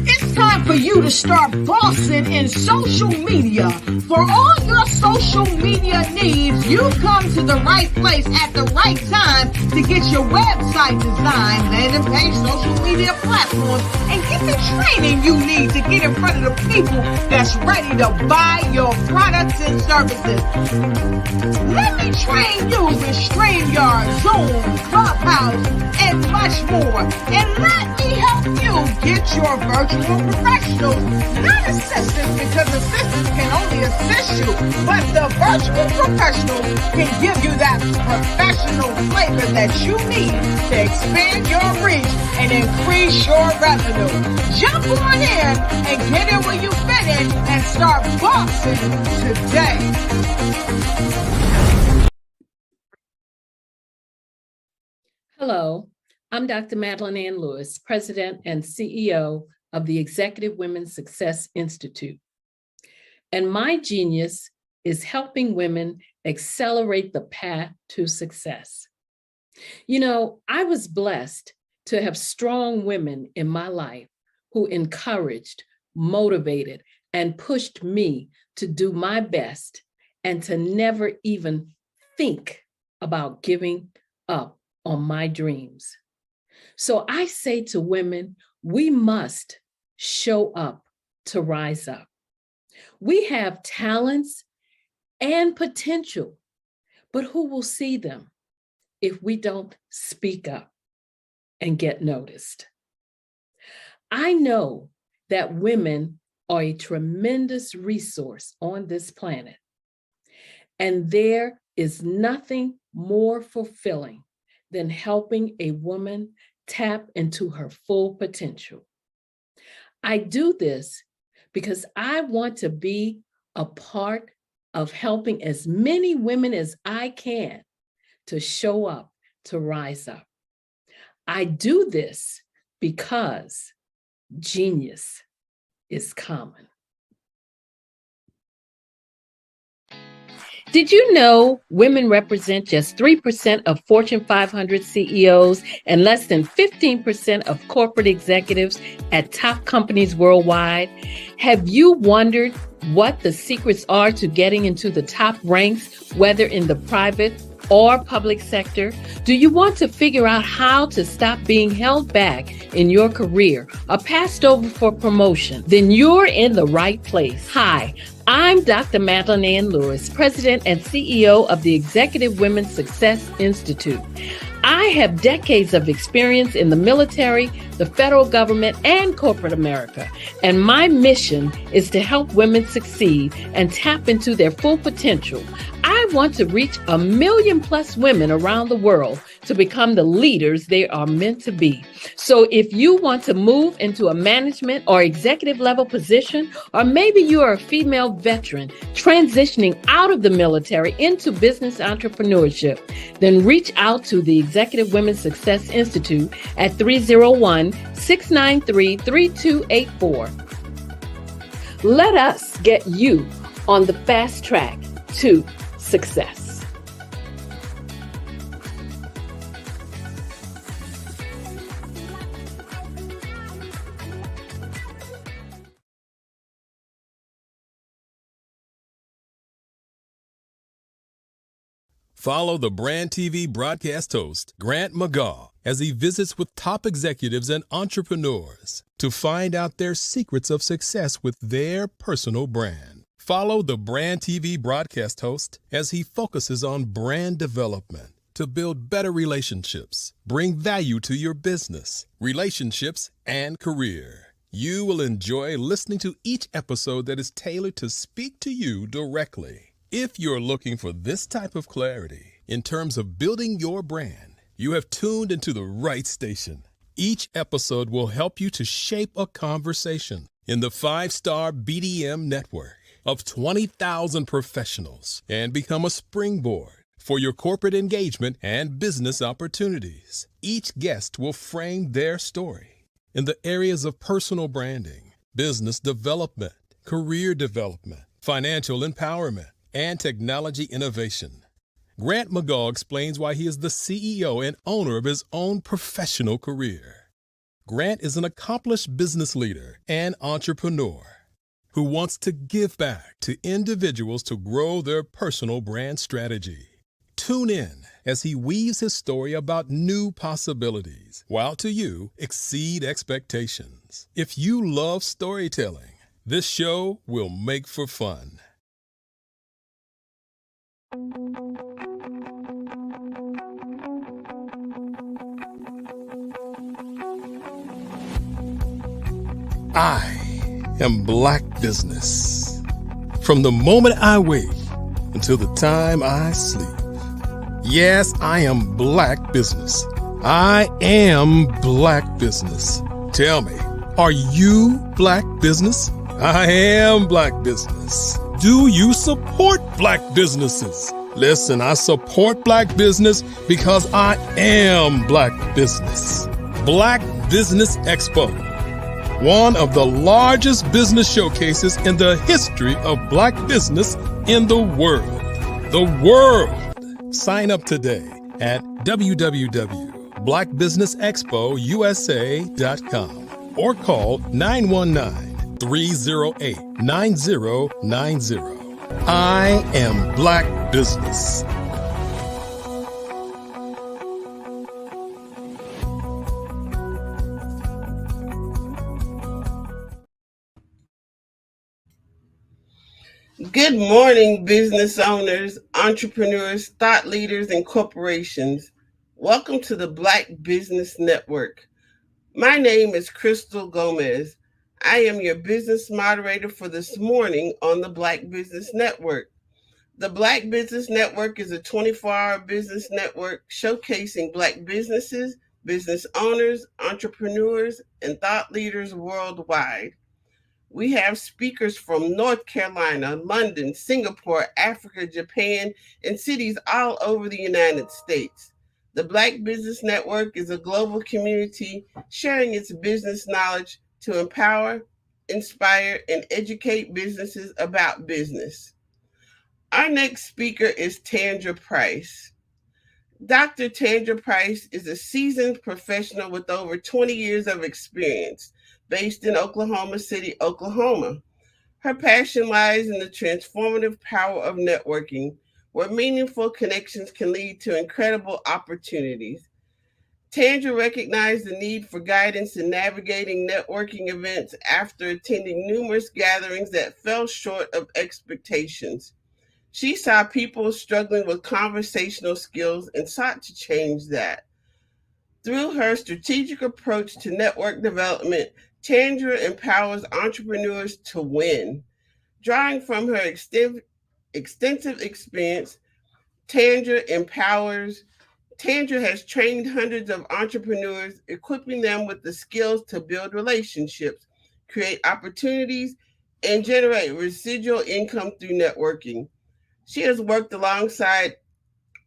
It's time for you to start bossing in social media. For all your social media needs, you've come to the right place at the right time to get your website designed, landing page, social media platforms, and get the training you need to get in front of the people that's ready to buy your products and services. Let me train you with StreamYard, Zoom, Clubhouse, and much more. And let me help you get your virtual professionals, not assistants, because assistants can only assist you, but the virtual professionals can give you that professional flavor that you need to expand your reach and increase your revenue. Jump on in and get in where you fit in and start boxing today. Hello, I'm Dr. Madeline Ann Lewis, President and CEO of the Executive Women's Success Institute. And my genius is helping women accelerate the path to success. You know, I was blessed to have strong women in my life who encouraged, motivated, and pushed me to do my best and to never even think about giving up on my dreams. So I say to women, we must show up to rise up. We have talents and potential, but who will see them if we don't speak up and get noticed? I know that women are a tremendous resource on this planet, and there is nothing more fulfilling than helping a woman tap into her full potential. I do this because I want to be a part of helping as many women as I can to show up, to rise up. I do this because genius is common. Did you know women represent just 3% of Fortune 500 CEOs and less than 15% of corporate executives at top companies worldwide? Have you wondered what the secrets are to getting into the top ranks, whether in the private or public sector? Do you want to figure out how to stop being held back in your career or passed over for promotion? Then you're in the right place. Hi, I'm Dr. Madeline Ann Lewis, President and CEO of the Executive Women's Success Institute. I have decades of experience in the military, the federal government, and corporate America, and my mission is to help women succeed and tap into their full potential. I want to reach 1 million plus women around the world to become the leaders they are meant to be. So if you want to move into a management or executive level position, or maybe you are a female veteran transitioning out of the military into business entrepreneurship, then reach out to the Executive Women's Success Institute at 301-693-3284. Let us get you on the fast track to success. Follow the Brand TV broadcast host, Grant McGaw, as he visits with top executives and entrepreneurs to find out their secrets of success with their personal brand. Follow the Brand TV broadcast host as he focuses on brand development to build better relationships, bring value to your business, relationships, and career. You will enjoy listening to each episode that is tailored to speak to you directly. If you're looking for this type of clarity in terms of building your brand, you have tuned into the right station. Each episode will help you to shape a conversation in the 5-star BDM network of 20,000 professionals and become a springboard for your corporate engagement and business opportunities. Each guest will frame their story in the areas of personal branding, business development, career development, financial empowerment, and technology innovation. Grant McGaw explains why he is the CEO and owner of his own professional career. Grant is an accomplished business leader and entrepreneur who wants to give back to individuals to grow their personal brand strategy. Tune in as he weaves his story about new possibilities, while to you exceed expectations. If you love storytelling, this show will make for fun. I am Black Business. From the moment I wake until the time I sleep. Yes, I am Black Business. I am Black Business. Tell me, are you Black Business? I am Black Business. Do you support Black businesses? Listen, I support Black business because I am Black Business. Black Business Expo, one of the largest business showcases in the history of Black business in the world. The world! Sign up today at www.blackbusinessexpousa.com or call 919-308-9090. I am Black Business. Good morning, business owners, entrepreneurs, thought leaders, and corporations. Welcome to the Black Business Network. My name is Crystal Gomez. I am your business moderator for this morning on the Black Business Network. The Black Business Network is a 24-hour business network showcasing Black businesses, business owners, entrepreneurs, and thought leaders worldwide. We have speakers from North Carolina, London, Singapore, Africa, Japan, and cities all over the United States. The Black Business Network is a global community sharing its business knowledge to empower, inspire, and educate businesses about business. Our next speaker is Tandra Price. Dr. Tandra Price is a seasoned professional with over 20 years of experience, based in Oklahoma City, Oklahoma. Her passion lies in the transformative power of networking, where meaningful connections can lead to incredible opportunities. Tandra recognized the need for guidance in navigating networking events after attending numerous gatherings that fell short of expectations. She saw people struggling with conversational skills and sought to change that. Through her strategic approach to network development, Tandra empowers entrepreneurs to win. Drawing from her extensive experience, Tandra has trained hundreds of entrepreneurs, equipping them with the skills to build relationships, create opportunities, and generate residual income through networking. She has worked alongside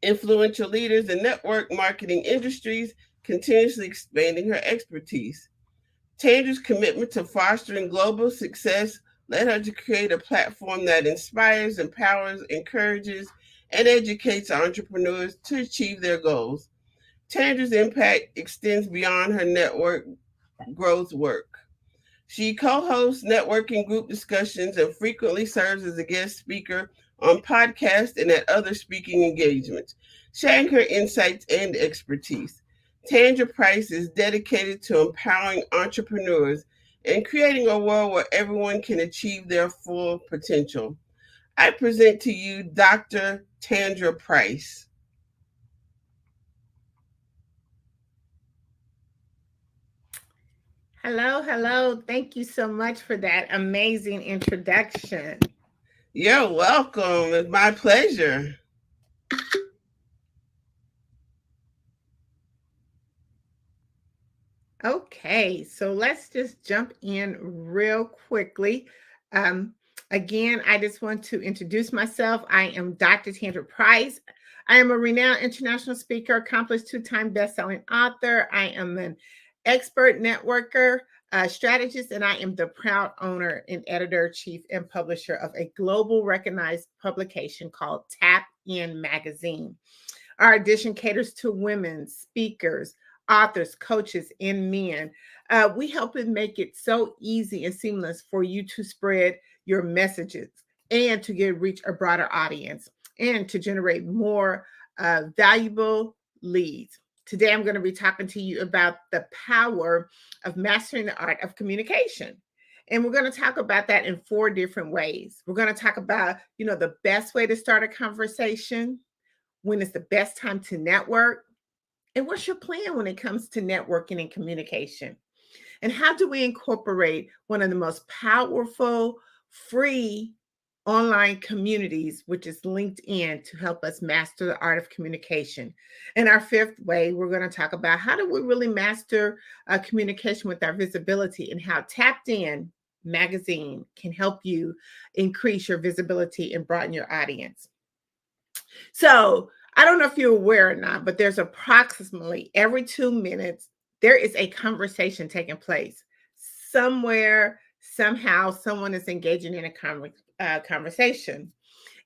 influential leaders in network marketing industries, continuously expanding her expertise. Tandra's commitment to fostering global success led her to create a platform that inspires, empowers, encourages, and educates entrepreneurs to achieve their goals. Tandra's impact extends beyond her network growth work. She co-hosts networking group discussions and frequently serves as a guest speaker on podcasts and at other speaking engagements, sharing her insights and expertise. Tandra Price is dedicated to empowering entrepreneurs and creating a world where everyone can achieve their full potential. I present to you Dr. Tandra Price. Hello. Thank you so much for that amazing introduction. You're welcome. It's my pleasure. Okay, so let's just jump in real quickly. Again, I just want to introduce myself. I am Dr. Tandra Price. I am a renowned international speaker, accomplished two-time best-selling author. I am an expert networker, strategist, and I am the proud owner and editor-chief and publisher of a global recognized publication called Tap In Magazine. Our edition caters to women, speakers, authors, coaches, and men. We help them make it so easy and seamless for you to spread your messages and to reach a broader audience and to generate more valuable leads. Today, I'm going to be talking to you about the power of mastering the art of communication. And we're going to talk about that in 4 different ways. We're going to talk about, the best way to start a conversation, when is the best time to network, and what's your plan when it comes to networking and communication? And how do we incorporate one of the most powerful, free online communities, which is LinkedIn, to help us master the art of communication? And our 5th way, we're going to talk about how do we really master communication with our visibility, and how Tapped In Magazine can help you increase your visibility and broaden your audience. So I don't know if you're aware or not, but there's approximately every 2 minutes, there is a conversation taking place. Somewhere, somehow, someone is engaging in a conversation.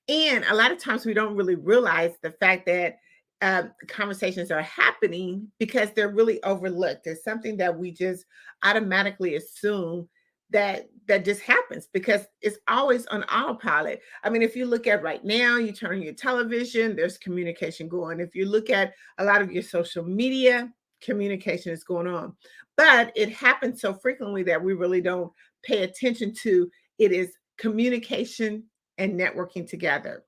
And a lot of times we don't really realize the fact that conversations are happening because they're really overlooked. There's something that we just automatically assume that just happens because it's always on autopilot. I mean, if you look at right now, you turn on your television, there's communication going. If you look at a lot of your social media, communication is going on. But it happens so frequently that we really don't pay attention to it. Is communication and networking together.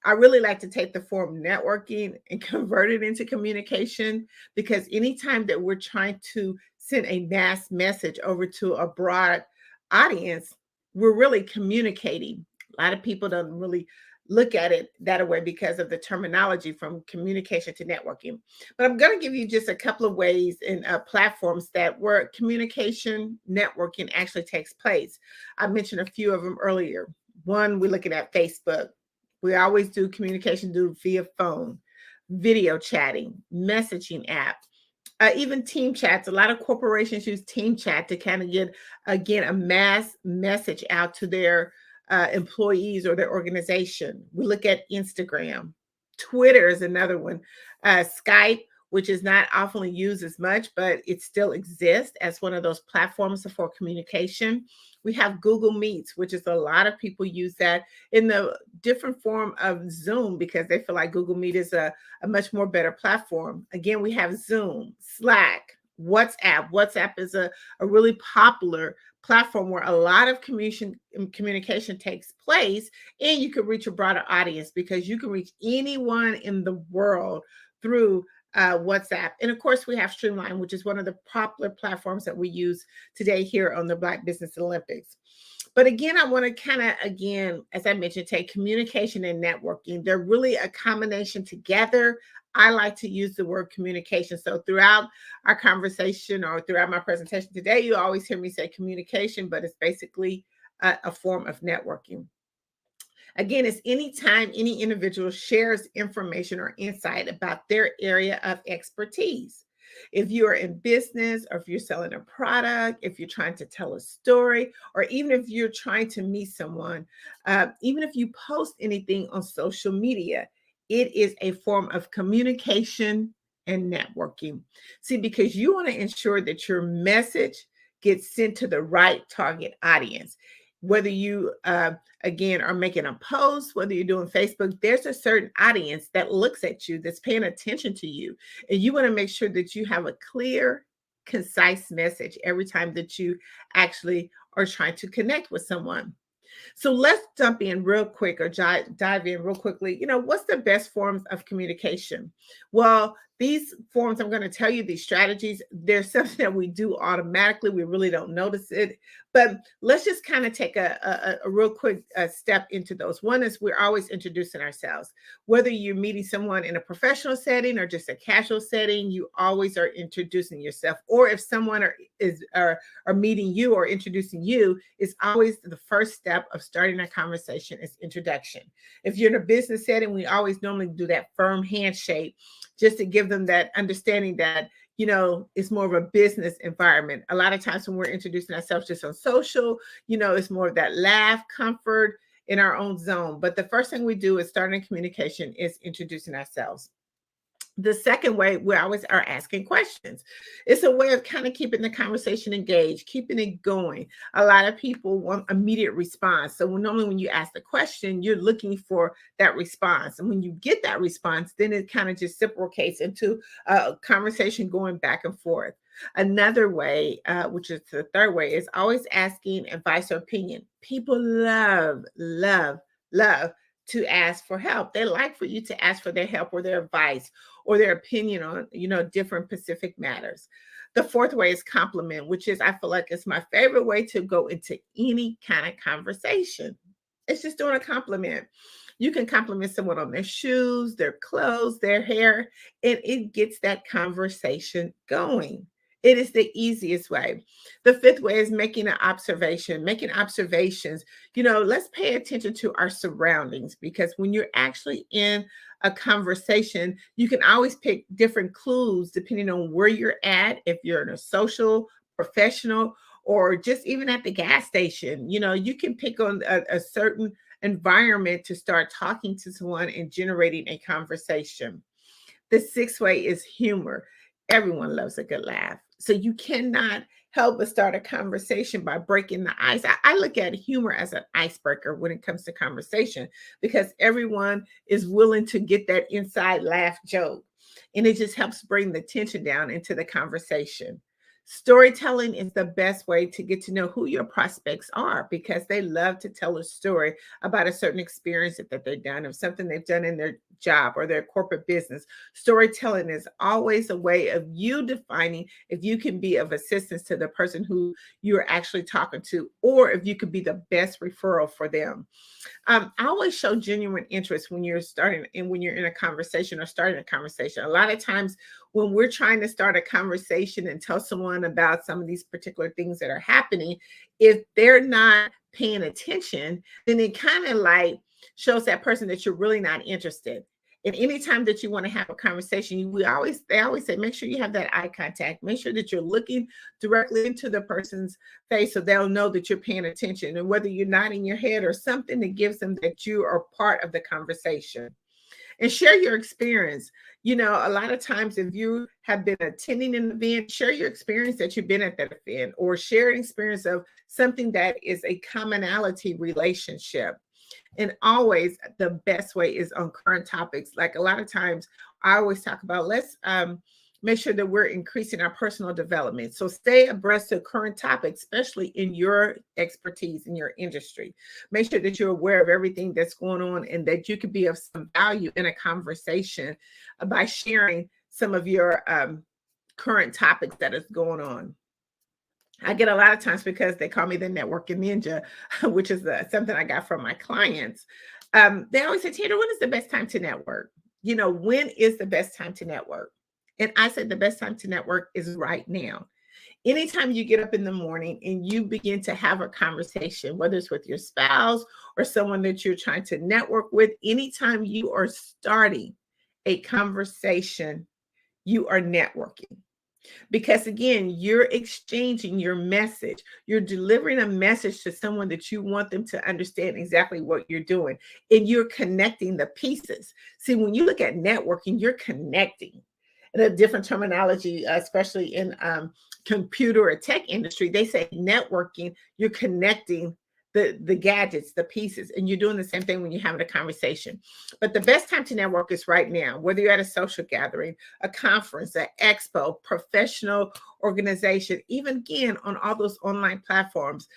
I really like to take the form networking and convert it into communication, because anytime that we're trying to send a mass message over to a broad audience, we're really communicating. A lot of people don't really look at it that way because of the terminology from communication to networking. But I'm going to give you just a couple of ways and platforms that where communication networking actually takes place. I mentioned a few of them earlier. One, we're looking at Facebook. We always do communication via phone, video chatting, messaging app, even team chats. A lot of corporations use team chat to kind of get, again, a mass message out to their employees or their organization. We look at Instagram. Twitter is another one. Skype, which is not often used as much, but it still exists as one of those platforms for communication. We have Google Meets, which is a lot of people use that in the different form of Zoom because they feel like Google Meet is a much more better platform. Again, we have Zoom, Slack, WhatsApp. WhatsApp is a really popular platform where a lot of communication takes place, and you can reach a broader audience because you can reach anyone in the world through WhatsApp. And of course, we have Streamline, which is one of the popular platforms that we use today here on the Black Business Olympics. But again, I want to kind of, again, as I mentioned, take communication and networking. They're really a combination together. I like to use the word communication. So throughout our conversation or throughout my presentation today, you always hear me say communication, but it's basically a form of networking. Again, it's anytime any individual shares information or insight about their area of expertise. If you are in business, or if you're selling a product, if you're trying to tell a story, or even if you're trying to meet someone, even if you post anything on social media, it is a form of communication and networking. See, because you want to ensure that your message gets sent to the right target audience. Whether you, again, are making a post, whether you're doing Facebook, there's a certain audience that looks at you, that's paying attention to you. And you want to make sure that you have a clear, concise message every time that you actually are trying to connect with someone. So let's jump in real quick, or dive in real quickly. You know, what's the best forms of communication? Well, these forms, I'm going to tell you these strategies. There's something that we do automatically. We really don't notice it. But let's just kind of take a real quick step into those. One is we're always introducing ourselves. Whether you're meeting someone in a professional setting or just a casual setting, you always are introducing yourself. Or if someone are meeting you or introducing you, it's always the first step of starting a conversation is introduction. If you're in a business setting, we always normally do that firm handshake just to give them that understanding that, you know, it's more of a business environment. A lot of times when we're introducing ourselves just on social, you know, it's more of that laugh, comfort in our own zone. But the first thing we do is starting communication is introducing ourselves. The second way, we always are asking questions. It's a way of kind of keeping the conversation engaged, keeping it going. A lot of people want immediate response. So normally when you ask the question, you're looking for that response. And when you get that response, then it kind of just reciprocates into a conversation going back and forth. Another way, which is the third way, is always asking advice or opinion. People love to ask for help. They like for you to ask for their help or their advice or their opinion on, you know, different specific matters. The fourth way is compliment, which is, I feel like it's my favorite way to go into any kind of conversation. It's just doing a compliment. You can compliment someone on their shoes, their clothes, their hair, and it gets that conversation going. It is the easiest way. The fifth way is making an observation, making observations. You know, let's pay attention to our surroundings, because when you're actually in a conversation, you can always pick different clues depending on where you're at. If you're in a social, professional, or just even at the gas station, you know, you can pick on a certain environment to start talking to someone and generating a conversation. The sixth way is humor. Everyone loves a good laugh. So you cannot help us start a conversation by breaking the ice. I look at humor as an icebreaker when it comes to conversation, because everyone is willing to get that inside laugh joke. And it just helps bring the tension down into the conversation. Storytelling is the best way to get to know who your prospects are, because they love to tell a story about a certain experience that they've done, or something they've done in their job or their corporate business. Storytelling is always a way of you defining if you can be of assistance to the person who you're actually talking to, or if you could be the best referral for them. I always show genuine interest when you're starting and when you're in a conversation or starting a conversation. A lot of times when we're trying to start a conversation and tell someone about some of these particular things that are happening, if they're not paying attention, then it kind of like shows that person that you're really not interested. And anytime that you want to have a conversation, they always say, make sure you have that eye contact. Make sure that you're looking directly into the person's face so they'll know that you're paying attention. And whether you're nodding your head or something that gives them that you are part of the conversation. And share your experience. You know, a lot of times if you have been attending an event, share your experience that you've been at that event, or share an experience of something that is a commonality relationship. And always the best way is on current topics. Like a lot of times I always talk about, let's make sure that we're increasing our personal development. So stay abreast of current topics, especially in your expertise in your industry. Make sure that you're aware of everything that's going on and that you can be of some value in a conversation by sharing some of your current topics that is going on. I get a lot of times, because they call me the networking ninja, which is something I got from my clients. They always say, Taylor, when is the best time to network? You know, when is the best time to network? And I said, the best time to network is right now. Anytime you get up in the morning and you begin to have a conversation, whether it's with your spouse or someone that you're trying to network with, anytime you are starting a conversation, you are networking. Because again, you're exchanging your message. You're delivering a message to someone that you want them to understand exactly what you're doing. And you're connecting the pieces. See, when you look at networking, you're connecting. And a different terminology, especially in computer or tech industry, they say networking, you're connecting the gadgets, the pieces, and you're doing the same thing when you're having a conversation. But the best time to network is right now, whether you're at a social gathering, a conference, an expo, professional organization, even again on all those online platforms,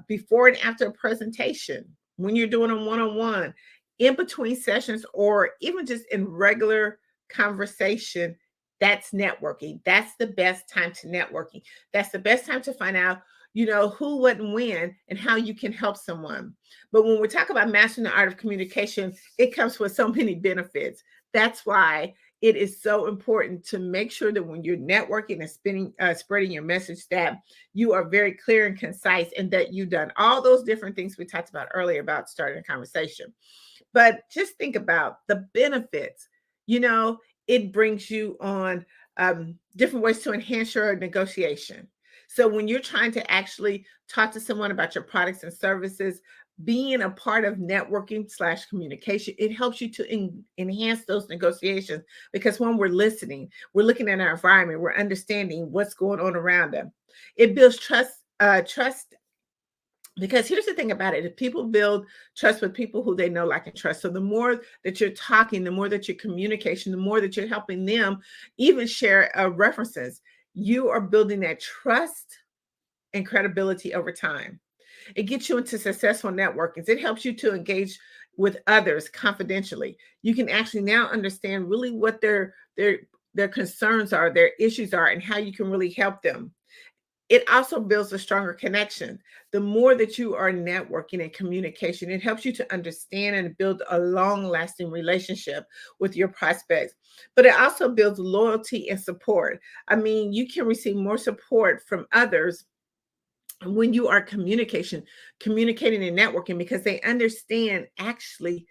before and after a presentation, when you're doing a one-on-one, in between sessions, or even just in regular conversation. That's networking. That's the best time to networking. That's the best time to find out, you know, who, what, and when, and how you can help someone. But when we talk about mastering the art of communication, it comes with so many benefits. That's why it is so important to make sure that when you're networking and spreading your message, that you are very clear and concise, and that you've done all those different things we talked about earlier about starting a conversation. But just think about the benefits. You know, it brings you on different ways to enhance your negotiation. So when you're trying to actually talk to someone about your products and services, being a part of networking / communication, it helps you to enhance those negotiations, because when we're listening, we're looking at our environment, we're understanding what's going on around them. It builds trust. Because here's the thing about it. If people build trust with people who they know, like, and trust. So the more that you're talking, the more that you're communication, the more that you're helping them even share references, you are building that trust and credibility over time. It gets you into successful networking. It helps you to engage with others confidentially. You can actually now understand really what their concerns are, their issues are, and how you can really help them. It also builds a stronger connection. The more that you are networking and communication, it helps you to understand and build a long-lasting relationship with your prospects. But it also builds loyalty and support. I mean, you can receive more support from others when you are communicating and networking, because they understand actually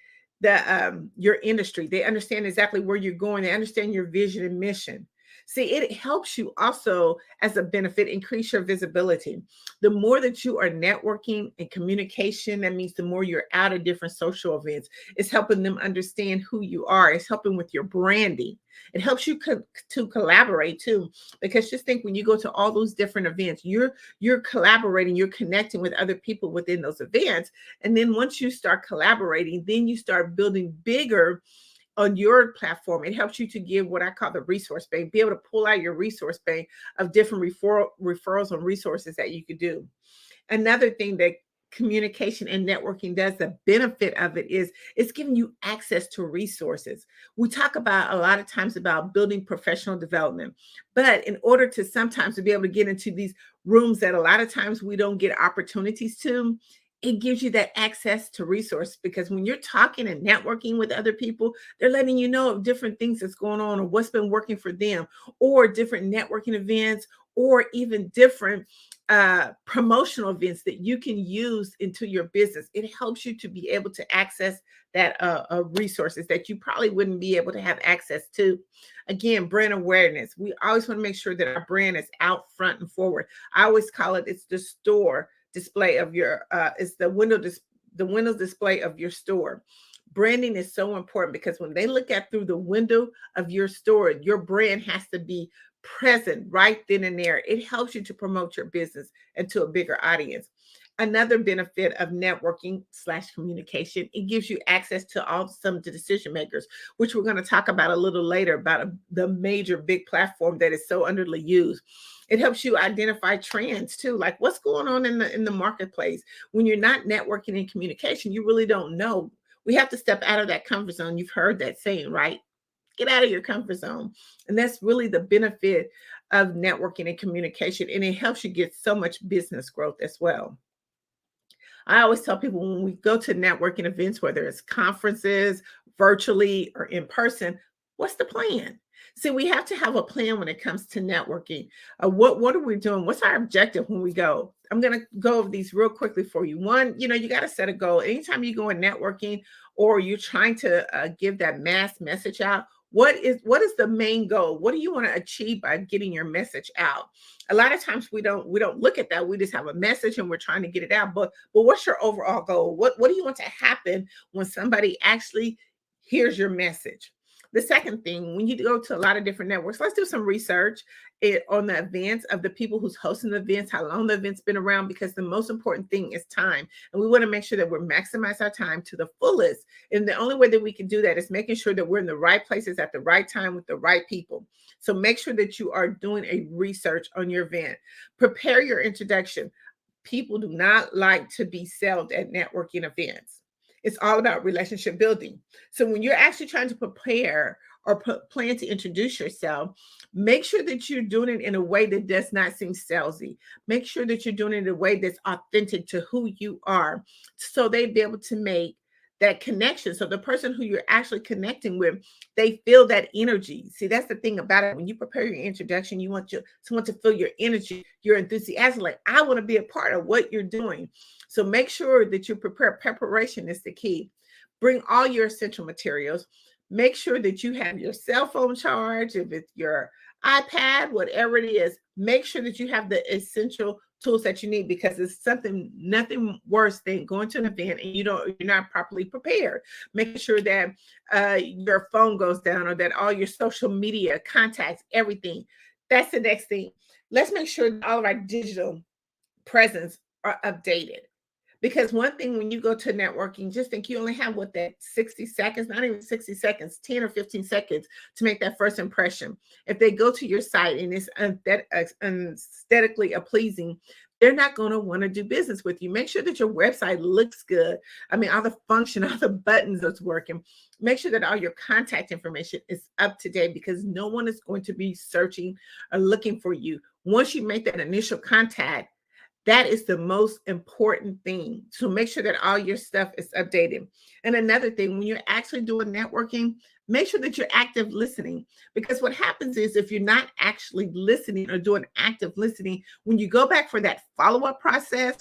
your industry. They understand exactly where you're going. They understand your vision and mission. See, it helps you also as a benefit increase your visibility. The more that you are networking and communication, that means the more you're out at different social events. It's helping them understand who you are. It's helping with your branding. It helps you to collaborate too, because just think when you go to all those different events, you're collaborating, you're connecting with other people within those events. And then once you start collaborating, then you start building bigger on your platform. It helps you to give what I call the resource bank, be able to pull out your resource bank of different referrals and resources that you could do. Another thing that communication and networking does, the benefit of it is it's giving you access to resources. We talk about a lot of times about building professional development, but in order to sometimes to be able to get into these rooms that a lot of times we don't get opportunities to, it gives you that access to resource, because when you're talking and networking with other people, they're letting you know of different things that's going on or what's been working for them, or different networking events, or even different promotional events that you can use into your business. It helps you to be able to access that resources that you probably wouldn't be able to have access to. Again, brand awareness. We always want to make sure that our brand is out front and forward. I always call it, it's the store display of your it's the window display of your store. Branding is so important because when they look at through the window of your store, your brand has to be present right then and there. It helps you to promote your business and to a bigger audience. Another benefit of networking / communication, it gives you access to some of the decision makers, which we're going to talk about a little later, about the major big platform that is so underused. It helps you identify trends too, like what's going on in the marketplace. When you're not networking and communication, you really don't know. We have to step out of that comfort zone. You've heard that saying, right? Get out of your comfort zone. And that's really the benefit of networking and communication. And it helps you get so much business growth as well. I always tell people when we go to networking events, whether it's conferences, virtually or in person, what's the plan? See, we have to have a plan when it comes to networking. What are we doing? What's our objective when we go? I'm going to go over these real quickly for you. One, you got to set a goal. Anytime you go in networking or you're trying to give that mass message out, what is the main goal? What do you want to achieve by getting your message out? A lot of times we don't look at that. We just have a message and we're trying to get it out. But what's your overall goal? What do you want to happen when somebody actually hears your message? The second thing, when you go to a lot of different networks, let's do some research on the events of the people who's hosting the events, how long the event's been around, because the most important thing is time. And we want to make sure that we're maximize our time to the fullest. And the only way that we can do that is making sure that we're in the right places at the right time with the right people. So make sure that you are doing a research on your event. Prepare your introduction. People do not like to be sold at networking events. It's all about relationship building. So when you're actually trying to prepare or plan to introduce yourself, make sure that you're doing it in a way that does not seem salesy. Make sure that you're doing it in a way that's authentic to who you are, so they'd be able to make that connection. So the person who you're actually connecting with, they feel that energy. See, that's the thing about it. When you prepare your introduction, you want someone to feel your energy, your enthusiasm, like, I want to be a part of what you're doing. So make sure that you prepare. Preparation is the key. Bring all your essential materials. Make sure that you have your cell phone charged. If it's your iPad, whatever it is, make sure that you have the essential tools that you need, because it's nothing worse than going to an event and you're not properly prepared. Making sure that your phone goes down, or that all your social media contacts, everything. That's the next thing. Let's make sure that all of our digital presence are updated. Because one thing, when you go to networking, just think you only have that 60 seconds, not even 60 seconds, 10 or 15 seconds to make that first impression. If they go to your site and it's aesthetically pleasing, they're not going to want to do business with you. Make sure that your website looks good. I mean, all the function, all the buttons that's working. Make sure that all your contact information is up to date, because no one is going to be searching or looking for you. Once you make that initial contact, that is the most important thing. So make sure that all your stuff is updated. And another thing, when you're actually doing networking, make sure that you're active listening, because what happens is if you're not actually listening or doing active listening, when you go back for that follow-up process,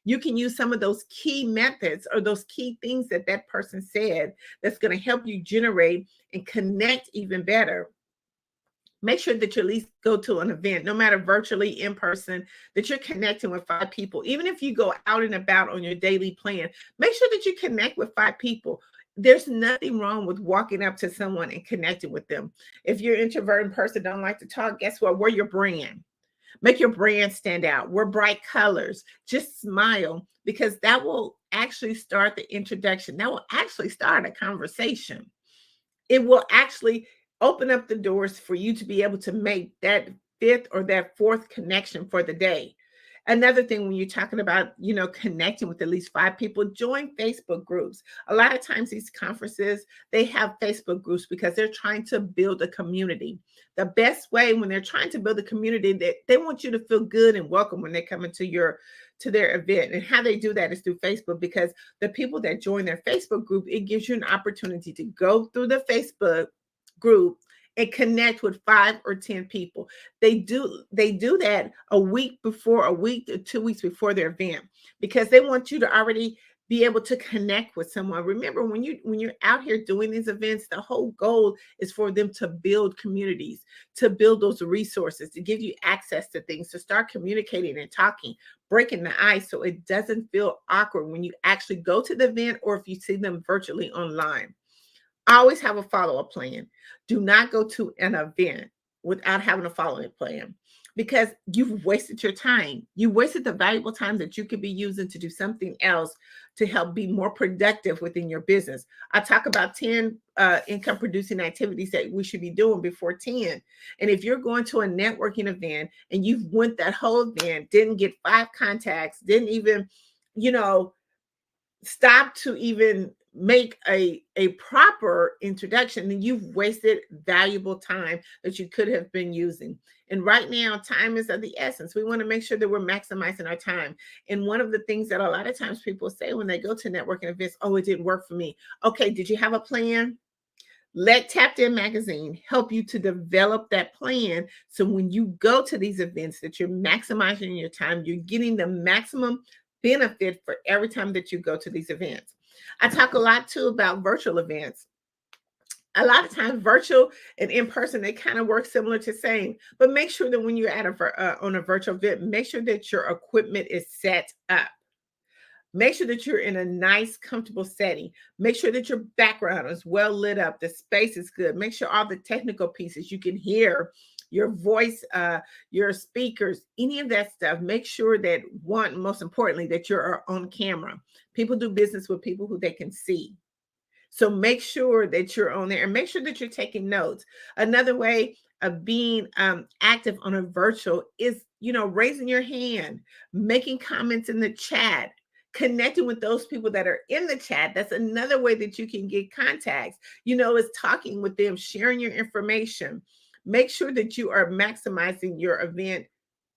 you can use some of those key methods or those key things that person said that's going to help you generate and connect even better Make sure that you at least go to an event, no matter virtually, in person, that you're connecting with 5 people. Even if you go out and about on your daily plan, make sure that you connect with 5 people. There's nothing wrong with walking up to someone and connecting with them. If you're an introverted person, don't like to talk, guess what? We're your brand. Make your brand stand out. Wear bright colors. Just smile, because that will actually start the introduction. That will actually start a conversation. It will actually open up the doors for you to be able to make that 5th or that 4th connection for the day. Another thing, when you're talking about, connecting with at least 5 people, join Facebook groups. A lot of times these conferences, they have Facebook groups because they're trying to build a community. The best way when they're trying to build a community, that they want you to feel good and welcome when they come into their event. And how they do that is through Facebook, because the people that join their Facebook group, it gives you an opportunity to go through the Facebook group and connect with 5 or 10 people. They do that a week to 2 weeks before their event, because they want you to already be able to connect with someone. Remember, when you're out here doing these events, the whole goal is for them to build communities, to build those resources, to give you access to things, to start communicating and talking, breaking the ice, so it doesn't feel awkward when you actually go to the event or if you see them virtually online. Always have a follow-up plan. Do not go to an event without having a follow-up plan, because you've wasted your time. You wasted the valuable time that you could be using to do something else to help be more productive within your business. I talk about 10 income producing activities that we should be doing before 10. And if you're going to a networking event and you've went that whole event, didn't get 5 contacts, didn't even, stop to even make a proper introduction, then you've wasted valuable time that you could have been using. And right now, time is of the essence. We want to make sure that we're maximizing our time. And one of the things that a lot of times people say when they go to networking events, oh, it didn't work for me. Okay, did you have a plan? Let Tapped In Magazine help you to develop that plan, so when you go to these events, that you're maximizing your time, you're getting the maximum benefit for every time that you go to these events. I talk a lot too about virtual events. A lot of times virtual and in person, they kind of work similar to same, but make sure that when you're at on a virtual event, make sure that your equipment is set up. Make sure that you're in a nice, comfortable setting. Make sure that your background is well lit up. The space is good. Make sure all the technical pieces, you can hear your voice, your speakers, any of that stuff. Make sure that, most importantly, that you're on camera. People do business with people who they can see. So make sure that you're on there, and make sure that you're taking notes. Another way of being active on a virtual is, raising your hand, making comments in the chat, connecting with those people that are in the chat. That's another way that you can get contacts, is talking with them, sharing your information. Make sure that you are maximizing your event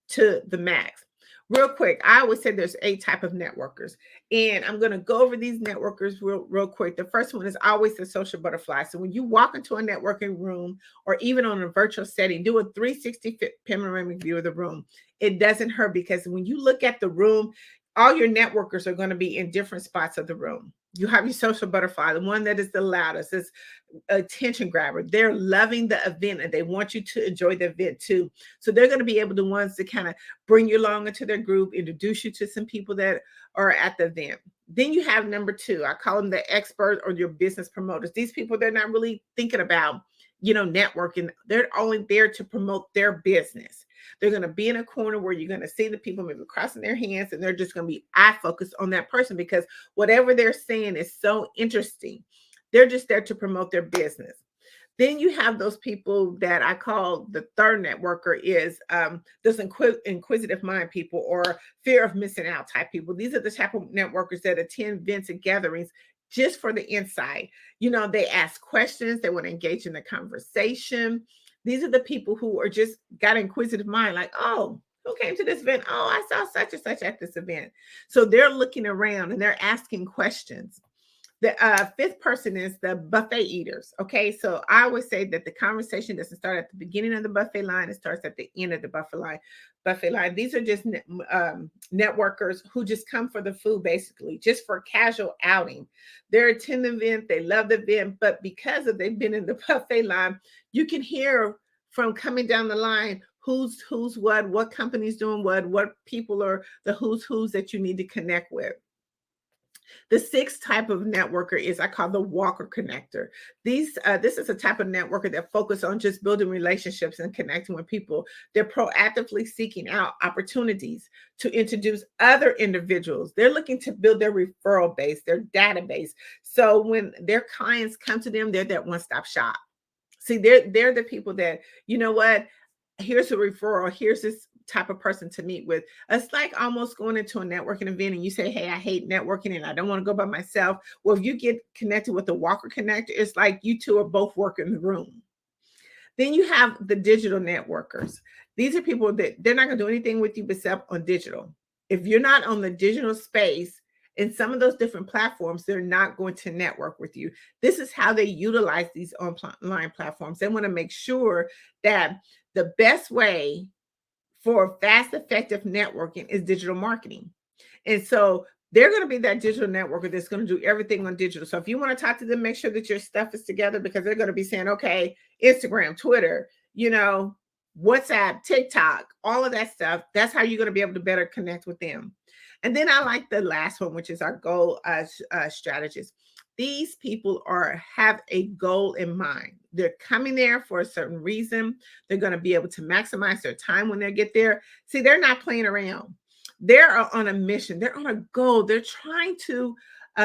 to the max. Real quick, I always say there's 8 types of networkers, and I'm going to go over these networkers real quick. The first one is always the social butterfly. So when you walk into a networking room or even on a virtual setting, do a 360 panoramic view of the room. It doesn't hurt, because when you look at the room, all your networkers are going to be in different spots of the room. You have your social butterfly, the one that is the loudest, is attention grabber. They're loving the event and they want you to enjoy the event too. So they're going to be able to ones to kind of bring you along into their group, introduce you to some people that are at the event. Then you have number 2. I call them the expert or your business promoters. These people, they're not really thinking about, networking. They're only there to promote their business. They're going to be in a corner where you're going to see the people maybe crossing their hands, and they're just going to be eye focused on that person, because whatever they're saying is so interesting. They're just there to promote their business. Then you have those people that I call the third networker, is those inquisitive mind people, or fear of missing out type people. These are the type of networkers that attend events and gatherings just for the insight. They ask questions. They want to engage in the conversation. These are the people who are just got an inquisitive mind, like, oh, who came to this event? Oh, I saw such and such at this event. So they're looking around and they're asking questions. The 5th person is the buffet eaters. Okay, so I always say that the conversation doesn't start at the beginning of the buffet line; it starts at the end of the buffet line. These are just networkers who just come for the food, basically, just for casual outing. They're attending the event, they love the event, but because they've been in the buffet line, you can hear from coming down the line, who's what company's doing what people are the who's that you need to connect with. The sixth type of networker is I call the walker connector. This is a type of networker that focus on just building relationships and connecting with people. They're proactively seeking out opportunities to introduce other individuals. They're looking to build their referral base, their database. So when their clients come to them, they're that one-stop shop. See, they're the people that, you know what, here's a referral, here's this type of person to meet with. It's like almost going into a networking event and you say, hey, I hate networking and I don't want to go by myself. Well, if you get connected with the walker connector, it's like you two are both working the room. Then you have the digital networkers. These are people that they're not going to do anything with you except on digital. If you're not on the digital space, in some of those different platforms, they're not going to network with you. This is how they utilize these online platforms. They want to make sure that the best way for fast, effective networking is digital marketing. And so they're going to be that digital networker that's going to do everything on digital. So if you want to talk to them, make sure that your stuff is together, because they're going to be saying, okay, Instagram, Twitter, WhatsApp, TikTok, all of that stuff. That's how you're going to be able to better connect with them. And then I like the last one, which is our goal strategist. These people have a goal in mind. They're coming there for a certain reason. They're going to be able to maximize their time when they get there. See, they're not playing around. They're on a mission. They're on a goal. They're trying to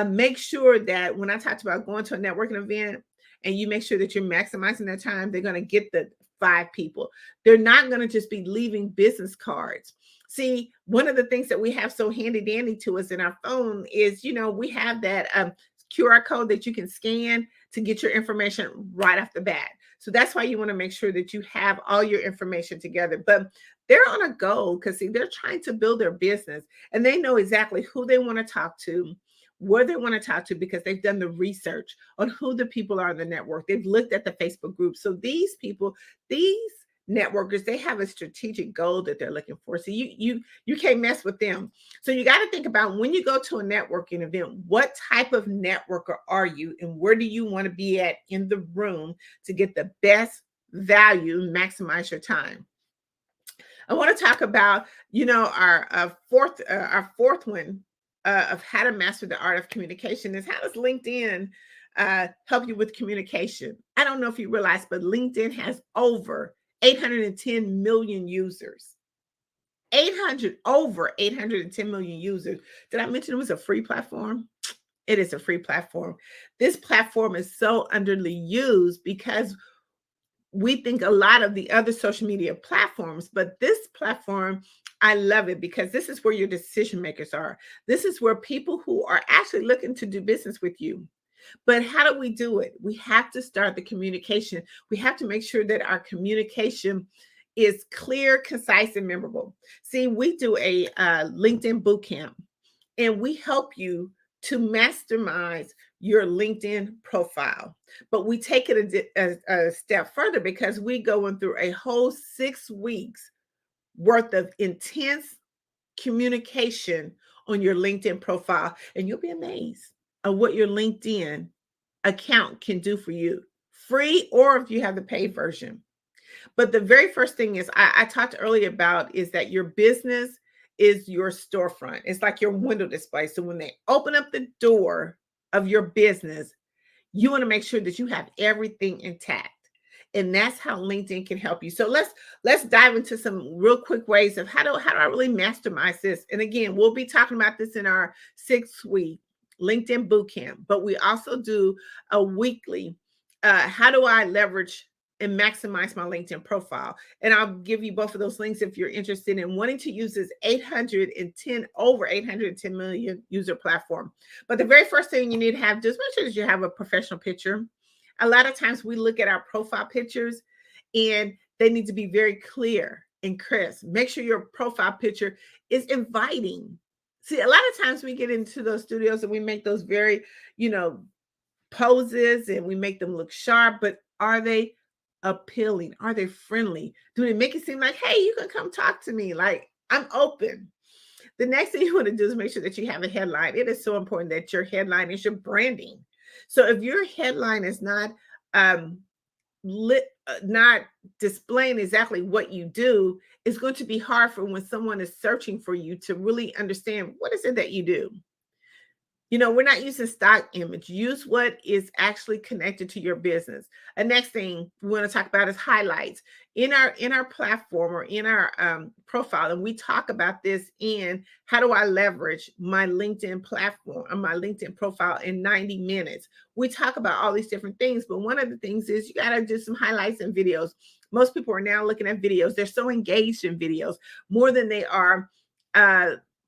make sure that when I talked about going to a networking event and you make sure that you're maximizing their time, they're going to get the 5 people. They're not going to just be leaving business cards. See, one of the things that we have so handy dandy to us in our phone is, we have that QR code that you can scan to get your information right off the bat. So that's why you want to make sure that you have all your information together. But they're on a goal because, see, they're trying to build their business and they know exactly who they want to talk to, where they want to talk to, because they've done the research on who the people are in the network. They've looked at the Facebook group. So these people, these networkers, they have a strategic goal that they're looking for. So you can't mess with them. So you got to think about, when you go to a networking event, what type of networker are you and where do you want to be at in the room to get the best value, maximize your time. I want to talk about, our fourth one of how to master the art of communication is, how does LinkedIn help you with communication? I don't know if you realize, but LinkedIn has over 810 million users. Over 810 million users. Did I mention it was a free platform? It is a free platform. This platform is so underused because we think a lot of the other social media platforms, but this platform, I love it because this is where your decision makers are. This is where people who are actually looking to do business with you. But how do we do it? We have to start the communication. We have to make sure that our communication is clear, concise, and memorable. See, we do a LinkedIn bootcamp, and we help you to mastermize your LinkedIn profile. But we take it a step further because we go through a whole 6 weeks worth of intense communication on your LinkedIn profile, and you'll be amazed of what your LinkedIn account can do for you, free or if you have the paid version. But the very first thing is I talked earlier about is that your business is your storefront. It's like your window display. So when they open up the door of your business, you want to make sure that you have everything intact. And that's how LinkedIn can help you. So let's dive into some real quick ways of how do I really mastermize this. And again, we'll be talking about this in our 6-week LinkedIn bootcamp, but we also do a weekly, how do I leverage and maximize my LinkedIn profile? And I'll give you both of those links if you're interested in wanting to use this over 810 million user platform. But the very first thing you need to have, just make sure that you have a professional picture. A lot of times we look at our profile pictures and they need to be very clear and crisp. Make sure your profile picture is inviting. See, a lot of times we get into those studios and we make those very, poses and we make them look sharp, but are they appealing? Are they friendly? Do they make it seem like, hey, you can come talk to me? Like, I'm open. The next thing you want to do is make sure that you have a headline. It is so important that your headline is your branding. So if your headline is not not displaying exactly what you do, it's going to be hard for when someone is searching for you to really understand what is it that you do. You know, we're not using stock image. Use what is actually connected to your business. The next thing we want to talk about is highlights in our platform or in our profile. And we talk about this in how do I leverage my LinkedIn platform or my LinkedIn profile in 90 minutes. We talk about all these different things, but one of the things is you got to do some highlights and videos. Most people are now looking at videos. They're so engaged in videos more than they are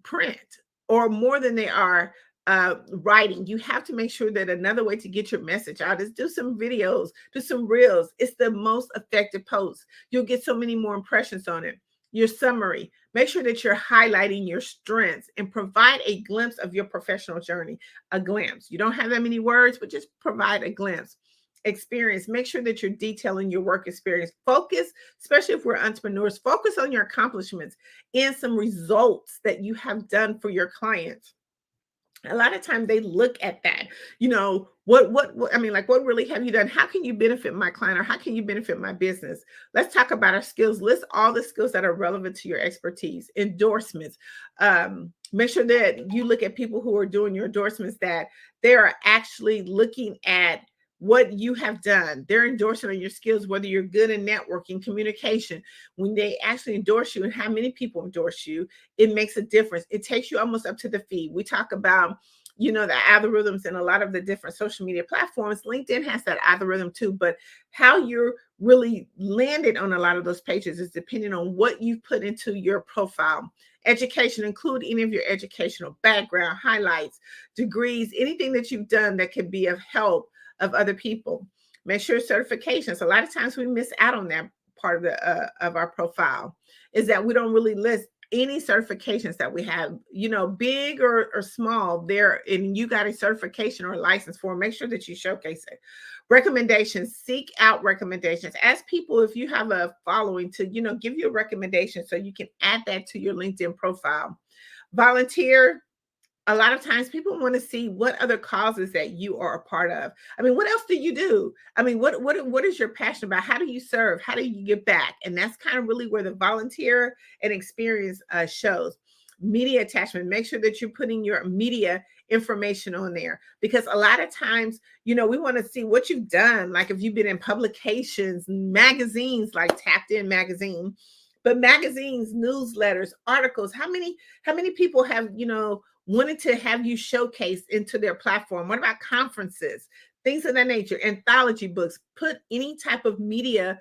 print or more than they are writing. You have to make sure that another way to get your message out is do some videos, do some reels. It's the most effective post. You'll get so many more impressions on it. Your summary, make sure that you're highlighting your strengths and provide a glimpse of your professional journey. A glimpse. You don't have that many words, but just provide a glimpse. Experience, make sure that you're detailing your work experience. Focus, especially if we're entrepreneurs, focus on your accomplishments and some results that you have done for your clients. A lot of times they look at that, you know, what I mean, like, what really have you done? How can you benefit my client, or how can you benefit my business? Let's talk about our skills. List all the skills that are relevant to your expertise. Endorsements. Make sure that you look at people who are doing your endorsements, that they are actually looking at what you have done. They're endorsing on your skills, whether you're good in networking, communication. When they actually endorse you and how many people endorse you, it makes a difference. It takes you almost up to the feed. We talk about, you know, the algorithms and a lot of the different social media platforms. LinkedIn has that algorithm too, but how you're really landed on a lot of those pages is depending on what you put into your profile. Education, include any of your educational background, highlights, degrees, anything that you've done that can be of help of other people. Make sure certifications. A lot of times we miss out on that part of the of our profile, is that we don't really list any certifications that we have, you know, big or small there, and you got a certification or a license for, make sure that you showcase it. Recommendations, seek out recommendations. Ask people, if you have a following, to, you know, give you a recommendation so you can add that to your LinkedIn profile. Volunteer. A lot of times people want to see what other causes that you are a part of. I mean, what else do you do? I mean, what is your passion about? How do you serve? How do you give back? And that's kind of really where the volunteer and experience shows. Media attachment. Make sure that you're putting your media information on there, because a lot of times, you know, we want to see what you've done. Like if you've been in publications, magazines, like Tapped In magazine, but magazines, newsletters, articles. How many people have, you know, wanted to have you showcased into their platform? What about conferences, things of that nature, anthology books? Put any type of media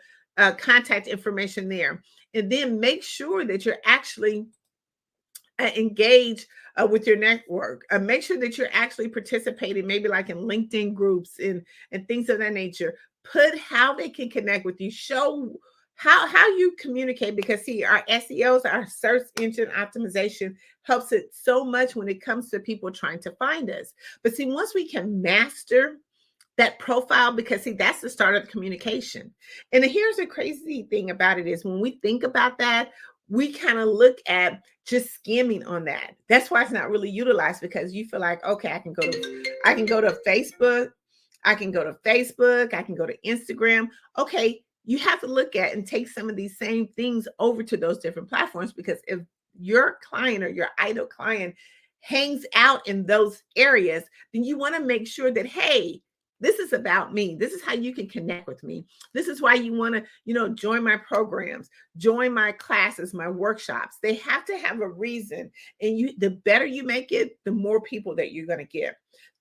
contact information there, and then make sure that you're actually engaged with your network. Make sure that you're actually participating, maybe like in LinkedIn groups and things of that nature. Put how they can connect with you. Show how you communicate, because see, our SEOs, our search engine optimization, helps it so much when it comes to people trying to find us. But see, once we can master that profile, because see, that's the start of the communication. And here's the crazy thing about it is, when we think about that, we kind of look at just skimming on that. That's why it's not really utilized, because you feel like, okay, I can go to Facebook, I can go to Instagram. Okay, you have to look at and take some of these same things over to those different platforms, because if your client or your ideal client hangs out in those areas, then you want to make sure that, hey, this is about me. This is how you can connect with me. This is why you want to, you know, join my programs, join my classes, my workshops. They have to have a reason. And the better you make it, the more people that you're going to get.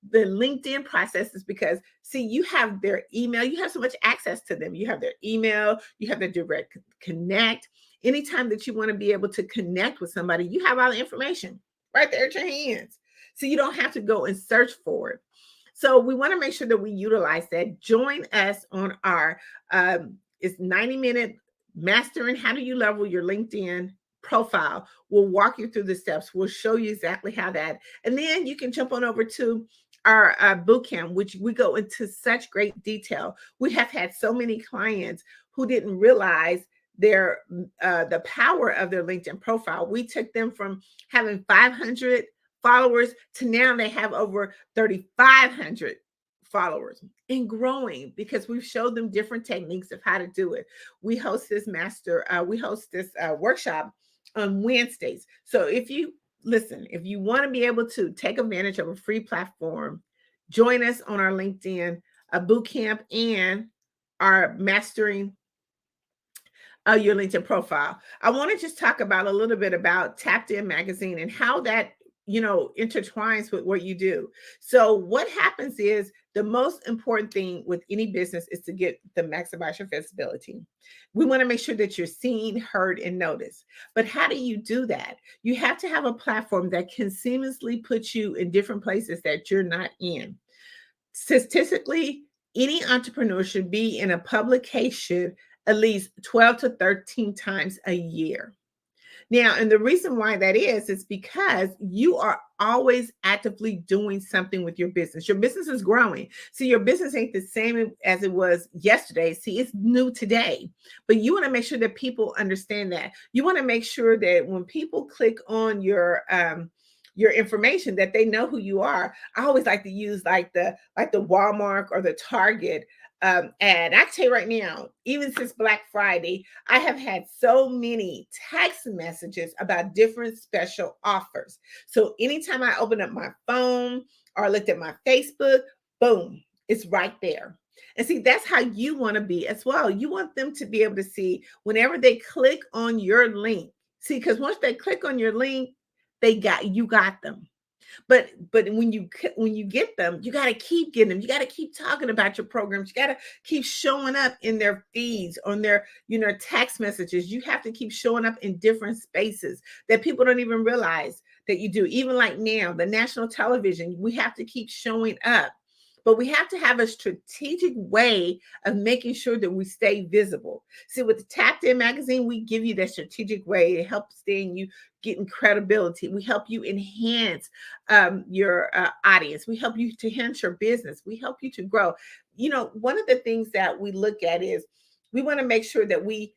The LinkedIn process is because, see, you have their email. You have so much access to them. You have their email. You have their direct connect. Anytime that you want to be able to connect with somebody, you have all the information right there at your hands. So you don't have to go and search for it. So we want to make sure that we utilize that. Join us on our it's 90-minute mastering how do you level your LinkedIn profile. We'll walk you through the steps. We'll show you exactly how that. And then you can jump on over to our bootcamp, which we go into such great detail. We have had so many clients who didn't realize their the power of their LinkedIn profile. We took them from having 500 followers to now they have over 3,500 followers and growing because we've showed them different techniques of how to do it. We host this workshop on Wednesdays. So if you want to be able to take advantage of a free platform, join us on our LinkedIn boot camp and our mastering your LinkedIn profile. I want to just talk about a little bit about Tapped In Magazine and how that intertwines with what you do. So what happens is the most important thing with any business is to maximize your visibility. We want to make sure that you're seen, heard, and noticed. But how do you do that? You have to have a platform that can seamlessly put you in different places that you're not in. Statistically, any entrepreneur should be in a publication at least 12 to 13 times a year. Now, and the reason why that is because you are always actively doing something with your business. Your business is growing. So your business ain't the same as it was yesterday. See, it's new today. But you want to make sure that people understand that. You want to make sure that when people click on your information, that they know who you are. I always like to use like the Walmart or the Target ad. I can tell you right now, even since Black Friday, I have had so many text messages about different special offers. So anytime I open up my phone or looked at my Facebook, boom, it's right there. And see, that's how you want to be as well. You want them to be able to see whenever they click on your link. See, because once they click on your link, you got them. But when you get them, you got to keep getting them. You got to keep talking about your programs. You got to keep showing up in their feeds, on their text messages. You have to keep showing up in different spaces that people don't even realize that you do. Even like now, the national television, we have to keep showing up. But we have to have a strategic way of making sure that we stay visible. See, with the Tapped In Magazine, we give you that strategic way to help stay in you getting credibility. We help you enhance your audience. We help you to enhance your business. We help you to grow. One of the things that we look at is we want to make sure that we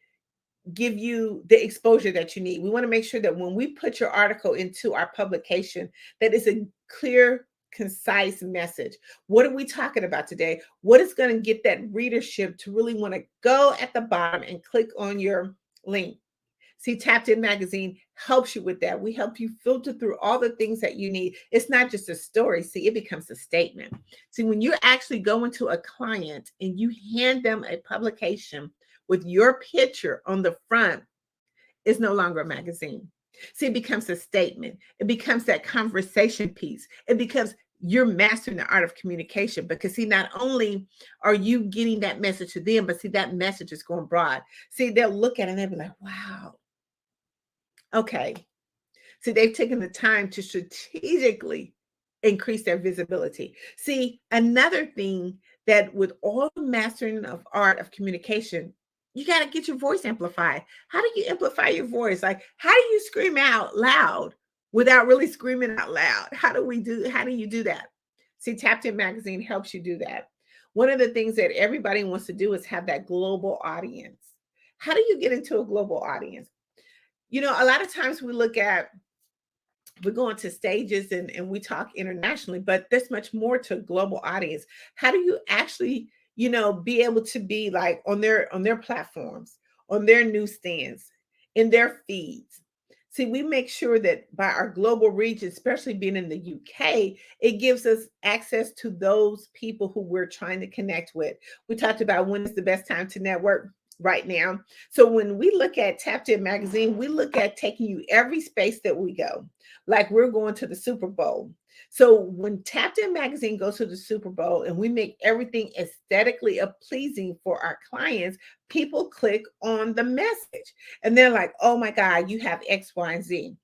give you the exposure that you need. We want to make sure that when we put your article into our publication, that it's a clear, concise message. What are we talking about today? What is going to get that readership to really want to go at the bottom and click on your link? See, Tapped In Magazine helps you with that. We help you filter through all the things that you need. It's not just a story. See, it becomes a statement. See, when you actually go into a client and you hand them a publication with your picture on the front, it's no longer a magazine. See, it becomes a statement. It becomes that conversation piece. It becomes you're mastering the art of communication because see, not only are you getting that message to them, but see, that message is going broad. See, they'll look at it and they'll be like, wow. Okay. See, they've taken the time to strategically increase their visibility. See, another thing that with all the mastering of art of communication, you got to get your voice amplified. How do you amplify your voice? Like, how do you scream out loud without really screaming out loud? How do you do that? See, Tapped In Magazine helps you do that. One of the things that everybody wants to do is have that global audience. How do you get into a global audience? A lot of times we go into stages and we talk internationally, but there's much more to a global audience. How do you actually be able to be like on their platforms, on their newsstands, in their feeds? See, we make sure that by our global reach, especially being in the UK, it gives us access to those people who we're trying to connect with. We talked about when is the best time to network. Right now. So when we look at Tapped In Magazine, we look at taking you every space that we go, like we're going to the Super Bowl. So when Tapped In Magazine goes to the Super Bowl and we make everything aesthetically pleasing for our clients, people click on the message and they're like, oh my God, you have X, Y, and Z.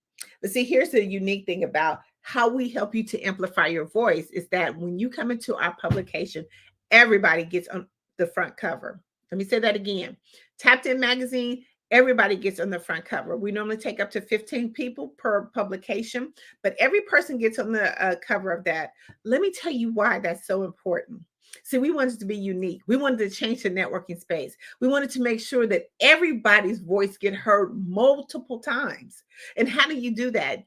But see, here's the unique thing about how we help you to amplify your voice is that when you come into our publication, everybody gets on the front cover. Let me say that again. Tapped In Magazine, everybody gets on the front cover. We normally take up to 15 people per publication, but every person gets on the cover of that. Let me tell you why that's so important. See, we wanted to be unique. We wanted to change the networking space. We wanted to make sure that everybody's voice get heard multiple times. And how do you do that?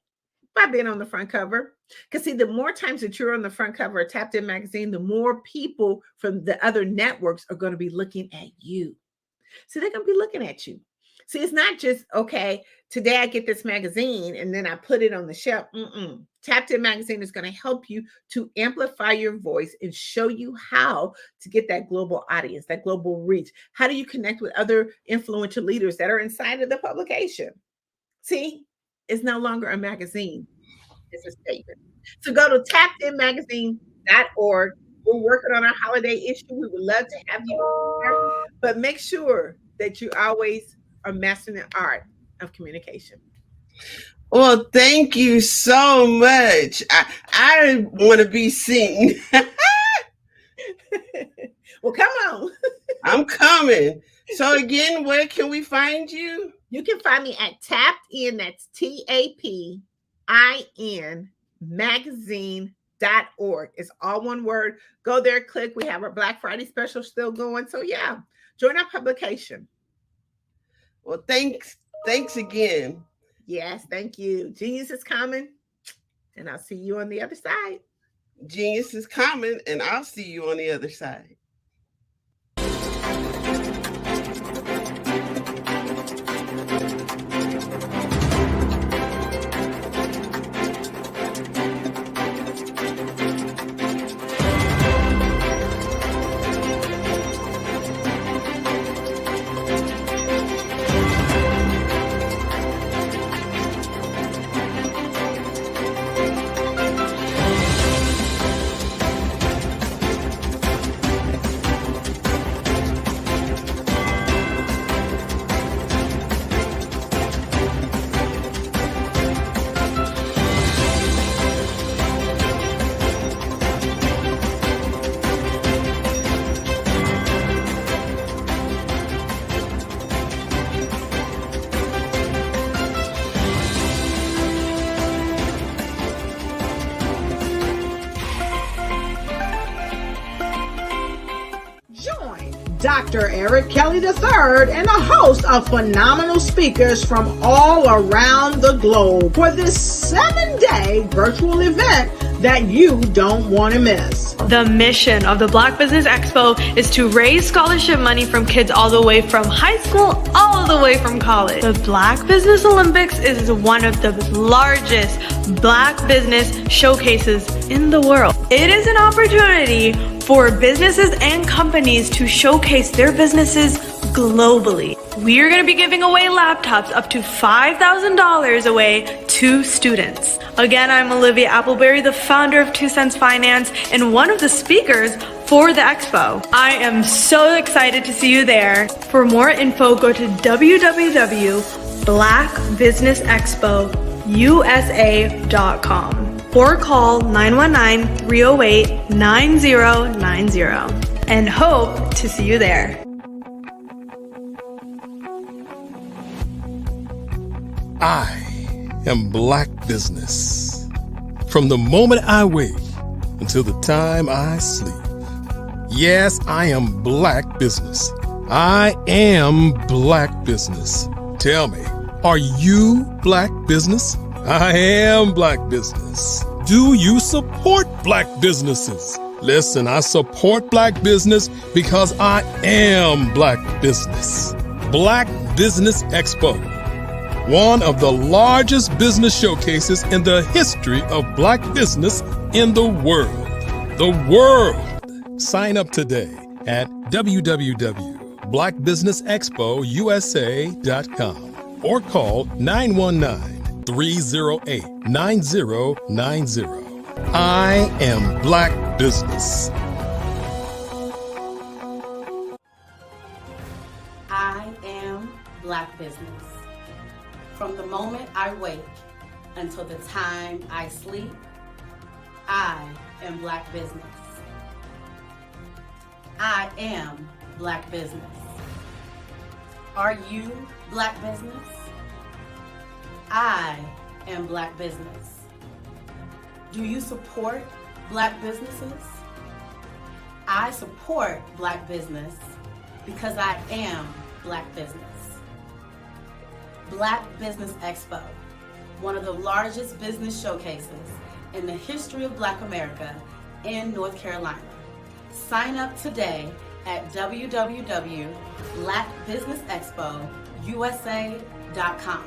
By being on the front cover. Because see, the more times that you're on the front cover of Tapped In magazine, the more people from the other networks are going to be looking at you. So they're going to be looking at you. See, it's not just, okay, today I get this magazine and then I put it on the shelf. Tapped In magazine is going to help you to amplify your voice and show you how to get that global audience, that global reach. How do you connect with other influential leaders that are inside of the publication? See, it's no longer a magazine. It's a statement. So go to tappedinmagazine.org. We're working on our holiday issue. We would love to have you there, but make sure that you always are mastering the art of communication. Well, thank you so much. I want to be seen. Well, come on. I'm coming. So again, where can we find you? You can find me at Tapped In, that's TAPIN magazine.org. It's all one word. Go there, click. We have our Black Friday special still going. So yeah, join our publication. Well, thanks again. Yes, thank you. Genius is coming, and I'll see you on the other side. Genius is coming, and I'll see you on the other side. Dr. Eric Kelly III and a host of phenomenal speakers from all around the globe for this 7-day virtual event that you don't want to miss. The mission of the Black Business Expo is to raise scholarship money from kids all the way from high school, all the way from college. The Black Business Olympics is one of the largest Black business showcases in the world. It is an opportunity for businesses and companies to showcase their businesses globally. We are going to be giving away laptops up to $5,000 away to students. Again, I'm Olivia Appleberry, the founder of 2 Cents Finance and one of the speakers for the expo. I am so excited to see you there. For more info, go to www.blackbusinessexpousa.com or call 919-308-9090 and hope to see you there. I am Black Business. From the moment I wake until the time I sleep. Yes, I am Black Business. I am Black Business. Tell me, are you Black Business? I am Black Business. Do you support Black businesses? Listen, I support Black business because I am Black Business. Black Business Expo, one of the largest business showcases in the history of Black business in the world. The world. Sign up today at www.blackbusinessexpousa.com or call 919-308-9090. I am Black Business. I am Black Business. From the moment I wake until the time I sleep, I am Black Business. I am Black Business. Are you Black Business? I am Black Business. Do you support Black businesses? I support Black business because I am Black business. Black Business Expo, one of the largest business showcases in the history of Black America in North Carolina. Sign up today at www.blackbusinessexpousa.com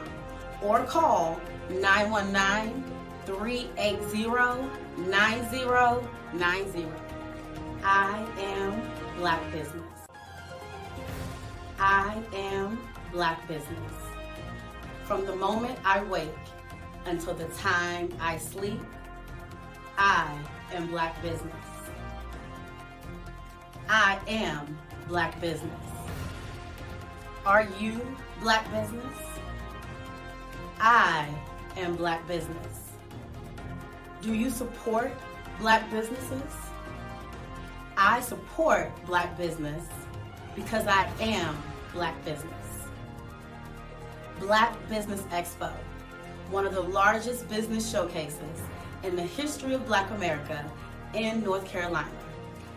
or call 919-380-9090. I am Black Business. I am Black Business. From the moment I wake until the time I sleep, I am Black Business. I am Black Business. Are you Black Business? I am Black Business. Do you support Black businesses? I support Black business because I am Black Business. Black Business Expo, one of the largest business showcases in the history of Black America in North Carolina.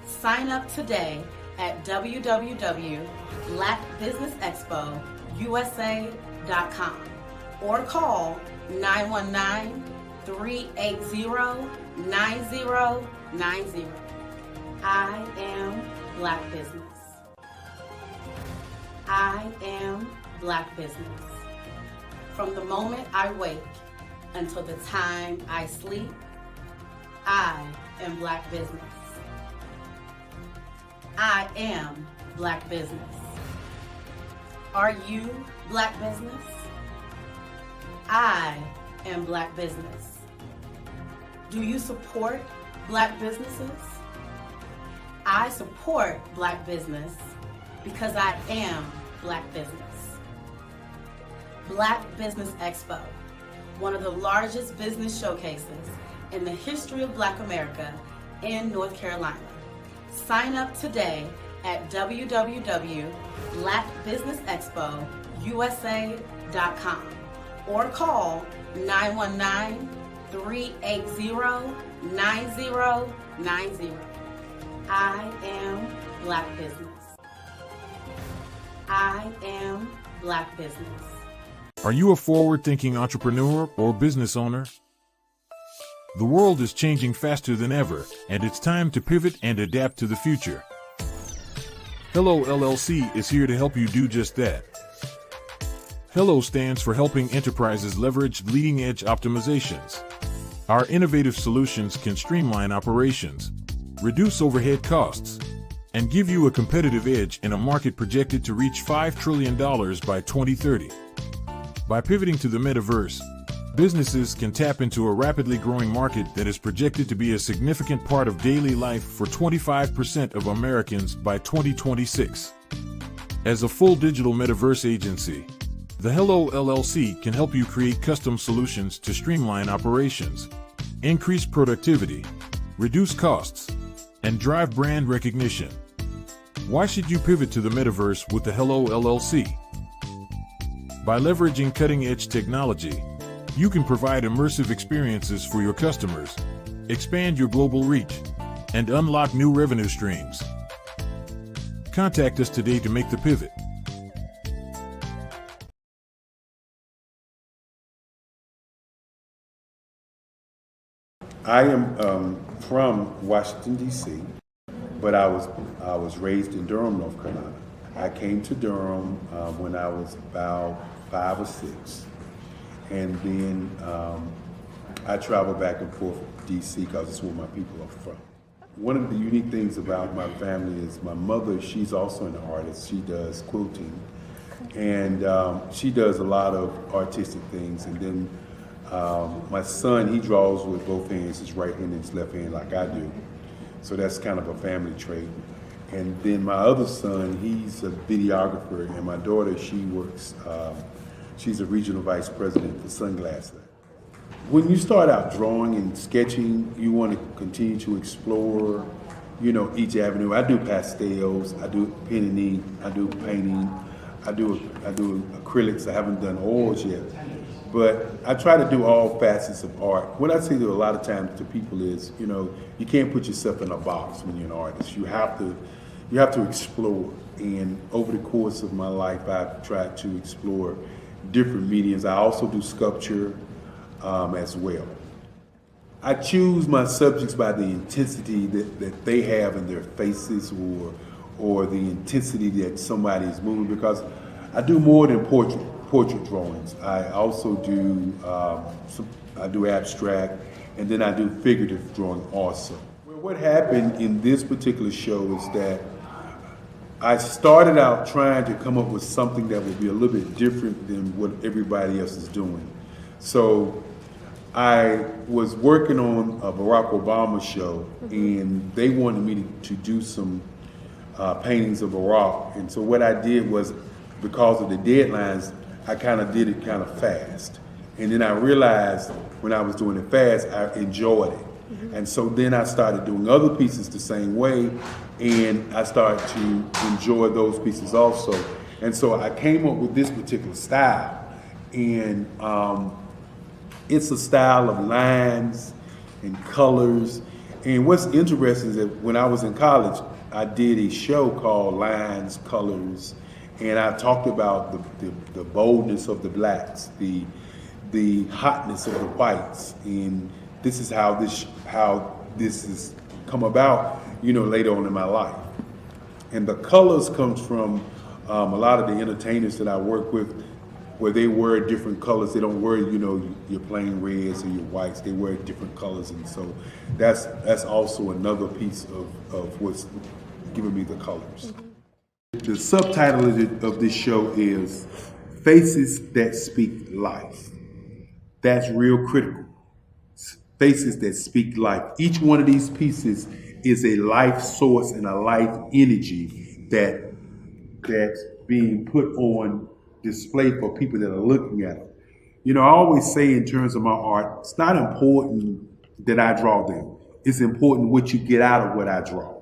Sign up today at www.blackbusinessexpousa.com or call 919-380-9090. I am Black Business. I am Black Business. From the moment I wake until the time I sleep, I am Black Business. I am Black Business. Are you Black Business? I am Black Business. Do you support Black businesses? I support Black business because I am Black Business. Black Business Expo, one of the largest business showcases in the history of Black America in North Carolina. Sign up today at www.blackbusinessexpousa.com or call 919-380-9090. I am Black Business. I am Black Business. Are you a forward-thinking entrepreneur or business owner? The world is changing faster than ever, and it's time to pivot and adapt to the future. Hello LLC is here to help you do just that. Hello stands for helping enterprises leverage leading-edge optimizations. Our innovative solutions can streamline operations, reduce overhead costs, and give you a competitive edge in a market projected to reach $5 trillion by 2030. By pivoting to the metaverse, businesses can tap into a rapidly growing market that is projected to be a significant part of daily life for 25% of Americans by 2026. As a full digital metaverse agency, the Hello LLC can help you create custom solutions to streamline operations, increase productivity, reduce costs, and drive brand recognition. Why should you pivot to the metaverse with the Hello LLC? By leveraging cutting-edge technology, you can provide immersive experiences for your customers, expand your global reach, and unlock new revenue streams. Contact us today to make the pivot. I am from Washington, D.C., but I was raised in Durham, North Carolina. I came to Durham when I was about 5 or 6. And then I travel back and forth to D.C. because it's where my people are from. One of the unique things about my family is my mother, she's also an artist. She does quilting. And she does a lot of artistic things. And then my son, he draws with both hands, his right hand and his left hand like I do. So that's kind of a family trait. And then my other son, he's a videographer. And my daughter, she works, she's a regional vice president for Sunglass Lab. When you start out drawing and sketching, you want to continue to explore, you know, each avenue. I do pastels, I do pen and ink, I do painting, I do acrylics. I haven't done oils yet, but I try to do all facets of art. What I say to a lot of times to people is, you know, you can't put yourself in a box when you're an artist. You have to explore. And over the course of my life, I've tried to explore different mediums. I also do sculpture as well. I choose my subjects by the intensity that they have in their faces or the intensity that somebody is moving, because I do more than portrait drawings. I also do I do abstract, and then I do figurative drawing also. Well, what happened in this particular show is that I started out trying to come up with something that would be a little bit different than what everybody else is doing. So I was working on a Barack Obama show, and they wanted me to do some paintings of Barack. And so what I did was, because of the deadlines, I kind of did it kind of fast. And then I realized when I was doing it fast, I enjoyed it. And so then I started doing other pieces the same way, and I started to enjoy those pieces also. And so I came up with this particular style, and it's a style of lines and colors. And what's interesting is that when I was in college, I did a show called Lines, Colors, and I talked about the boldness of the blacks, the hotness of the whites, and this is how this has come about, later on in my life. And the colors comes from a lot of the entertainers that I work with, where they wear different colors. They don't wear, your plain reds or your whites. They wear different colors, and so that's also another piece of what's giving me the colors. The subtitle of this show is Faces That Speak Life. That's real critical. Faces that speak life. Each one of these pieces is a life source and a life energy that's being put on display for people that are looking at them. I always say in terms of my art, it's not important that I draw them. It's important what you get out of what I draw.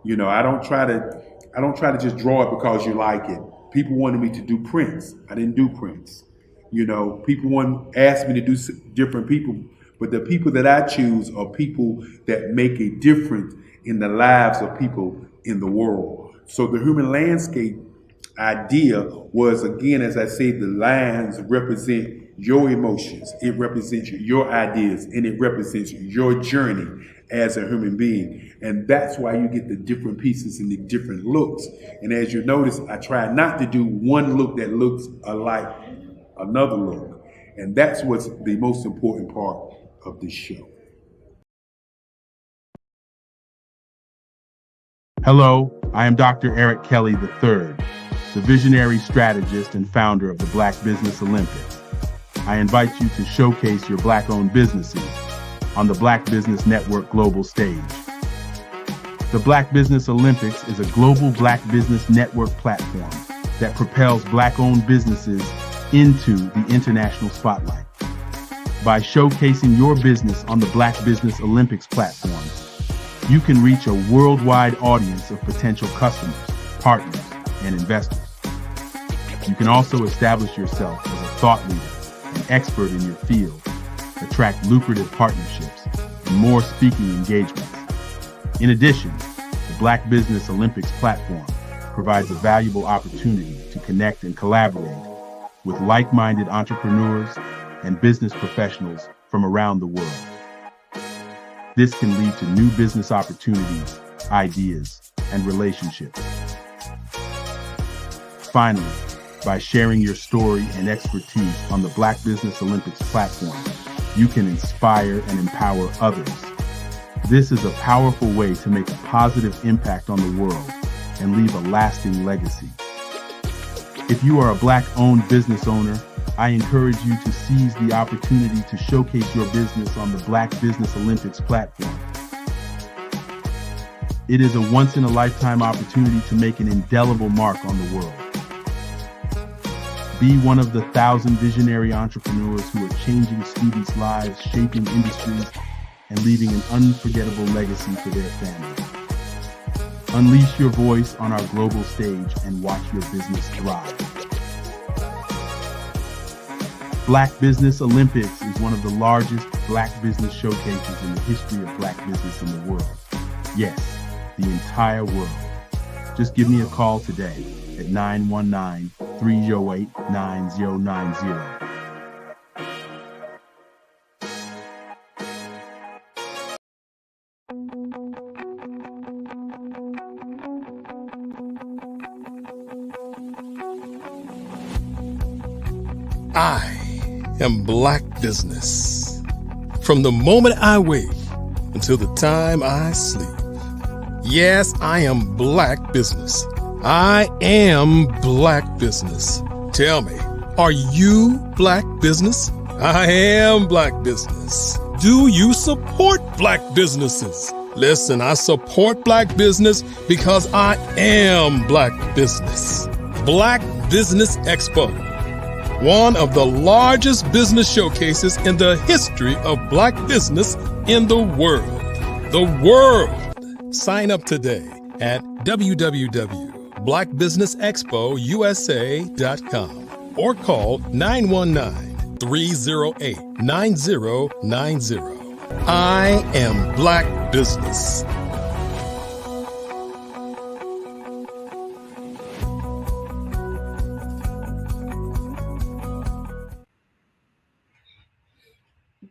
I don't try to just draw it because you like it. People wanted me to do prints. I didn't do prints. People asked me to do different people, but the people that I choose are people that make a difference in the lives of people in the world. So the human landscape idea was, again, as I say, the lines represent your emotions, it represents your ideas, and it represents your journey as a human being. And that's why you get the different pieces and the different looks. And as you notice, I try not to do one look that looks alike another look. And that's what's the most important part of this show. Hello, I am Dr. Eric Kelly III, the visionary strategist and founder of the Black Business Olympics. I invite you to showcase your Black-owned businesses on the Black Business Network global stage. The Black Business Olympics is a global Black Business Network platform that propels Black-owned businesses into the international spotlight. By showcasing your business on the Black Business Olympics platform, you can reach a worldwide audience of potential customers, partners, and investors. You can also establish yourself as a thought leader and expert in your field, attract lucrative partnerships, and more speaking engagements. In addition, the Black Business Olympics platform provides a valuable opportunity to connect and collaborate with like-minded entrepreneurs and business professionals from around the world. This can lead to new business opportunities, ideas, and relationships. Finally, by sharing your story and expertise on the Black Business Olympics platform, you can inspire and empower others. This is a powerful way to make a positive impact on the world and leave a lasting legacy. If you are a Black-owned business owner, I encourage you to seize the opportunity to showcase your business on the Black Business Olympics platform. It is a once-in-a-lifetime opportunity to make an indelible mark on the world. Be one of the 1,000 visionary entrepreneurs who are changing students' lives, shaping industries, and leaving an unforgettable legacy for their families. Unleash your voice on our global stage and watch your business thrive. Black Business Olympics is one of the largest Black business showcases in the history of Black business in the world. Yes, the entire world. Just give me a call today at 919-308-9090. I am Black Business. From the moment I wake until the time I sleep. Yes, I am Black Business. I am Black Business. Tell me, are you Black Business? I am Black Business. Do you support Black businesses? Listen, I support Black business because I am Black Business. Black Business Expo, one of the largest business showcases in the history of Black business in the world. The world! Sign up today at www.blackbusinessexpousa.com or call 919-308-9090. I am Black Business.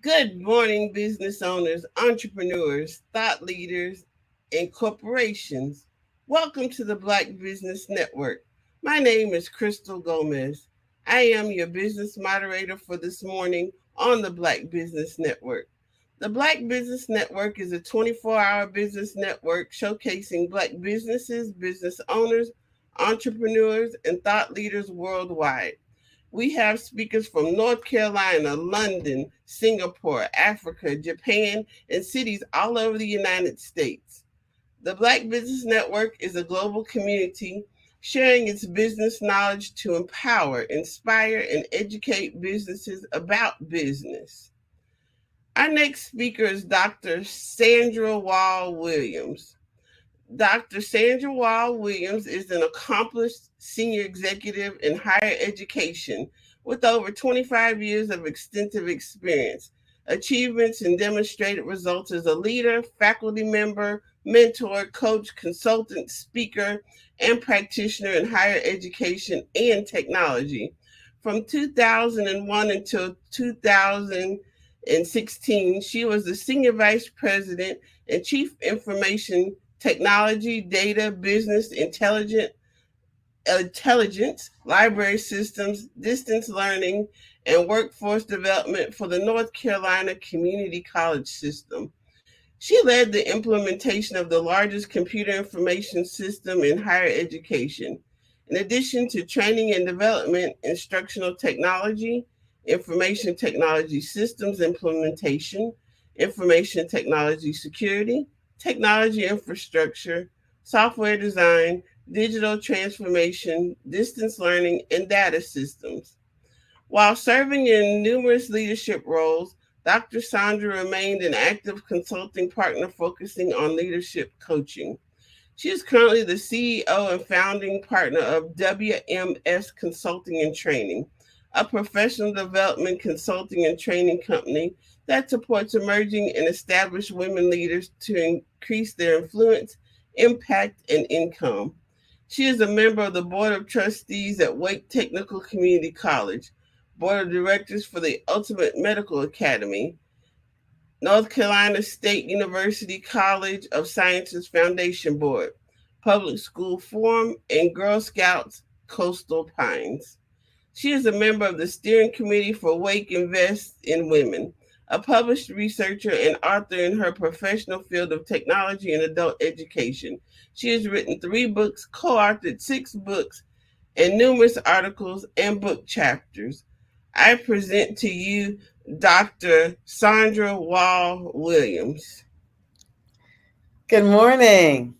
Good morning, business owners, entrepreneurs, thought leaders, and corporations. Welcome to the Black Business Network. My name is Crystal Gomez. I am your business moderator for this morning on the Black Business Network. The Black Business Network is a 24-hour business network showcasing Black businesses, business owners, entrepreneurs, and thought leaders worldwide. We have speakers from North Carolina, London, Singapore, Africa, Japan, and cities all over the United States. The Black Business Network is a global community sharing its business knowledge to empower, inspire, and educate businesses about business. Our next speaker is Dr. Sandra Wall Williams. Dr. Sandra Wall Williams is an accomplished senior executive in higher education with over 25 years of extensive experience, achievements, and demonstrated results as a leader, faculty member, mentor, coach, consultant, speaker, and practitioner in higher education and technology. From 2001 until 2016, she was the Senior Vice President and Chief Information Technology, Data, Business Intelligence, Library Systems, Distance Learning, and Workforce Development for the North Carolina Community College System. She led the implementation of the largest computer information system in higher education. In addition to training and development, instructional technology, information technology systems implementation, information technology security, technology infrastructure, software design, digital transformation, distance learning, and data systems. While serving in numerous leadership roles, Dr. Sandra remained an active consulting partner focusing on leadership coaching. She is currently the CEO and founding partner of WMS Consulting and Training, a professional development consulting and training company that supports emerging and established women leaders to increase their influence, impact, and income. She is a member of the Board of Trustees at Wake Technical Community College, Board of Directors for the Ultimate Medical Academy, North Carolina State University College of Sciences Foundation Board, Public School Forum, and Girl Scouts Coastal Pines. She is a member of the steering committee for Wake Invest in Women, a published researcher and author in her professional field of technology and adult education. She has written 3 books, co-authored 6 books, and numerous articles and book chapters. I present to you Dr. Sandra Wall Williams. Good morning.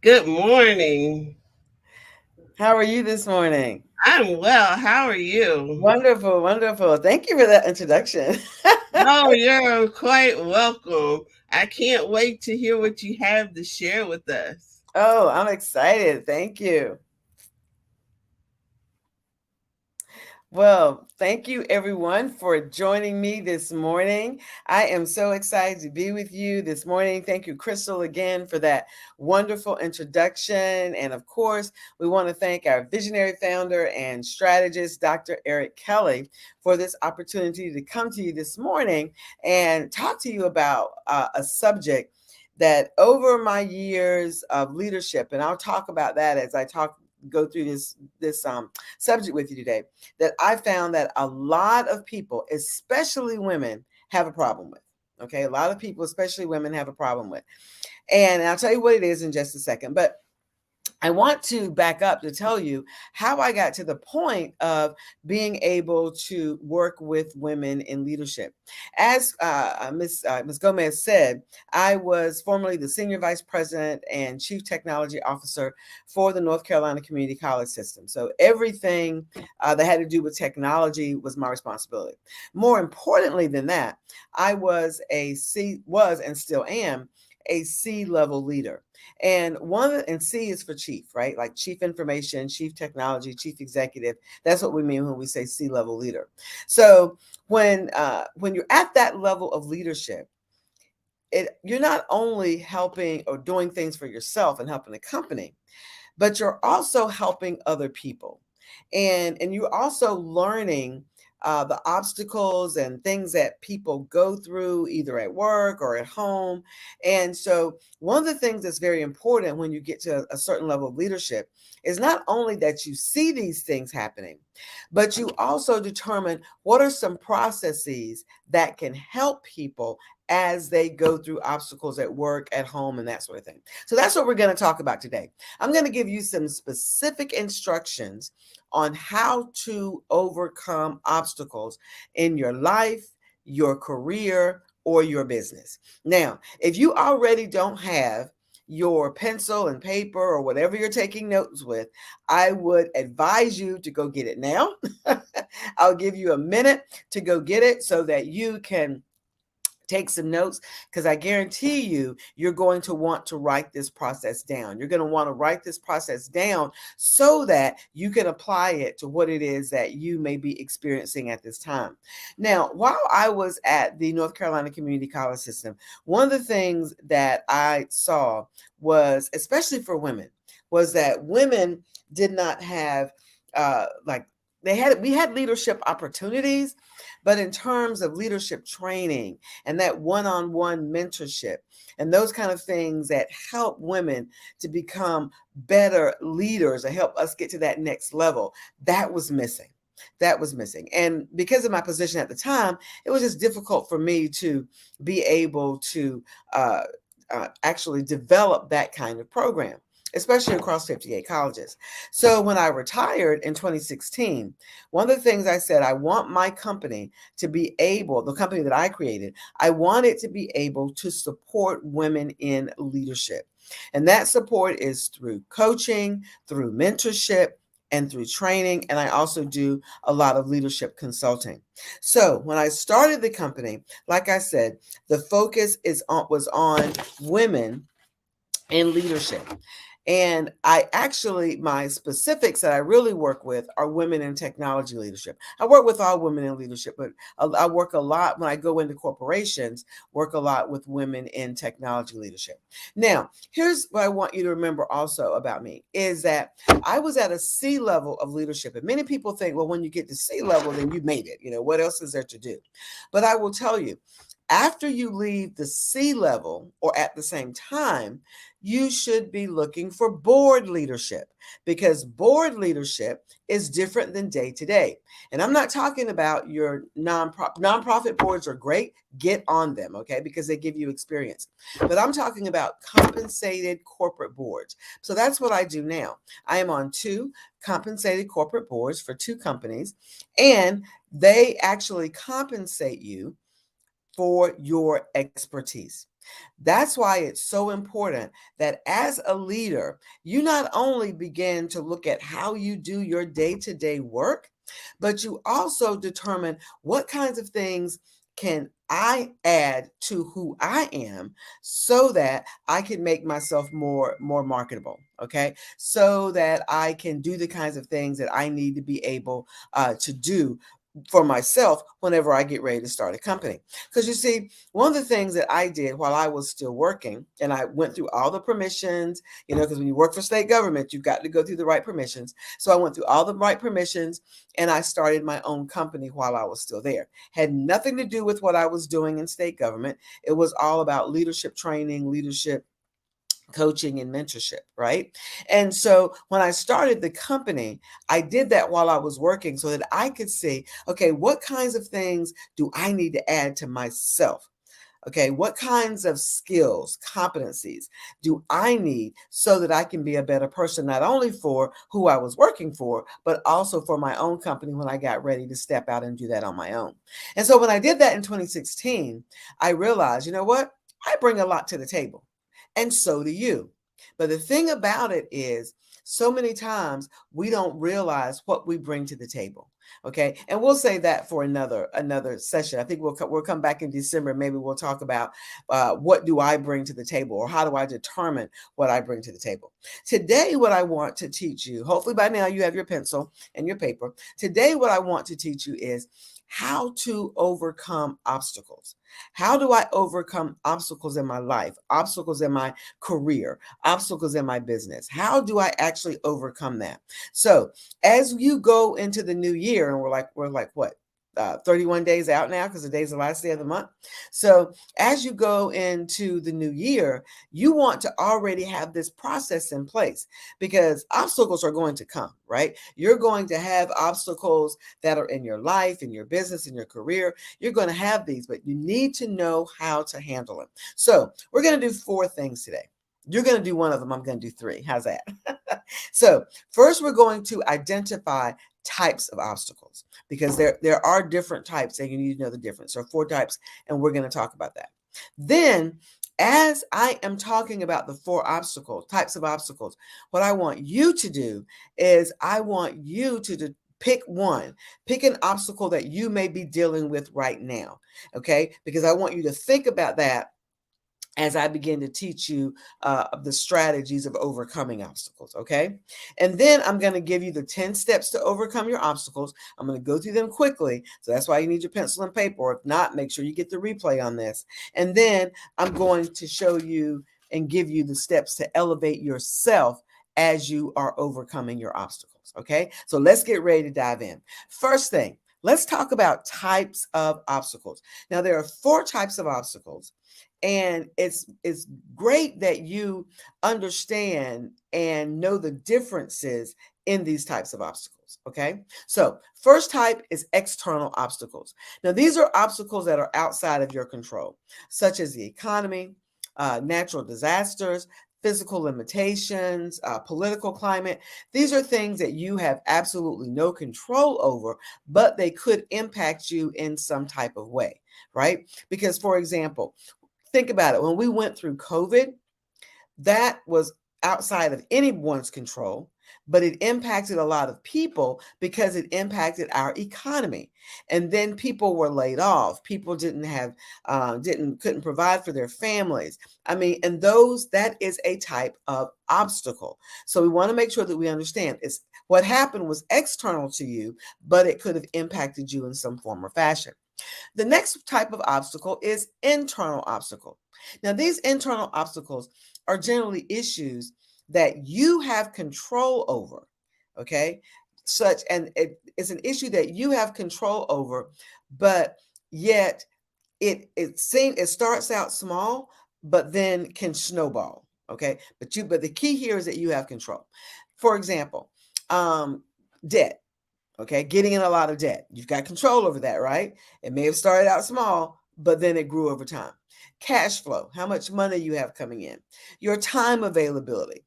Good morning. How are you this morning? I'm well. How are you? Wonderful, wonderful. Thank you for that introduction. Oh, you're quite welcome. I can't wait to hear what you have to share with us. Oh, I'm excited. Thank you. Well, thank you everyone for joining me this morning. I am so excited to be with you this morning. Thank you, Crystal, again for that wonderful introduction. And of course, we want to thank our visionary founder and strategist, Dr. Eric Kelly, for this opportunity to come to you this morning and talk to you about a subject that over my years of leadership, and I'll talk about that as I talk go through this subject with you today that I found that a lot of people, especially women, have a problem with. Okay, a lot of people, especially women, have a problem with. And I'll tell you what it is in just a second. But I want to back up to tell you how I got to the point of being able to work with women in leadership. As Ms. Gomez said, I was formerly the Senior Vice President and Chief Technology Officer for the North Carolina Community College System. So everything that had to do with technology was my responsibility. More importantly than that, I was and still am a C-level leader. And C is for chief, right? Like chief information, chief technology, chief executive. That's what we mean when we say C-level leader. So when you're at that level of leadership, you're not only helping or doing things for yourself and helping the company, but you're also helping other people. And you're also learning the obstacles and things that people go through either at work or at home. And so one of the things that's very important when you get to a certain level of leadership is not only that you see these things happening, but you also determine what are some processes that can help people as they go through obstacles at work, at home, and that sort of thing. So that's what we're going to talk about today. I'm going to give you some specific instructions on how to overcome obstacles in your life, your career, or your business. Now, if you already don't have your pencil and paper or whatever you're taking notes with, I would advise you to go get it now. I'll give you a minute to go get it so that you can take some notes, because I guarantee you're going to want to write this process down. You're going to want to write this process down so that you can apply it to what it is that you may be experiencing at this time. Now, while I was at the North Carolina Community College System, one of the things that I saw was, especially for women, was that women did not have we had leadership opportunities, but in terms of leadership training and that one-on-one mentorship and those kind of things that help women to become better leaders and help us get to that next level, that was missing. That was missing. And because of my position at the time, it was just difficult for me to be able to actually develop that kind of program, especially across 58 colleges. So when I retired in 2016, one of the things I said, I want my company to be able, the company that I created, I want it to be able to support women in leadership. And that support is through coaching, through mentorship, and through training. And I also do a lot of leadership consulting. So when I started the company, like I said, the focus was on women in leadership. And my specifics that I really work with are women in technology leadership. I work with all women in leadership, but I work a lot when I go into corporations, work a lot with women in technology leadership. Now, here's what I want you to remember also about me is that I was at a C level of leadership. And many people think, well, when you get to C level, then you made it. What else is there to do? But I will tell you, after you leave the C level or at the same time, you should be looking for board leadership, because board leadership is different than day to day. And I'm not talking about your nonprofit boards are great. Get on them, okay, because they give you experience. But I'm talking about compensated corporate boards. So that's what I do now. I am on 2 compensated corporate boards for 2 companies, and they actually compensate you for your expertise. That's why it's so important that as a leader, you not only begin to look at how you do your day-to-day work, but you also determine what kinds of things can I add to who I am so that I can make myself more marketable, okay? So that I can do the kinds of things that I need to be able to do for myself whenever I get ready to start a company. Because you see, one of the things that I did while I was still working, and I went through all the permissions, because when you work for state government, you've got to go through the right permissions. So I went through all the right permissions and I started my own company while I was still there. Had nothing to do with what I was doing in state government. It was all about leadership training, leadership coaching and mentorship, right? And so when I started the company, I did that while I was working so that I could see, okay, what kinds of things do I need to add to myself? Okay, what kinds of skills, competencies do I need so that I can be a better person, not only for who I was working for, but also for my own company when I got ready to step out and do that on my own. And so when I did that in 2016, I realized, you know what? I bring a lot to the table, and so do you. But the thing about it is, so many times we don't realize what we bring to the table. Okay, and we'll say that for another session. I think we'll come back in December. Maybe we'll talk about what do I bring to the table, or how do I determine what I bring to the table. Today, what I want to teach you, hopefully by now you have your pencil and your paper. Today, what I want to teach you is how to overcome obstacles. How do I overcome obstacles in my life, obstacles in my career, obstacles in my business? How do I actually overcome that? So as you go into the new year, and we're like what? 31 days out now, because today's the last day of the month. So as you go into the new year, you want to already have this process in place, because obstacles are going to come, right? You're going to have obstacles that are in your life, in your business, in your career. You're going to have these, but you need to know how to handle them. So we're going to do 4 things today. You're going to do one of them. I'm going to do 3. How's that? So first, we're going to identify types of obstacles, because there are different types and you need to know the difference. There are 4 types, and we're going to talk about that. Then, as I am talking about the 4 types of obstacles, what I want you to do is I want you to pick one. Pick an obstacle that you may be dealing with right now, okay? Because I want you to think about that as I begin to teach you the strategies of overcoming obstacles, okay? And then I'm going to give you the 10 steps to overcome your obstacles. I'm going to go through them quickly, so that's why you need your pencil and paper. Or if not, make sure you get the replay on this. And then I'm going to show you and give you the steps to elevate yourself as you are overcoming your obstacles, okay? So let's get ready to dive in. First thing, let's talk about types of obstacles. Now, there are 4 types of obstacles. And it's great that you understand and know the differences in these types of obstacles, okay? So first type is external obstacles. Now, these are obstacles that are outside of your control, such as the economy, natural disasters, physical limitations, political climate. These are things that you have absolutely no control over, but they could impact you in some type of way, right? Because, for example, think about it. When we went through COVID, that was outside of anyone's control, but it impacted a lot of people because it impacted our economy. And then people were laid off. People couldn't provide for their families. I mean, and that is a type of obstacle. So we want to make sure that we understand what happened was external to you, but it could have impacted you in some form or fashion. The next type of obstacle is internal obstacle. Now, these internal obstacles are generally issues that you have control over, okay? It's an issue that you have control over, but yet it starts out small, but then can snowball, okay? But the key here is that you have control. For example, debt. Okay, getting in a lot of debt. You've got control over that, right? It may have started out small, but then it grew over time. Cash flow, how much money you have coming in. Your time availability.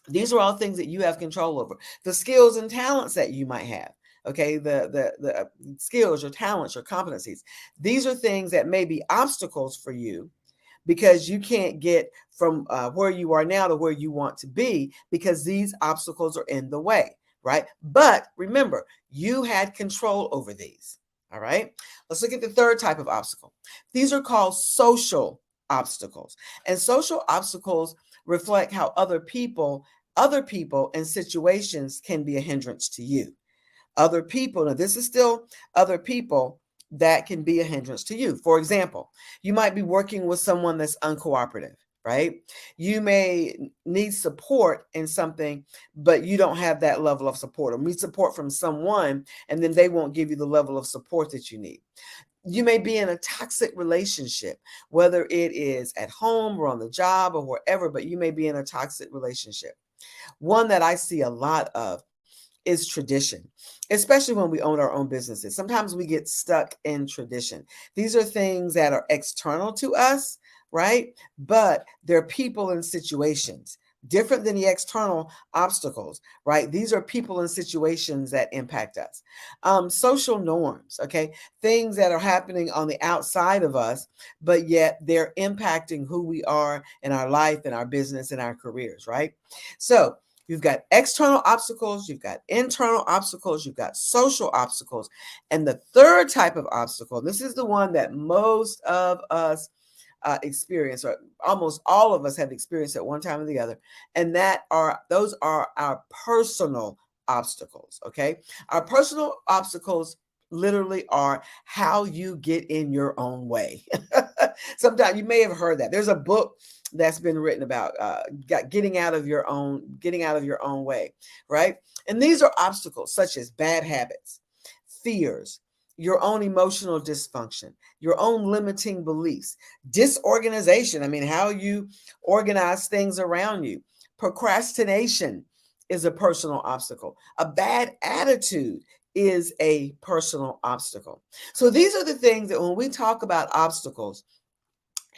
These are all things that you have control over. The skills and talents that you might have. Okay, the skills, your talents, your competencies. These are things that may be obstacles for you, because you can't get from where you are now to where you want to be, because these obstacles are in the way. Right? But remember, you had control over these. All right. Let's look at the third type of obstacle. These are called social obstacles. And social obstacles reflect how other people and situations can be a hindrance to you. Other people, now this is still other people that can be a hindrance to you. For example, you might be working with someone that's uncooperative. Right? You may need support in something, but you don't have that level of support, or need support from someone, and then they won't give you the level of support that you need. You may be in a toxic relationship, whether it is at home or on the job or wherever, but you may be in a toxic relationship. One that I see a lot of is tradition, especially when we own our own businesses. Sometimes we get stuck in tradition. These are things that are external to us, right? But they're people and situations different than the external obstacles, right? These are people and situations that impact us. Social norms, okay? Things that are happening on the outside of us, but yet they're impacting who we are in our life, in our business, in our careers, right? So you've got external obstacles, you've got internal obstacles, you've got social obstacles. And the third type of obstacle, this is the one that most of us experience, or almost all of us have experienced at one time or the other, and those are our personal obstacles. Okay, our personal obstacles literally are how you get in your own way. Sometimes you may have heard that there's a book that's been written about getting out of your own way, right? And these are obstacles such as bad habits, fears, your own emotional dysfunction, your own limiting beliefs, disorganization. I mean, how you organize things around you. Procrastination is a personal obstacle. A bad attitude is a personal obstacle. So these are the things that when we talk about obstacles,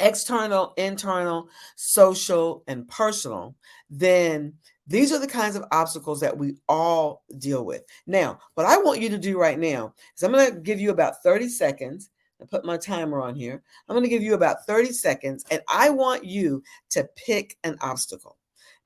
external, internal, social, and personal, then these are the kinds of obstacles that we all deal with. Now, what I want you to do right now is I'm going to give you about 30 seconds. I put my timer on here. I'm going to give you about 30 seconds, and I want you to pick an obstacle.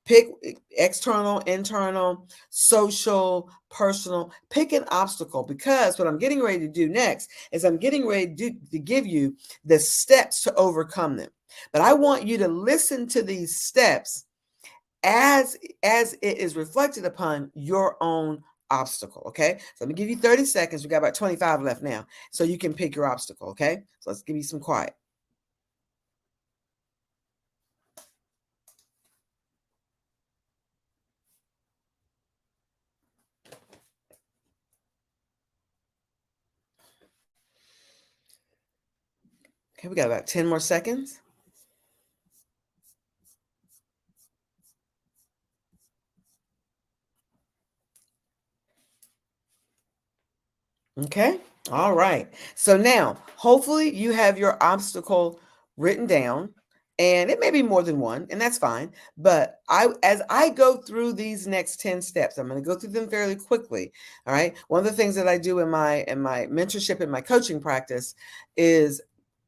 Pick external, internal, social, personal. Pick an obstacle, because what I'm getting ready to do next is I'm getting ready to give you the steps to overcome them. But I want you to listen to these steps as it is reflected upon your own obstacle. Okay, so let me give you 30 seconds. We got about 25 left now, so you can pick your obstacle. Okay, so let's give you some quiet. Okay, we got about 10 more seconds. Okay. All right. So now, hopefully you have your obstacle written down, and it may be more than one, and that's fine. But as I go through these next 10 steps, I'm going to go through them fairly quickly. All right. One of the things that I do in my mentorship and my coaching practice is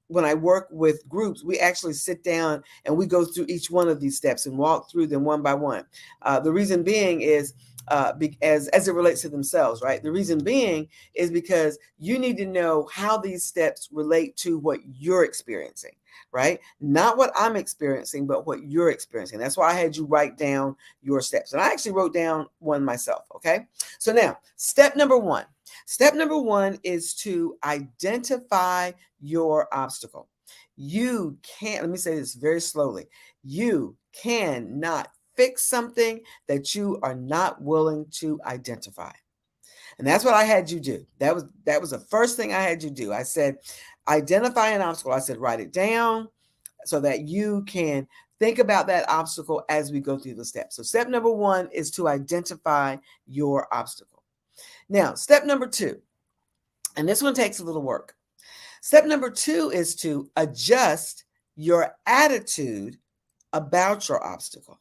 when I work with groups, we actually sit down and we go through each one of these steps and walk through them one by one. The reason being is as it relates to themselves, right? The reason being is because you need to know how these steps relate to what you're experiencing, right? Not what I'm experiencing, but what you're experiencing. That's why I had you write down your steps. And I actually wrote down one myself, okay? So now, step number one. Step number one is to identify your obstacle. You can't, let me say this very slowly. You cannot fix something that you are not willing to identify. And that's what I had you do. That was the first thing I had you do. I said, identify an obstacle. I said, write it down so that you can think about that obstacle as we go through the steps. So step number one is to identify your obstacle. Now, step number two, and this one takes a little work. Step number two is to adjust your attitude about your obstacle.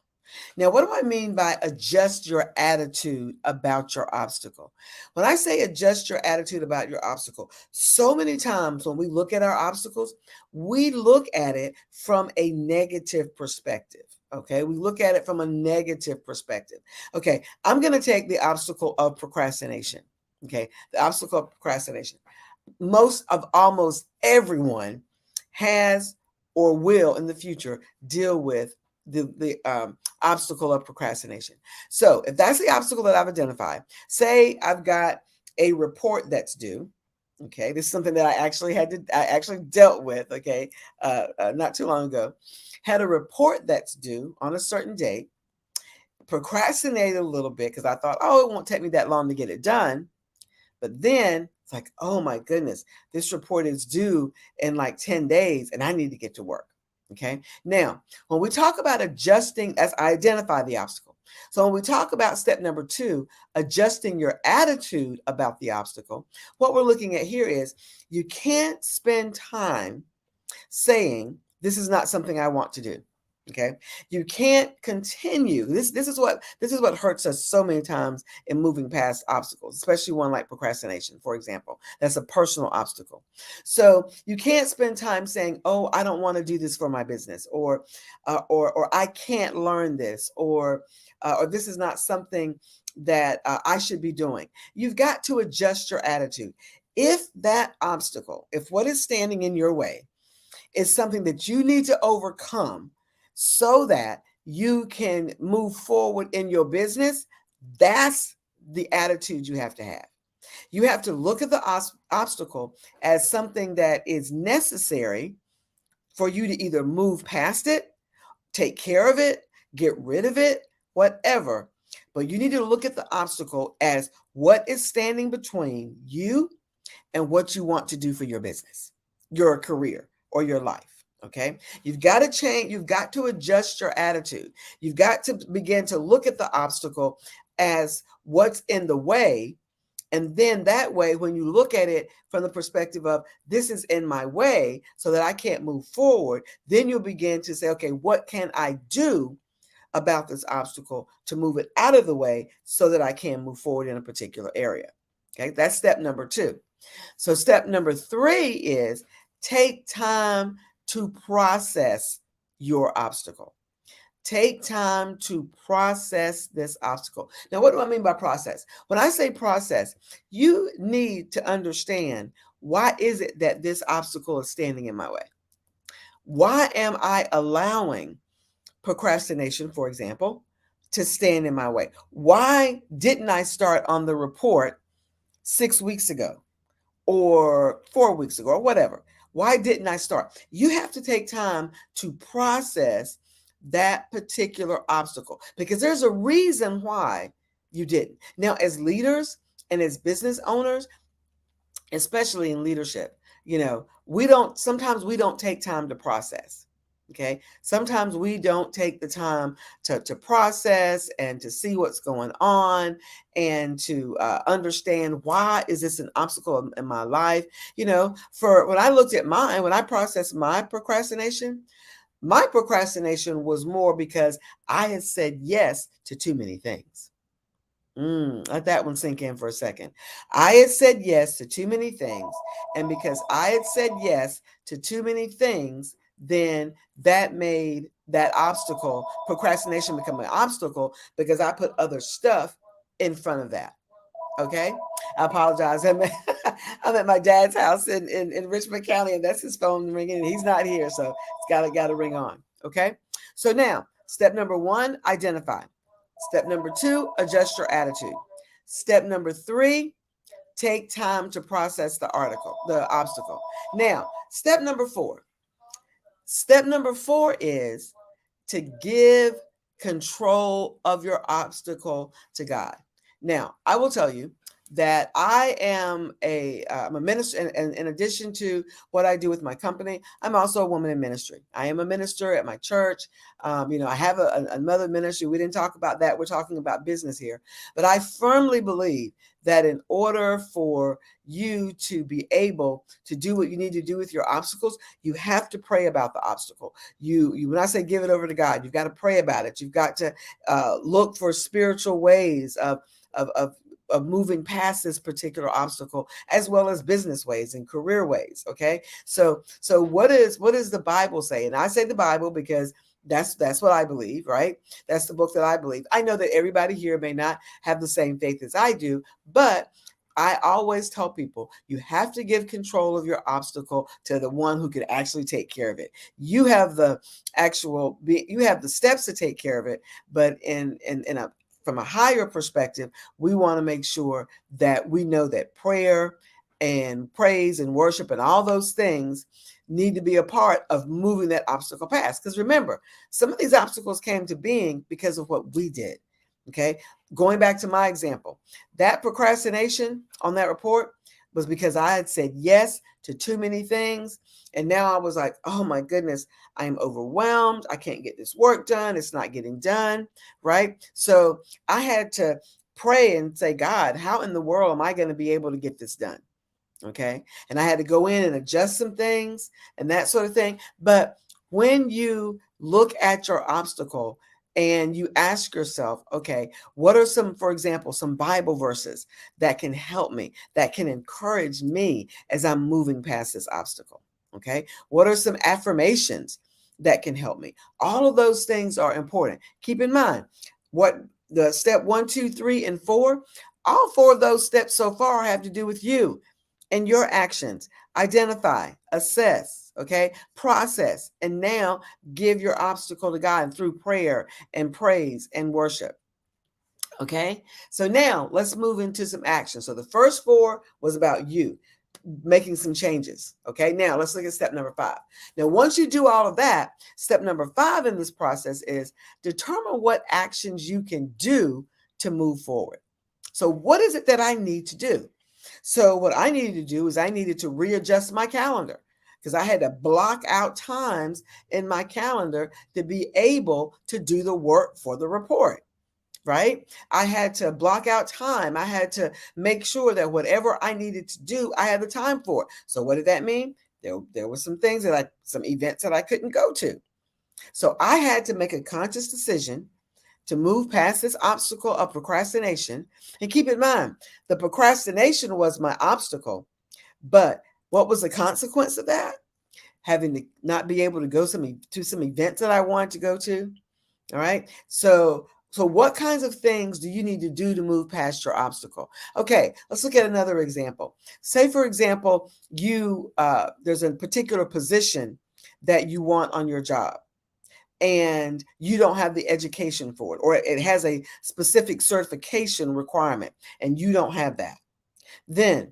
Now, what do I mean by adjust your attitude about your obstacle? When I say adjust your attitude about your obstacle, so many times when we look at our obstacles, we look at it from a negative perspective. Okay, we look at it from a negative perspective. Okay, I'm going to take the obstacle of procrastination. Okay, the obstacle of procrastination. Almost everyone has or will in the future deal with the obstacle of procrastination. So if that's the obstacle that I've identified, say I've got a report that's due. Okay, this is something that I actually dealt with. Okay, not too long ago, had a report that's due on a certain date. Procrastinated a little bit because I thought, oh, it won't take me that long to get it done. But then It's like, oh my goodness, this report is due in like 10 days and I need to get to work. Okay. Now, when we talk about adjusting, as I identify the obstacle. So when we talk about step number 2, adjusting your attitude about the obstacle, what we're looking at here is you can't spend time saying, this is not something I want to do. Okay. You can't continue. This is what hurts us so many times in moving past obstacles, especially one like procrastination, for example. That's a personal obstacle. So you can't spend time saying, oh, I don't want to do this for my business, or I can't learn this, or this is not something that I should be doing. You've got to adjust your attitude. If that obstacle, if what is standing in your way is something that you need to overcome so that you can move forward in your business, that's the attitude you have to have. You have to look at the obstacle as something that is necessary for you to either move past it, take care of it, get rid of it, whatever. But you need to look at the obstacle as what is standing between you and what you want to do for your business, your career, or your life. Okay. You've got to change. You've got to adjust your attitude. You've got to begin to look at the obstacle as what's in the way. And then that way, when you look at it from the perspective of this is in my way so that I can't move forward, then you'll begin to say, okay, what can I do about this obstacle to move it out of the way so that I can move forward in a particular area? Okay. That's step number 2. So step number 3 is take time to process your obstacle. Take time to process this obstacle. Now, what do I mean by process? When I say process, you need to understand, why is it that this obstacle is standing in my way? Why am I allowing procrastination, for example, to stand in my way? Why didn't I start on the report 6 weeks ago or 4 weeks ago or whatever? Why didn't I start? You have to take time to process that particular obstacle because there's a reason why you didn't. Now, as leaders and as business owners, especially in leadership, sometimes we don't take time to process. Okay. Sometimes we don't take the time to process and to see what's going on and to understand, why is this an obstacle in my life? For when I looked at when I processed my procrastination was more because I had said yes to too many things. Let that one sink in for a second. I had said yes to too many things. And because I had said yes to too many things, then that made that obstacle, procrastination, become an obstacle because I put other stuff in front of that. Okay. I apologize. I'm at my dad's house in Richmond County, and that's his phone ringing, and he's not here. So it's got to ring on. Okay. So now step number 1, identify. Step number 2, adjust your attitude. Step number 3, take time to process the obstacle. Now, step number 4. Step number 4 is to give control of your obstacle to God. Now, I will tell you that I am I'm a minister, and in addition to what I do with my company, I'm also a woman in ministry. I am a minister at my church. I have another ministry. We didn't talk about that. We're talking about business here. But I firmly believe that in order for you to be able to do what you need to do with your obstacles, you have to pray about the obstacle. When I say give it over to God, you've got to pray about it. You've got to look for spiritual ways of moving past this particular obstacle, as well as business ways and career ways. Okay. So what does the Bible say? And I say the Bible because that's what I believe, right? That's the book that I believe. I know that everybody here may not have the same faith as I do, but I always tell people you have to give control of your obstacle to the one who can actually take care of it. You have the steps to take care of it, but from a higher perspective, we want to make sure that we know that prayer and praise and worship and all those things need to be a part of moving that obstacle past. Because remember, some of these obstacles came to being because of what we did. Okay. Going back to my example, that procrastination on that report, was because I had said yes to too many things. And now I was like, oh my goodness, I am overwhelmed. I can't get this work done. It's not getting done, right? So I had to pray and say, God, how in the world am I going to be able to get this done? Okay. And I had to go in and adjust some things and that sort of thing. But when you look at your obstacle and you ask yourself, okay, what are some, for example, some Bible verses that can help me, that can encourage me as I'm moving past this obstacle? Okay. What are some affirmations that can help me? All of those things are important. Keep in mind what the step 1, 2, 3, and 4, all 4 of those steps so far have to do with you and your actions. Identify, assess, okay, process, and now give your obstacle to God through prayer and praise and worship. Okay, so now let's move into some action. So the first 4 was about you making some changes. Okay, now let's look at step number 5. Now, once you do all of that, step number 5 in this process is determine what actions you can do to move forward. So what is it that I need to do? So what I needed to do is I needed to readjust my calendar because I had to block out times in my calendar to be able to do the work for the report, right? I had to block out time. I had to make sure that whatever I needed to do, I had the time for. So what did that mean? There were some things some events that I couldn't go to. So I had to make a conscious decision to move past this obstacle of procrastination. And keep in mind, the procrastination was my obstacle. But what was the consequence of that? Having to not be able to go to some events that I wanted to go to. All right. So what kinds of things do you need to do to move past your obstacle? Okay, let's look at another example. Say, for example, there's a particular position that you want on your job, and you don't have the education for it, or it has a specific certification requirement and you don't have that. Then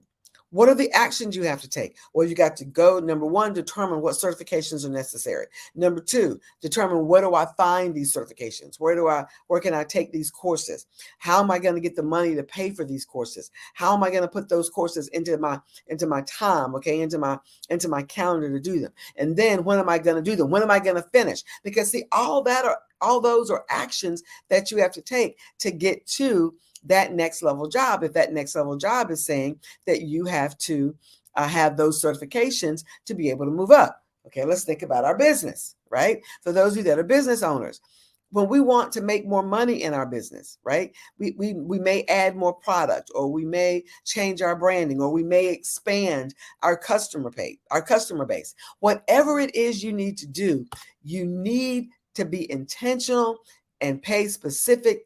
what are the actions you have to take? Well, you got to go, number 1, determine what certifications are necessary. Number 2, determine where do I find these certifications? Where can I take these courses? How am I going to get the money to pay for these courses? How am I going to put those courses into my time, okay, into my calendar to do them? And then when am I going to do them? When am I going to finish? Because see, all those are actions that you have to take to get to that next level job. If that next level job is saying that you have to have those certifications to be able to move up. Okay, let's think about our business, right? For those of you that are business owners, when we want to make more money in our business, right? We may add more product, or we may change our branding, or we may expand our customer base. Whatever it is you need to do, you need to be intentional and pay specific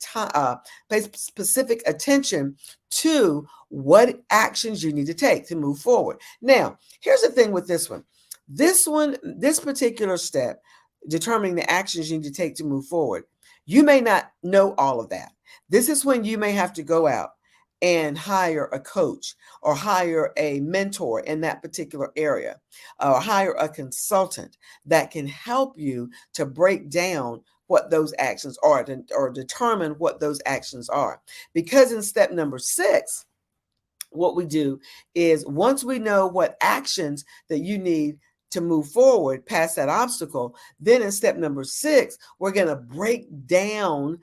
attention to what actions you need to take to move forward. Now, here's the thing with this one. This particular step, determining the actions you need to take to move forward, you may not know all of that. This is when you may have to go out and hire a coach or hire a mentor in that particular area, or hire a consultant that can help you to break down what those actions are, or determine what those actions are. Because in step number 6, what we do is, once we know what actions that you need to move forward past that obstacle, then in step number 6, we're going to break down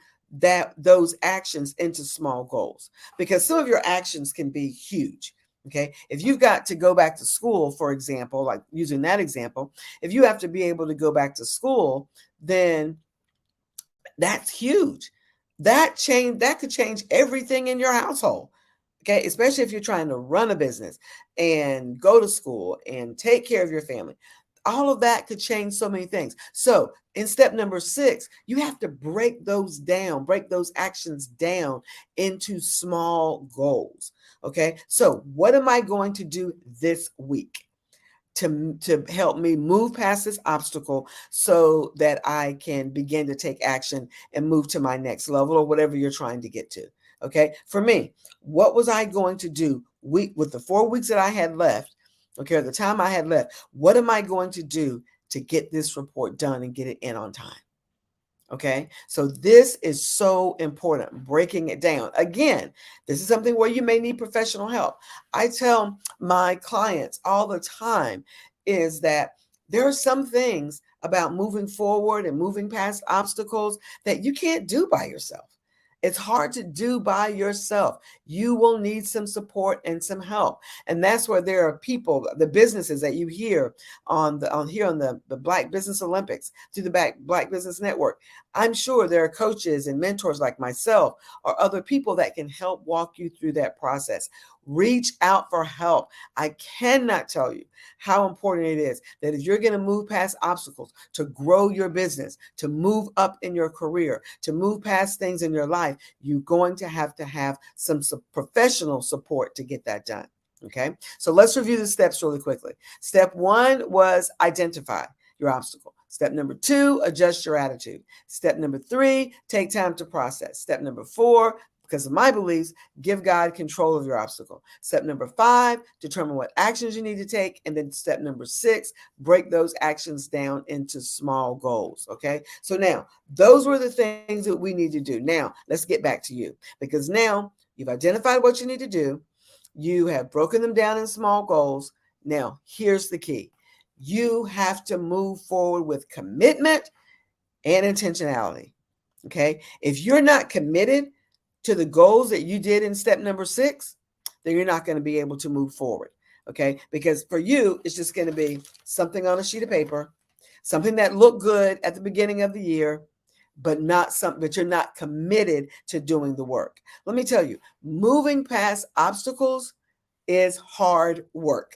those actions into small goals, because some of your actions can be huge. Okay, if you've got to go back to school, for example, like using that example, if you have to be able to go back to school, then that's huge. That could change everything in your household. Okay, especially if you're trying to run a business and go to school and take care of your family. All of that could change so many things. So in step number 6, you have to break those actions down into small goals. Okay, so what am I going to do this week to help me move past this obstacle so that I can begin to take action and move to my next level, or whatever you're trying to get to? Okay, for me, what was I going to do with the 4 weeks that I had left? Okay, at the time I had left, what am I going to do to get this report done and get it in on time? Okay, so this is so important, breaking it down. Again, this is something where you may need professional help. I tell my clients all the time is that there are some things about moving forward and moving past obstacles that you can't do by yourself. It's hard to do by yourself. You will need some support and some help. And that's where there are people, the businesses that you hear on the Black Business Olympics, through the Black Business Network. I'm sure there are coaches and mentors like myself or other people that can help walk you through that process. Reach out for help. I cannot tell you how important it is that if you're going to move past obstacles, to grow your business, to move up in your career, to move past things in your life, you're going to have some professional support to get that done. Okay, so let's review the steps really quickly. Step 1 was identify your obstacle. Step number 2, adjust your attitude. Step number 3, take time to process. Step number 4, because of my beliefs, give God control of your obstacle. Step number 5, determine what actions you need to take. And then step number 6, break those actions down into small goals. Okay, so now those were the things that we need to do. Now let's get back to you, because now you've identified what you need to do. You have broken them down in small goals. Now, here's the key. You have to move forward with commitment and intentionality. Okay. If you're not committed to the goals that you did in step number 6, then you're not going to be able to move forward. Okay. Because for you, it's just going to be something on a sheet of paper, something that looked good at the beginning of the year, but not something that you're not committed to doing the work. Let me tell you, moving past obstacles is hard work.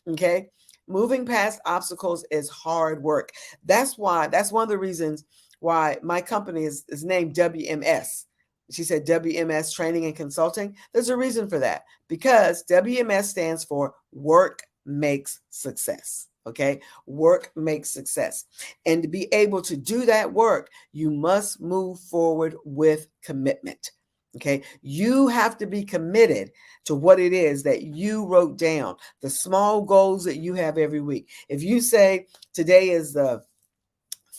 Okay. Moving past obstacles is hard work. That's one of the reasons why my company is named WMS. She said WMS Training and Consulting. There's a reason for that, because WMS stands for Work Makes Success. Okay, work makes success. And to be able to do that work, you must move forward with commitment. Okay, you have to be committed to what it is that you wrote down, the small goals that you have every week. If you say today is the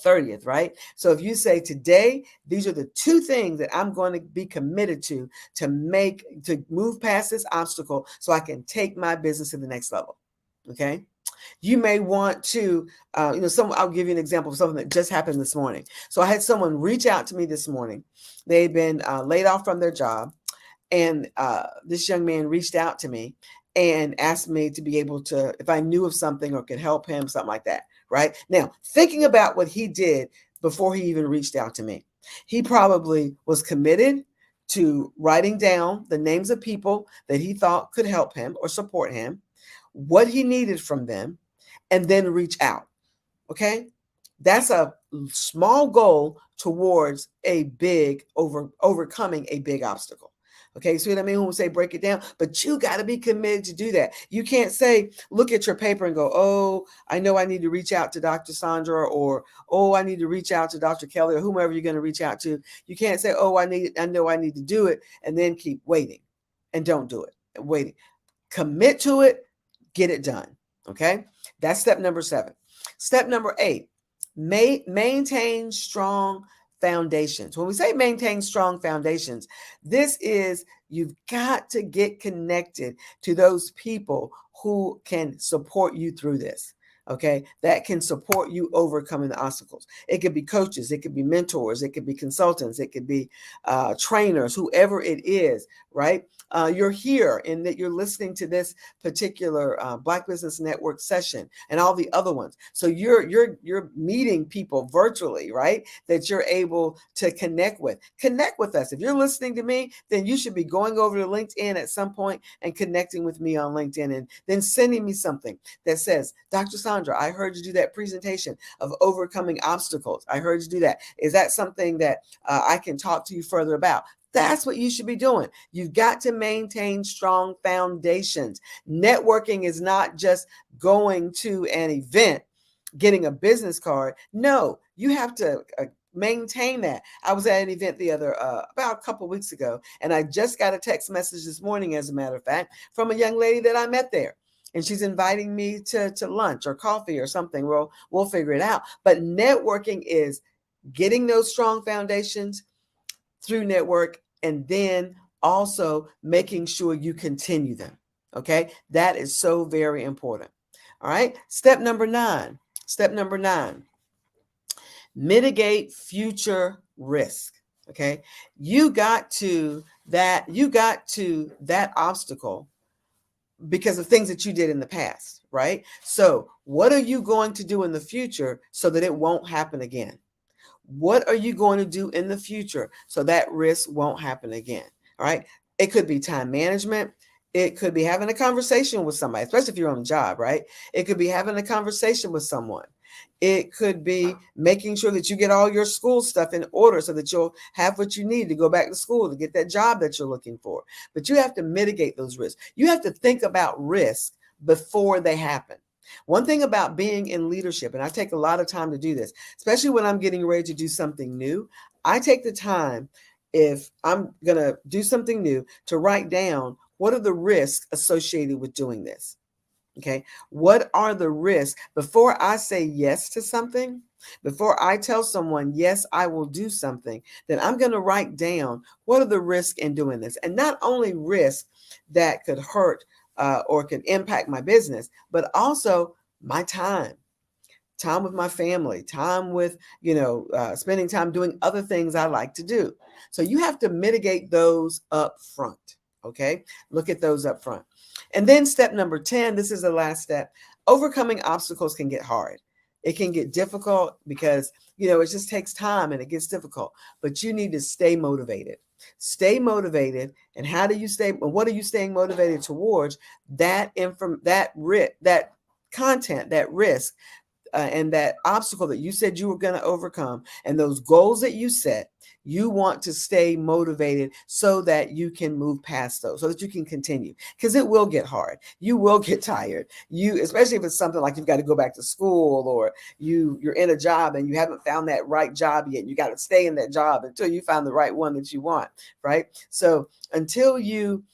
30th, right? So if you say today, these are the 2 things that I'm going to be committed to move past this obstacle so I can take my business to the next level. Okay. You may want to, I'll give you an example of something that just happened this morning. So I had someone reach out to me this morning. They'd been laid off from their job. And this young man reached out to me and asked me to be able to, if I knew of something or could help him, something like that. Right now, thinking about what he did before he even reached out to me, he probably was committed to writing down the names of people that he thought could help him or support him, what he needed from them, and then reach out. Okay. That's a small goal towards overcoming a big obstacle. Okay, see what I mean? When we say break it down, but you got to be committed to do that. You can't say, look at your paper and go, oh, I know I need to reach out to Dr. Sandra, or, oh, I need to reach out to Dr. Kelly, or whomever you're going to reach out to. You can't say, oh, I know I need to do it, and then keep waiting and don't do it. Waiting. Commit to it, get it done. Okay, that's step number 7. Step number 8, maintain strong foundations. When we say maintain strong foundations, this is you've got to get connected to those people who can support you through this. Okay, that can support you overcoming the obstacles. It could be coaches, it could be mentors, it could be consultants, it could be trainers, whoever it is, right? You're here and that you're listening to this particular Black Business Network session and all the other ones. So you're meeting people virtually, right? That you're able to connect with. Connect with us. If you're listening to me, then you should be going over to LinkedIn at some point and connecting with me on LinkedIn, and then sending me something that says, Dr. Sandra, I heard you do that presentation of overcoming obstacles. I heard you do that. Is that something that I can talk to you further about? That's what you should be doing. You've got to maintain strong foundations. Networking is not just going to an event, getting a business card. No, you have to maintain that. I was at an event about a couple of weeks ago, and I just got a text message this morning, as a matter of fact, from a young lady that I met there. And she's inviting me to lunch or coffee or something. We'll figure it out. But networking is getting those strong foundations through network, and then also making sure you continue them. Okay, that is so very important. All right, step number 9. Step number 9, mitigate future risk. Okay, you got to that obstacle because of things that you did in the past, right? So what are you going to do in the future so that it won't happen again? What are you going to do in the future so that risk won't happen again? All right. It could be time management. It could be having a conversation with somebody, especially if you're on a job, right? It could be having a conversation with someone. It could be making sure that you get all your school stuff in order so that you'll have what you need to go back to school to get that job that you're looking for. But you have to mitigate those risks. You have to think about risk before they happen. One thing about being in leadership, and I take a lot of time to do this, especially when I'm getting ready to do something new, I take the time, if I'm going to do something new, to write down what are the risks associated with doing this. Okay. What are the risks before I say yes to something? Before I tell someone, yes, I will do something, then I'm going to write down what are the risks in doing this. And not only risks that could hurt or could impact my business, but also my time with my family, time with, spending time doing other things I like to do. So you have to mitigate those up front. Okay. Look at those up front. And then step number 10, this is the last step. Overcoming obstacles can get hard. It can get difficult because, it just takes time and it gets difficult, but you need to stay motivated. Stay motivated. And how do you stay? What are you staying motivated towards? That content, that risk, and that obstacle that you said you were going to overcome, and those goals that you set. You want to stay motivated so that you can move past those, so that you can continue, because it will get hard. You will get tired. Especially if it's something like you've got to go back to school, or you're in a job and you haven't found that right job yet. You got to stay in that job until you find the right one that you want, right? So until you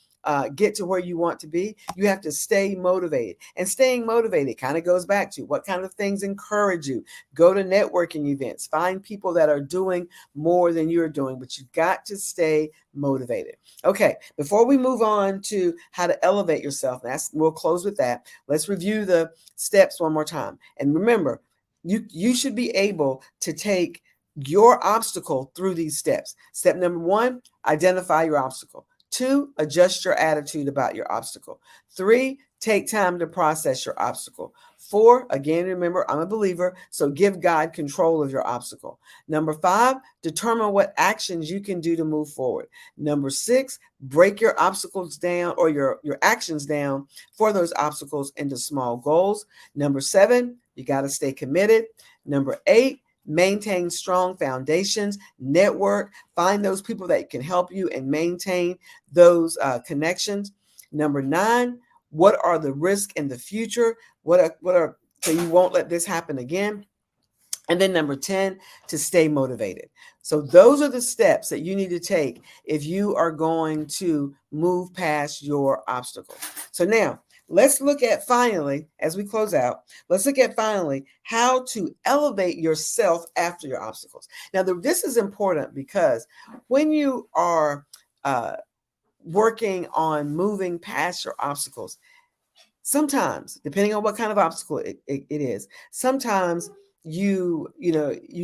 get to where you want to be, you have to stay motivated. And staying motivated kind of goes back to what kind of things encourage you. Go to networking events, find people that are doing more than you're doing, but you've got to stay motivated. Okay, before we move on to how to elevate yourself, we'll close with that. Let's review the steps one more time. And remember, you should be able to take your obstacle through these steps. Step number 1, identify your obstacle. 2, adjust your attitude about your obstacle. 3, take time to process your obstacle. 4, again, remember, I'm a believer, so give God control of your obstacle. Number 5, determine what actions you can do to move forward. Number 6, break your obstacles down, or your actions down for those obstacles into small goals. Number 7, you got to stay committed. Number 8, maintain strong foundations, network, find those people that can help you and maintain those connections. Number 9, what are the risks in the future? So you won't let this happen again. And then number 10, to stay motivated. So those are the steps that you need to take if you are going to move past your obstacles. So now, let's look at finally, as we close out, how to elevate yourself after your obstacles. Now, this is important because when you are working on moving past your obstacles, sometimes, depending on what kind of obstacle it is, sometimes you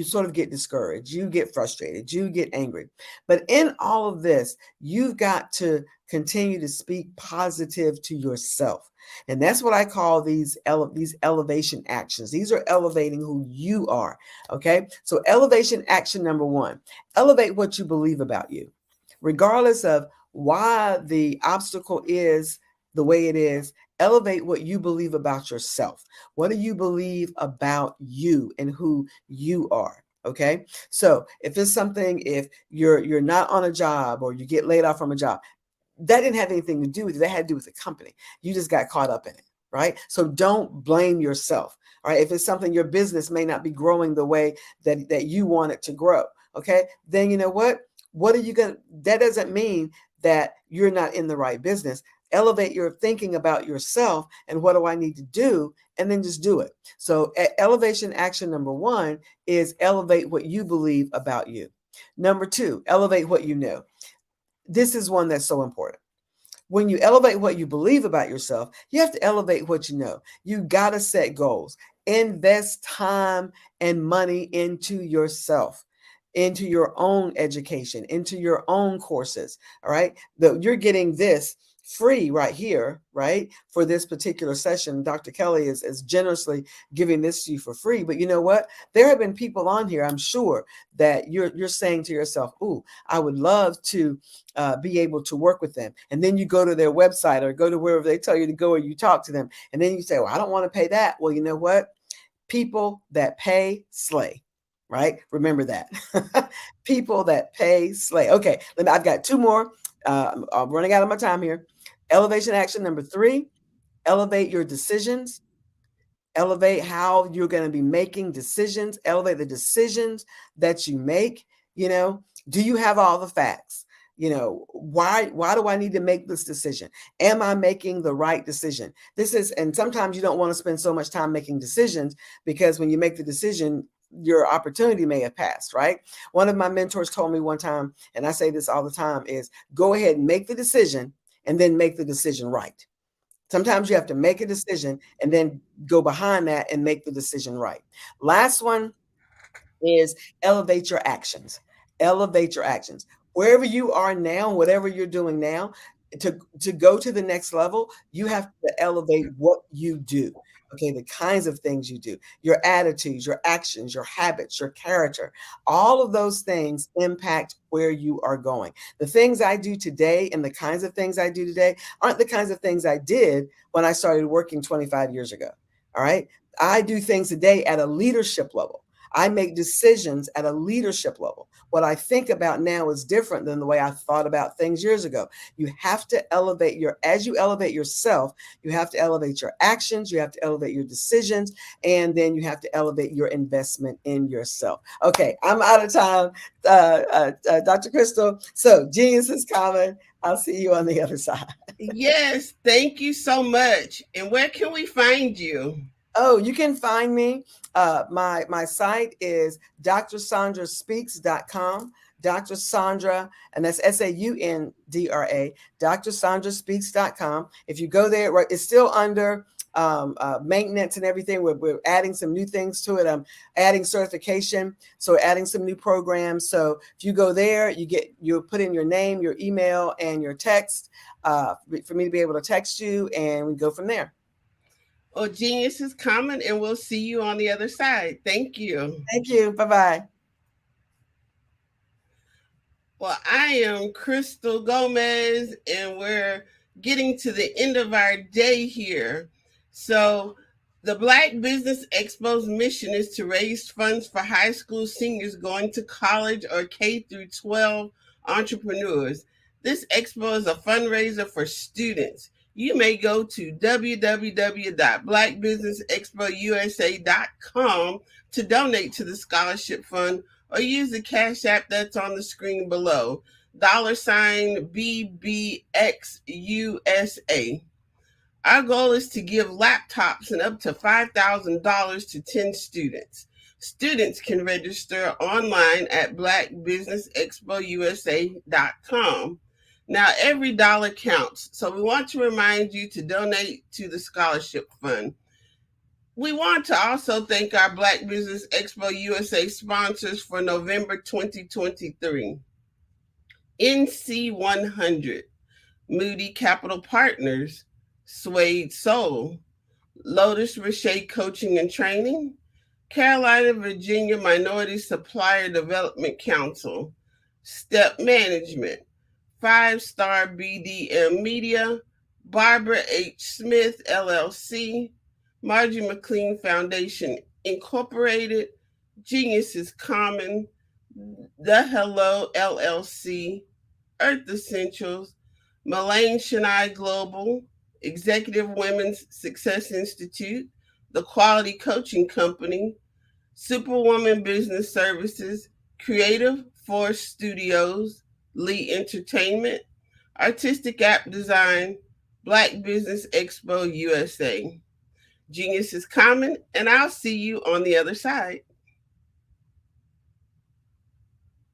sort of get discouraged, you get frustrated, you get angry. But in all of this, you've got to continue to speak positive to yourself. And that's what I call these elevation actions. These are elevating who you are. Okay. So elevation action number 1, elevate what you believe about you, regardless of why the obstacle is the way it is. Elevate what you believe about yourself. What do you believe about you and who you are? Okay. So if you're not on a job, or you get laid off from a job, that didn't have anything to do with it. That had to do with the company. You just got caught up in it, right? So don't blame yourself. All right. If it's something, your business may not be growing the way that you want it to grow. Okay. Then you know what? That doesn't mean that you're not in the right business. elevate your thinking about yourself and what do I need to do, and then just do it. So elevation action number 1 is elevate what you believe about you. Number 2, elevate what you know. This is one that's so important. When you elevate what you believe about yourself, you have to elevate what you know. You got to set goals. Invest time and money into yourself, into your own education, into your own courses. All right. You're getting this free right here, right? For this particular session, Dr. Kelly is generously giving this to you for free. But you know what? There have been people on here, I'm sure, that you're saying to yourself, "Ooh, I would love to be able to work with them." And then you go to their website or go to wherever they tell you to go, or you talk to them, and then you say, "Well, I don't want to pay that." Well, you know what? People that pay slay. Right? Remember that. People that pay slay. Okay, I've got 2 more. I'm running out of my time here. Elevation action number 3, elevate your decisions. Elevate how you're going to be making decisions. Elevate the decisions that you make. Do you have all the facts? Why do I need to make this decision? Am I making the right decision? And sometimes you don't want to spend so much time making decisions, because when you make the decision, your opportunity may have passed, right? One of my mentors told me one time, and I say this all the time, is go ahead and make the decision and then make the decision right. Sometimes you have to make a decision and then go behind that and make the decision right. Last one is elevate your actions. Elevate your actions. Wherever you are now, whatever you're doing now, to go to the next level, you have to elevate what you do. Okay, the kinds of things you do, your attitudes, your actions, your habits, your character, all of those things impact where you are going. The things I do today and the kinds of things I do today aren't the kinds of things I did when I started working 25 years ago. All right. I do things today at a leadership level. I make decisions at a leadership level. What I think about now is different than the way I thought about things years ago. You have to elevate as you elevate yourself, you have to elevate your actions, you have to elevate your decisions, and then you have to elevate your investment in yourself. Okay, I'm out of time, Dr. Crystal. So genius is common. I'll see you on the other side. Yes, thank you so much. And where can we find you? Oh, you can find me. My site is drsandraspeaks.com. Dr. Sandra, and that's SAUNDRA, drsandraspeaks.com. If you go there, right, it's still under maintenance and everything. We're adding some new things to it. I'm adding certification, so adding some new programs. So if you go there, you put in your name, your email, and your text for me to be able to text you, and we go from there. Well, genius is common, and we'll see you on the other side. Thank you. Thank you. Bye-bye. Well, I am Crystal Gomez, and we're getting to the end of our day here. So the Black Business Expo's mission is to raise funds for high school seniors going to college or K through 12 entrepreneurs. This expo is a fundraiser for students. You may go to www.blackbusinessexpousa.com to donate to the scholarship fund, or use the Cash App that's on the screen below, $BBXUSA. Our goal is to give laptops and up to $5,000 to 10 students. Students can register online at blackbusinessexpousa.com. Now, every dollar counts, so we want to remind you to donate to the scholarship fund. We want to also thank our Black Business Expo USA sponsors for November 2023. NC 100, Moody Capital Partners, Suede Soul, Lotus Richey Coaching and Training, Carolina, Virginia Minority Supplier Development Council, Step Management, 5-Star BDM Media, Barbara H. Smith, LLC, Margie McLean Foundation, Incorporated, Genius is Common, The Hello, LLC, Earth Essentials, Mullane Shania Global, Executive Women's Success Institute, The Quality Coaching Company, Superwoman Business Services, Creative Force Studios, Lee Entertainment, Artistic App Design, Black Business Expo USA. Genius is common, and I'll see you on the other side.